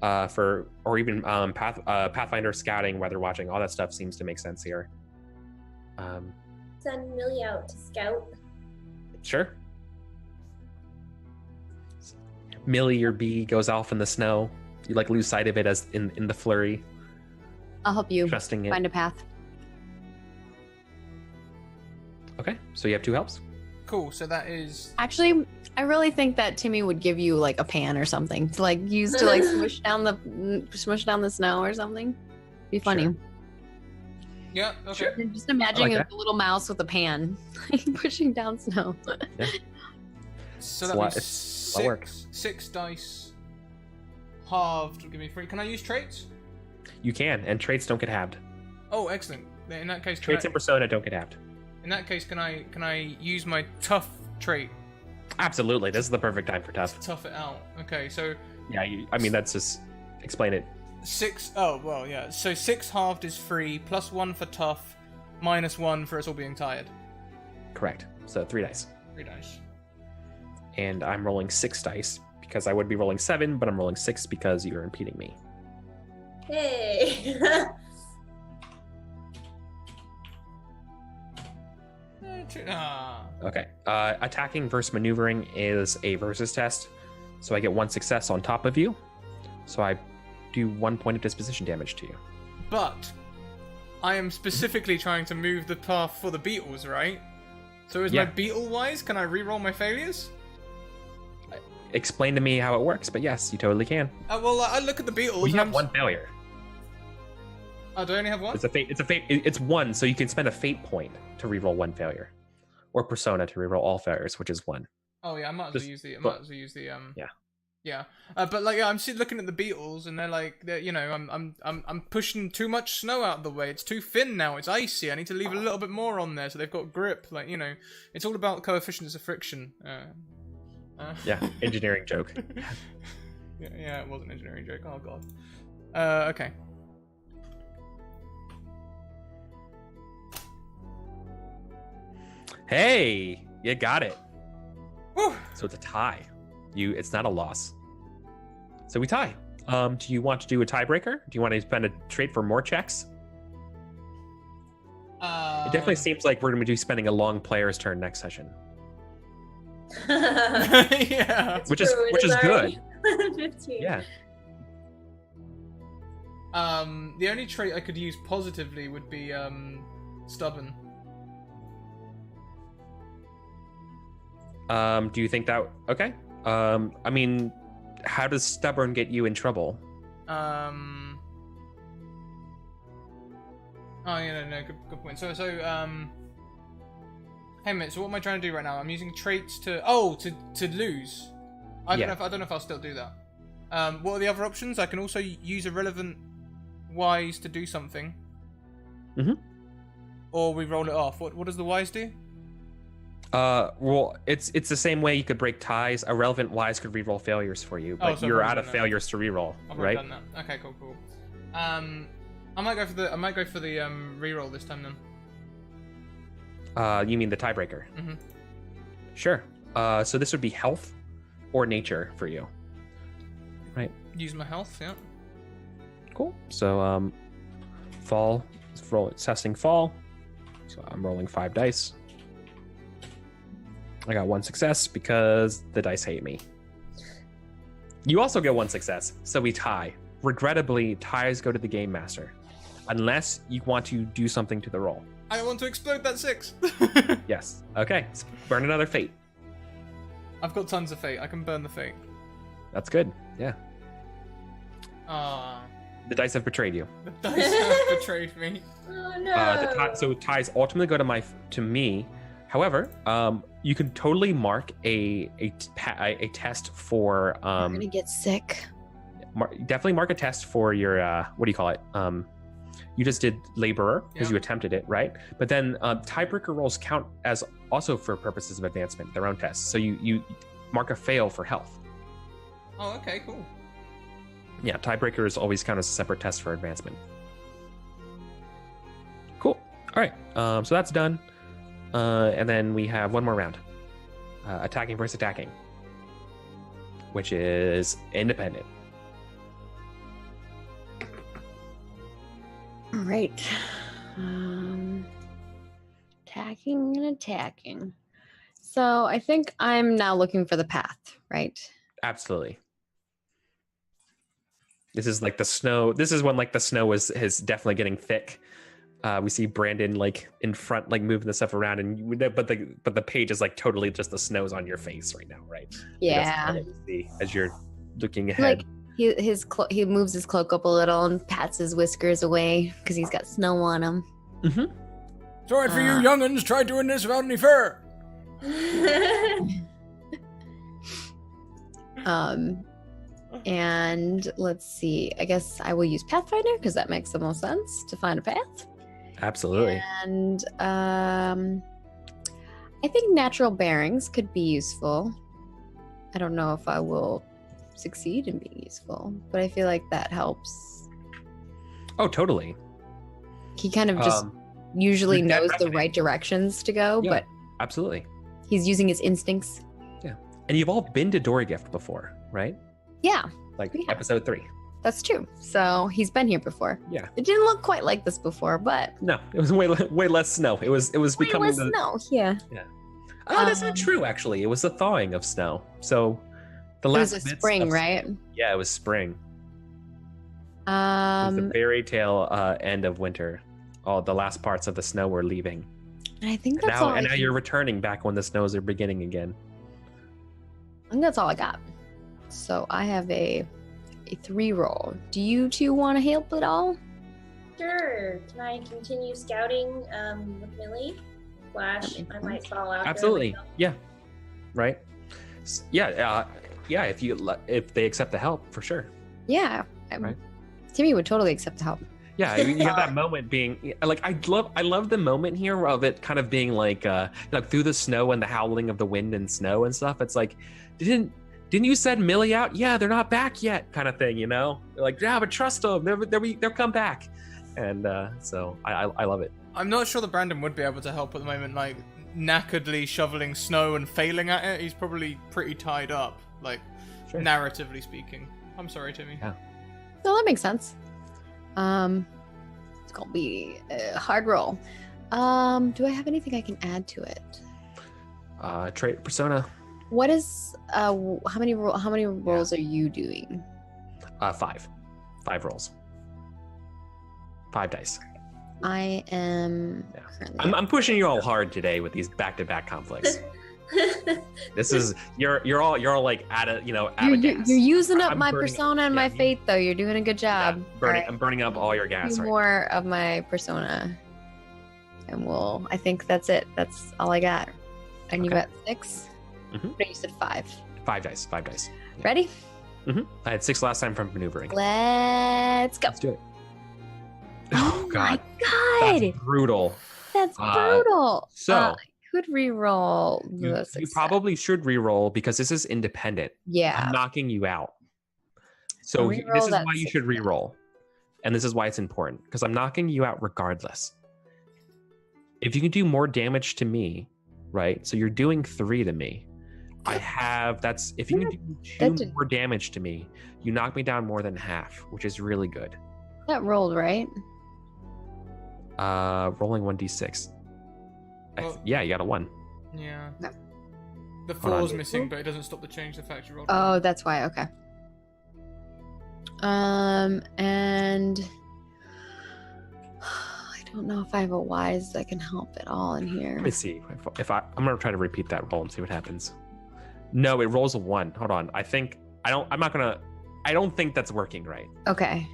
or even pathfinder, scouting, weather watching, all that stuff seems to make sense here. Send Millie out to scout. Sure. Millie, your bee, goes off in the snow. You like lose sight of it as in the flurry, I'll help you trusting it. find a path. Okay, so you have 2 helps. Cool. So that is. Actually, I really think that Timmy would give you like a pan or something to like use to like smush down the snow or something. Be funny. Sure. Yeah. Okay. Sure. And just imagining that. a little mouse with a pan pushing down snow. So It's that a lot- means it's a lot of work. 6 dice halved will give me 3. Can I use traits? You can, and traits don't get halved. Oh, excellent. In that case, Traits and persona don't get halved. can I use my tough trait Absolutely, this is the perfect time for to tough. tough it out? Okay, so Yeah, I mean that's just explain it. 6. Oh well, yeah. So 6 halved is 3, plus 1 for tough, -1 for us all being tired. Correct. So 3 dice, 3 dice. and I'm rolling 6 dice because I would be rolling 7, but I'm rolling 6 because you're impeding me. Hey. Ah. Okay. Attacking versus maneuvering is a versus test, so I get 1 success on top of you. So I do 1 point of disposition damage to you. But I am specifically trying to move the path for the beetles, right? So is Yeah. my beetle wise? Can I re-roll my failures? Explain to me how it works, but yes, you totally can. Well, I look at the beetles. Well, you and have I'm 1 failure. Oh, do I only have 1? It's a fate. It's 1, so you can spend a fate point to reroll 1 failure, or persona to reroll all failures, which is 1. Oh yeah, I might as Just- well use the. Yeah. Yeah. But like, yeah, I'm looking at the beetles, and they're you know, I'm pushing too much snow out of the way. It's too thin now. It's icy. I need to leave a little bit more on there so they've got grip. Like, you know, it's all about coefficients of friction. Yeah, engineering joke. Yeah, it was an engineering joke. Oh god. Okay. Hey, you got it. Whew. So it's a tie. It's not a loss. So we tie. Do you want to do a tiebreaker? Do you want to spend a trait for more checks? It definitely seems like we're going to be spending a long player's turn next session. Yeah. It's Which is true, it which is already good. 15. Yeah. The only trait I could use positively would be stubborn. Do you think that okay? I mean, how does stubborn get you in trouble? Oh, yeah, no, good point. So, hey, mate. So, what am I trying to do right now? I'm using traits to lose. I don't know if I'll still do that. What are the other options? I can also use irrelevant wise to do something. Mm-hmm. Or we roll it off. What does the wise do? Well, it's the same way you could break ties. Irrelevant wise could reroll failures for you, but so you're I've out of done that. failures to reroll, I've right? done that. Okay, cool. I might go for the reroll this time then. You mean the tiebreaker? Mhm. Sure. So this would be health or nature for you, right? Use my health. Yeah. Cool. So fall. It's testing fall. So I'm rolling 5 dice. I got 1 success because the dice hate me. You also get 1 success, so we tie. Regrettably, ties go to the game master, unless you want to do something to the roll. I want to explode that 6. Yes. Okay. So burn another fate. I've got tons of fate. I can burn the fate. That's good. Yeah. Ah, The dice have betrayed you. the dice have betrayed me. Oh no. So ties ultimately go to me. However, you can totally mark a test for I'm gonna get sick. definitely mark a test for your what do you call it? You just did laborer because Yeah. you attempted it, right? But then tiebreaker rolls count as also for purposes of advancement, their own tests. So you mark a fail for health. Oh, okay, cool. Yeah, tiebreakers always count as a separate test for advancement. Cool. All right, so that's done. And then we have one more round. Attacking versus attacking, which is independent. All right. Attacking and attacking. So I think I'm now looking for the path, right? Absolutely. This is like the snow. This is when like the snow is definitely getting thick. We see Brandon like in front, like moving the stuff around, and but the page is like totally just the snow's on your face right now, right? Yeah. That's what you see as you're looking ahead. Like he moves his cloak up a little and pats his whiskers away because he's got snow on him. Mm-hmm. Sorry for you young'uns. Try doing this without any fur. And let's see. I guess I will use Pathfinder because that makes the most sense to find a path. Absolutely. And I think natural bearings could be useful. I don't know if I will succeed in being useful, but I feel like that helps. Oh, totally. He kind of just usually that knows the resonates. right directions to go, Yeah. but Absolutely. he's using his instincts. Yeah. And you've all been to Dorigift before, right? Yeah, Like Yeah. episode 3. that's true. So he's been here before. Yeah. It didn't look quite like this before, but No, it was way less snow. It was way becoming less the, snow. Yeah. Oh, that's not true. Actually, it was the thawing of snow. So the It last was a bits spring, of- right? Yeah, it was spring. It was the very tail end of winter. All the last parts of the snow were leaving. I think And that's now, all. and I now you're returning back when the snows are beginning again. think that's all I got. So I have a 3 roll. Do you two want to help at all? Sure. Can I continue scouting with Millie? Flash, That makes I might sense. fall out. there Absolutely. myself. Yeah. Right. Yeah. Yeah. If they accept the help, for sure. Yeah. Right. Timmy would totally accept the help. Yeah, you have that moment being like I love the moment here of it kind of being like through the snow and the howling of the wind and snow and stuff. It's like didn't you send Millie out? Yeah, they're not back yet, kind of thing, you know? Like, yeah, but trust them, they'll come back. And so I love it. I'm not sure that Brandon would be able to help at the moment, like, knackeredly shoveling snow and failing at it. He's probably pretty tied up, like, Sure. narratively speaking. I'm sorry, Timmy. Yeah. No, that makes sense. It's gonna be a hard roll. Do I have anything I can add to it? Trait persona. What is how many rolls are you doing? 5 rolls, 5 dice. I am. Yeah. currently- I'm pushing you all hard today with these back-to-back conflicts. This is you're all like at a You're gas. using up I'm my burning up- persona and yeah, my you- faith, though. You're doing a good Yeah, job. I'm burning up all your gas Few right more of my persona, and I think that's it. That's all I got. And you Okay. got 6. Mhm. No, you said 5. now. 5 dice. 5 dice. Yeah. Ready? I had 6 last time from maneuvering. Let's go. Let's do it. Oh my That's god, brutal. that's Uh, brutal. So I could re-roll you, the you success. probably should re-roll because this is independent. Yeah. I'm knocking you out. I'll So re-roll this is that why you should success. re-roll. And this is why it's important because I'm knocking you out regardless. If you can do more damage to me, right? So you're doing 3 to me. If you can do 2 more damage to me, you knock me down more than half, which is really good. That rolled, right? Rolling 1d6. Well- Yeah, you got a 1. Yeah. No. The Hold on. 4's missing, but it doesn't stop the change the fact you rolled. Oh, that's why. Okay. And I don't know if I have a wise that can help at all in here. Let me see if I'm gonna try to repeat that roll and see what happens. No, it rolls a 1. Hold on. I don't think that's working right. Okay.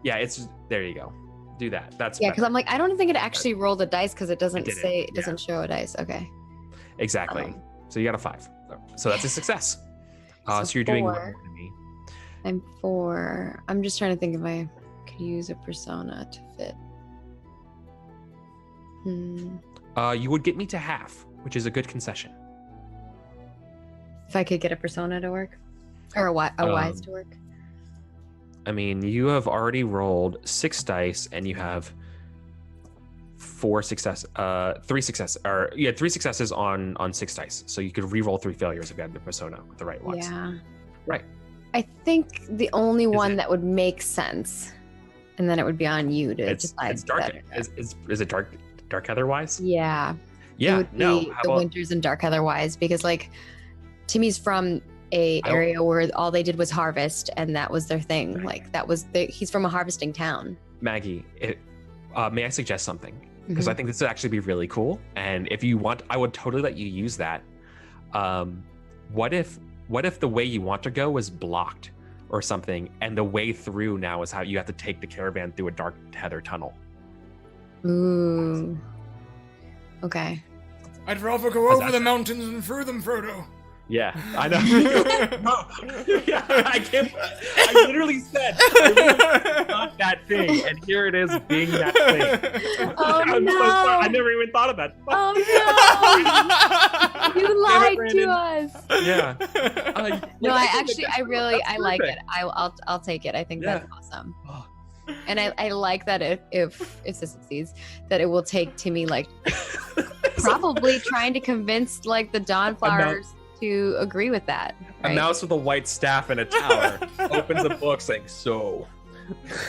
Yeah, there you go. Do that. That's Yeah, because better. I'm like, I don't think it actually rolled a dice because it doesn't didn't, say, it yeah. doesn't show a dice. Okay. Exactly. So you got a 5. So that's a success. So So you're doing 4. more than me. I'm 4. I'm just trying to think if I could use a persona to fit. You would get me to half, which is a good concession. If I could get a persona to work, or a wise to work. I mean, you have already rolled 6 dice, and you have 3 successes on 6 dice. So you could re-roll 3 failures if you had the persona with the right ones. Yeah. Right. I think the only one it- that would make sense, and then it would be on you to decide. It's dark. better. Is it dark Heather wise? Yeah. It Yeah. would be No. How the about, Winters and Dark Heather wise, because like Timmy's from a area where all they did was harvest, and that was their thing. Right. Like he's from a harvesting town. Maggie? May I suggest something? Because Mhm. I think this would actually be really cool. And if you want, I would totally let you use that. What if the way you want to go is blocked or something, and the way through now is how you have to take the caravan through a dark heather tunnel? Ooh. Okay. I'd rather go over the mountains and through them, Frodo. Yeah, I know. No. Yeah, I literally said not that thing, and here it is being that thing. Oh, I'm no. so sorry. I never even thought of that. Oh no! You lied to us. Yeah. No, Like, I think like perfect. it. I'll take it. I think Yeah. that's awesome. Oh. And I like that if this succeeds, that it will take Timmy like probably trying to convince like the Dawnflowers to agree with that. A Right? mouse with a white staff in a tower opens a book saying, "So,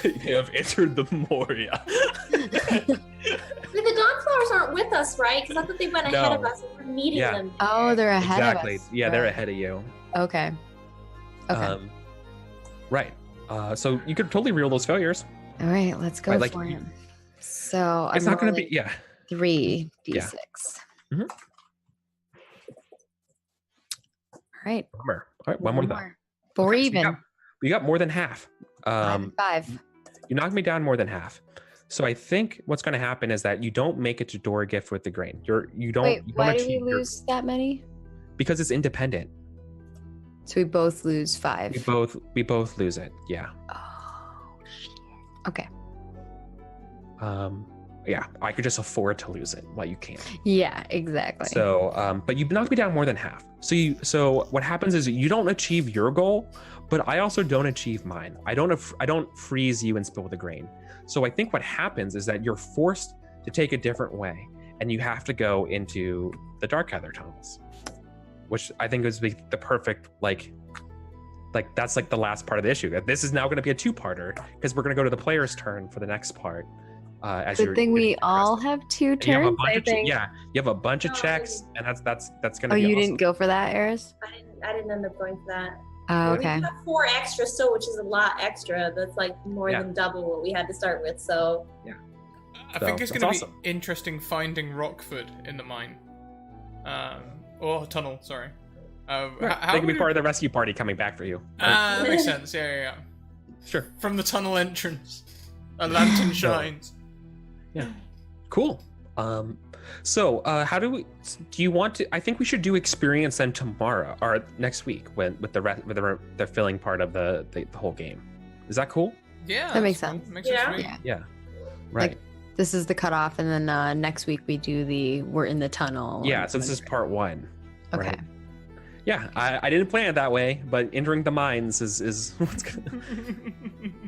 you have entered the Moria." The Dawnflowers aren't with us, right? Because I thought they went ahead of No. us and we're meeting Yeah. them. Oh, they're ahead Exactly. of us. Yeah, they're Right. ahead of you. Okay. Okay. Right. So you could totally reroll those failures. All right, let's go Right, like, for you- him. So It's I'm not going to be. rolling Yeah. 3d6. Mhm. All right. Bummer. All right. One more. more. 4 Okay, so even. you got more than half. 5. You knocked me down more than half. So I think what's going to happen is that you don't make it to Dorigifts with the grain. You don't. Wait, you don't why do we achieve your- lose that many? Because it's independent. So we both lose 5. We both lose it. Yeah. Oh, shit. Okay. Yeah. I could just afford to lose it while you can't. Yeah, exactly. So, but you knocked me down more than half. So what happens is you don't achieve your goal, but I also don't achieve mine. I don't freeze you and spill the grain. So I think what happens is that you're forced to take a different way, and you have to go into the Dark Heather tunnels, which I think is the perfect like that's like the last part of the issue. This is now going to be a 2-parter because we're going to go to the player's turn for the next part, As Good you're thing we getting all rested. have 2 And you have a turns, bunch I of think. you have a bunch of No, I checks, didn't. and that's gonna Oh, be you awesome. didn't go for that, Eris? I didn't end up going for that. Oh, We okay. have 4 extra still, which is a lot extra. That's like more Yeah. than double what we had to start with. So I So, think it's that's going to awesome. be interesting finding Rockford in the mine. Or tunnel, sorry. How They can be would part of the rescue party coming back for you. that makes sense. Yeah. Sure. From the tunnel entrance, a lantern shines. Cool. So how do you want to? I think we should do experience then tomorrow or next week with the filling part of the whole game. Is that cool? Yeah, That makes that's cool. sense. Makes sense to me. Yeah. Yeah. Right. This is the cutoff, and then next week we do we're in the tunnel. Yeah. and- So this is part 1. Okay. Right. Yeah. I didn't plan it that way, but entering the mines is what's gonna.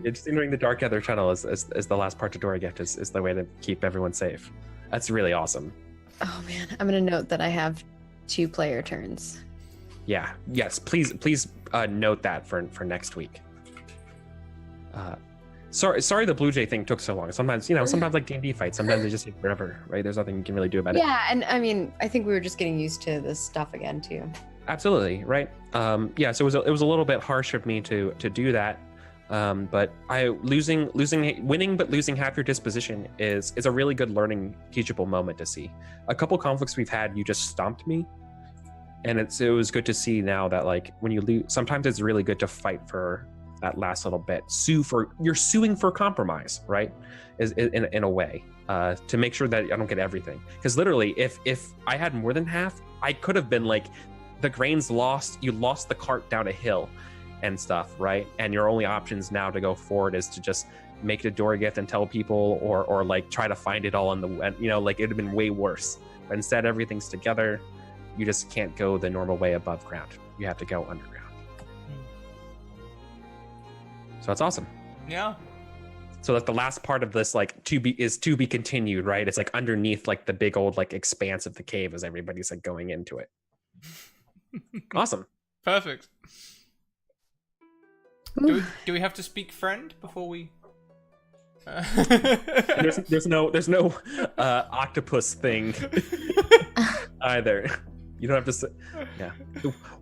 It's entering the Dark Ether tunnel is the last part to Dorigift is the way to keep everyone safe. That's really awesome. Oh man, I'm gonna note that I have 2 player turns. Yeah. Yes. Please note that for next week. Sorry the Blue Jay thing took so long. Sometimes like D&D fights, sometimes they just take forever, right? There's nothing you can really do about it. Yeah, and I mean, I think we were just getting used to this stuff again too. Absolutely, right? Yeah, so it was a little bit harsh of me to do that. But winning but losing half your disposition is a really good learning, teachable moment to see. A couple conflicts we've had, you just stomped me, and it was good to see now that like when you lose, sometimes it's really good to fight for that last little bit. You're suing for compromise, right? Is in a way to make sure that I don't get everything. Because literally, if I had more than half, I could have been like, the grain's lost. You lost the cart down a hill and stuff, right? And your only options now to go forward is to just make it a Dorigift and tell people, or like try to find it all in the, like it'd have been way worse. But instead, everything's together. You just can't go the normal way above ground. You have to go underground. So that's awesome. Yeah. So like the last part of this like to be continued, right? It's like underneath like the big old like expanse of the cave as everybody's like going into it. Awesome. Perfect. Do we have to speak friend before we? There's no octopus thing either. You don't have to say. Yeah.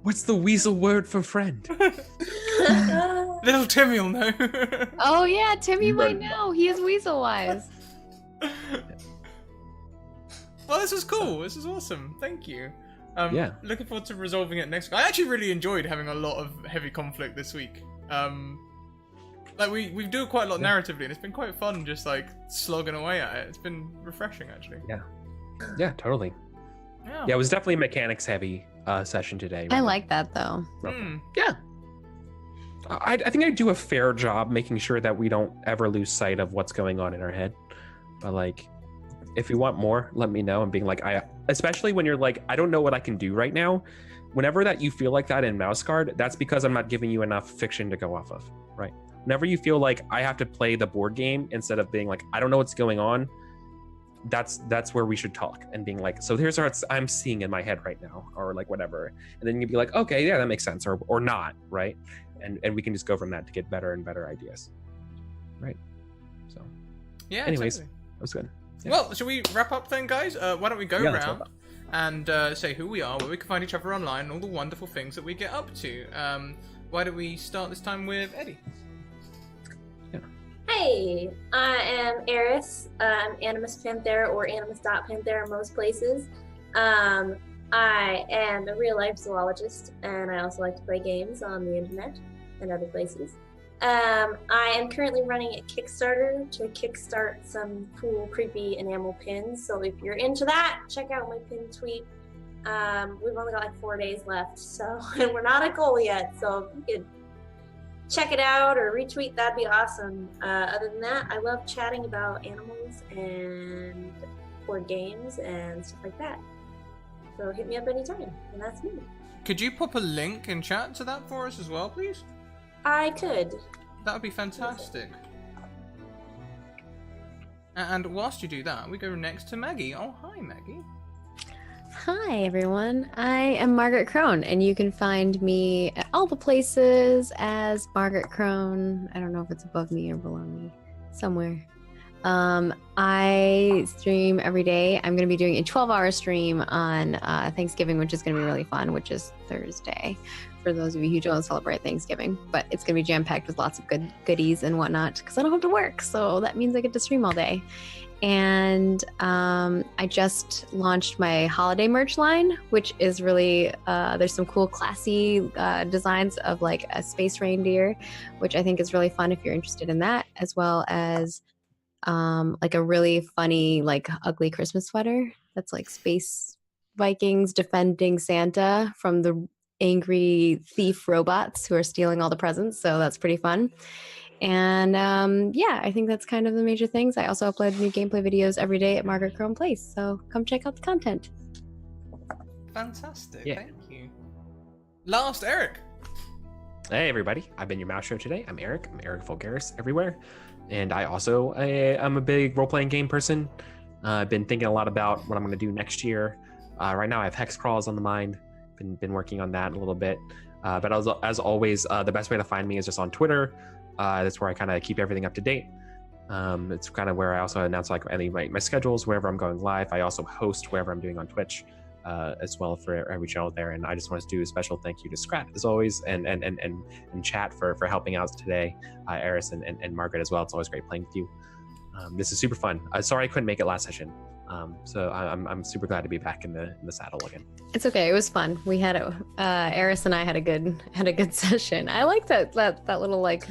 What's the weasel word for friend? Little Timmy will know. Oh yeah, Timmy might know. He is weasel wise. Well, this is cool. This is awesome. Thank you. Yeah. Looking forward to resolving it next week. I actually really enjoyed having a lot of heavy conflict this week. Like we do quite a lot narratively, and it's been quite fun just like slogging away at it. It's been refreshing actually. Yeah, totally. Yeah. Yeah, it was definitely a mechanics heavy session today. I really. like that though. Yeah. I think I do a fair job making sure that we don't ever lose sight of what's going on in our head. But like, if you want more, let me know. And being like, especially when you're like, I don't know what I can do right now. Whenever that you feel like that in Mouse Guard, that's because I'm not giving you enough fiction to go off of, right? Whenever you feel like I have to play the board game instead of being like, I don't know what's going on, that's where we should talk and being like, so here's what I'm seeing in my head right now, or like whatever. And then you'd be like, okay, yeah, that makes sense, or not, right? And we can just go from that to get better and better ideas, right? So Yeah. anyways, Totally. that was good. Yeah. Well, shall we wrap up then, guys? Why don't we go Yeah, let's around wrap up. and say who we are, where we can find each other online, and all the wonderful things that we get up to. Why don't we start this time with Eddie? Hey, I am Eris. I'm Animus Panthera or Animus.Panthera most places. I am a real life zoologist, and I also like to play games on the internet and other places. I am currently running a Kickstarter to kickstart some cool, creepy enamel pins. So if you're into that, check out my pin tweet. We've only got like 4 days left, so and we're not at goal yet. So if you could check it out or retweet, that'd be awesome. Other than that, I love chatting about animals and board games and stuff like that. So hit me up anytime, and that's me. Could you pop a link in chat to that for us as well, please? I could. That would be fantastic. And whilst you do that, we go next to Maggie. Oh, hi, Maggie. Hi everyone, I am Margaret Crone, and you can find me at all the places as Margaret Crone. I don't know if it's above me or below me, somewhere. I stream every day. I'm going to be doing a 12-hour stream on Thanksgiving, which is going to be really fun, which is Thursday, for those of you who don't celebrate Thanksgiving. But it's going to be jam-packed with lots of goodies and whatnot, because I don't have to work, so that means I get to stream all day. And I just launched my holiday merch line, which is really, there's some cool classy designs of like a space reindeer, which I think is really fun if you're interested in that, as well as like a really funny, like ugly Christmas sweater that's like space Vikings defending Santa from the angry thief robots who are stealing all the presents. So that's pretty fun. And yeah, I think that's kind of the major things. I also upload new gameplay videos every day at Margaret Crone Place, so come check out the content. Fantastic, Yeah. thank you. Last, Eric. Hey everybody, I've been your mouse show today. I'm Eric Vulgaris everywhere. And I'm a big role-playing game person. I've been thinking a lot about what I'm going to do next year. Right now I have hex crawls on the mind. Been working on that a little bit. But as always, the best way to find me is just on Twitter. That's where I kind of keep everything up to date. It's kind of where I also announce like any my schedules, wherever I'm going live. I also host wherever I'm doing on Twitch as well for every channel there. And I just want to do a special thank you to Scrap as always, and chat for helping out today, Eris and Margaret as well. It's always great playing with you. This is super fun. Sorry I couldn't make it last session. So I'm super glad to be back in the saddle again. It's okay. It was fun. We had Eris and I had a good session. I like that little like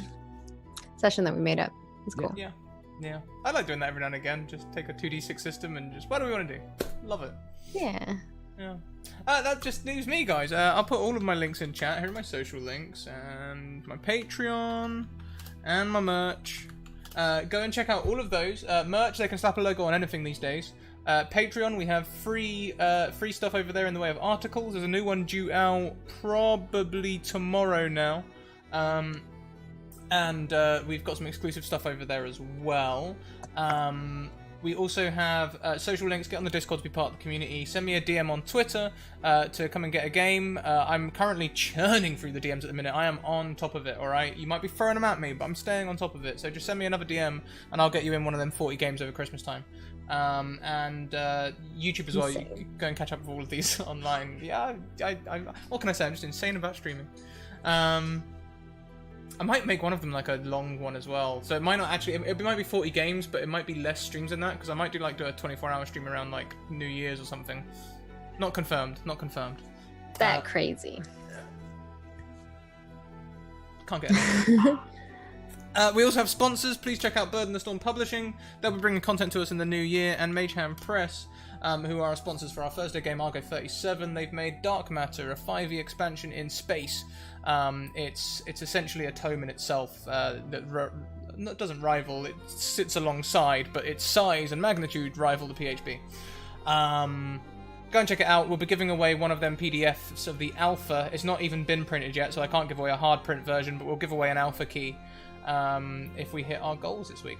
session that we made up. It's cool. Yeah. I like doing that every now and again. Just take a 2d6 system and just, what do we want to do? Love it. Yeah. That just leaves me, guys. I'll put all of my links in chat. Here are my social links and my Patreon and my merch. Go and check out all of those. Merch, they can slap a logo on anything these days. Patreon, we have free stuff over there in the way of articles. There's a new one due out probably tomorrow now. And we've got some exclusive stuff over there as well. We also have social links. Get on the Discord to be part of the community. Send me a DM on Twitter to come and get a game. I'm currently churning through the DMs at the minute. I am on top of it, alright? You might be throwing them at me, but I'm staying on top of it. So just send me another DM, and I'll get you in one of them 40 games over Christmas time. And YouTube as well. You can go and catch up with all of these online. Yeah, I what can I say? I'm just insane about streaming. I might make one of them like a long one as well. So it might not actually, it might be 40 games, but it might be less streams than that, because I might do a 24-hour stream around like New Year's or something. Not confirmed. That crazy. Can't get it. We also have sponsors. Please check out Bird and the Storm Publishing. They'll be bringing content to us in the new year, and Mage Hand Press, who are our sponsors for our Thursday game, Argo 37. They've made Dark Matter, a 5e expansion in space. It's essentially a tome in itself that doesn't rival, it sits alongside, but its size and magnitude rival the PHP. Go and check it out. We'll be giving away one of them PDFs of the alpha. It's not even been printed yet, so I can't give away a hard print version, but we'll give away an alpha key if we hit our goals this week.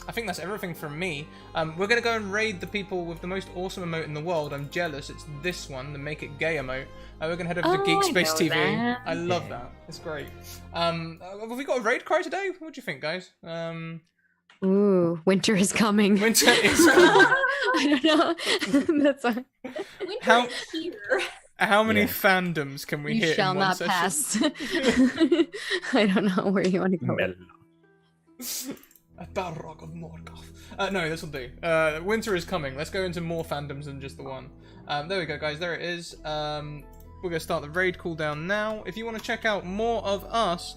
I think that's everything from me. We're going to go and raid the people with the most awesome emote in the world. I'm jealous. It's this one, the Make It Gay emote. We're going to head over to Geek Space TV. That. I love that. It's great. Have we got a raid cry today? What do you think, guys? Ooh, winter is coming. Winter is coming. I don't know. That's a... Winter is here. How many fandoms can we You hit shall in one not session? pass. I don't know where you want to go. A Balrog of Morgoth. No, this will do. Winter is coming. Let's go into more fandoms than just the one. There we go, guys. There it is. We're going to start the raid cooldown now. If you want to check out more of us,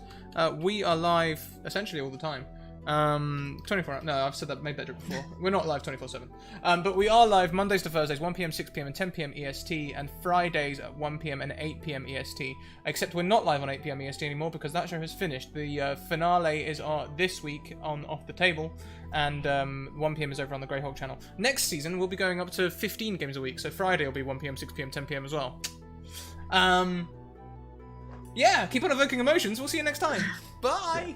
we are live essentially all the time. 24 hours. No, I've said that, made that joke before. We're not live 24/7. But we are live Mondays to Thursdays, 1 PM, 6 PM, and 10 PM EST, and Fridays at 1 PM and 8 PM EST. Except we're not live on 8 PM EST anymore because that show has finished. The finale is this week on Off the Table, and 1 PM is over on the Greyhawk channel. Next season, we'll be going up to 15 games a week, so Friday will be 1 PM, 6 PM, 10 PM as well. Yeah, keep on evoking emotions. We'll see you next time. Bye!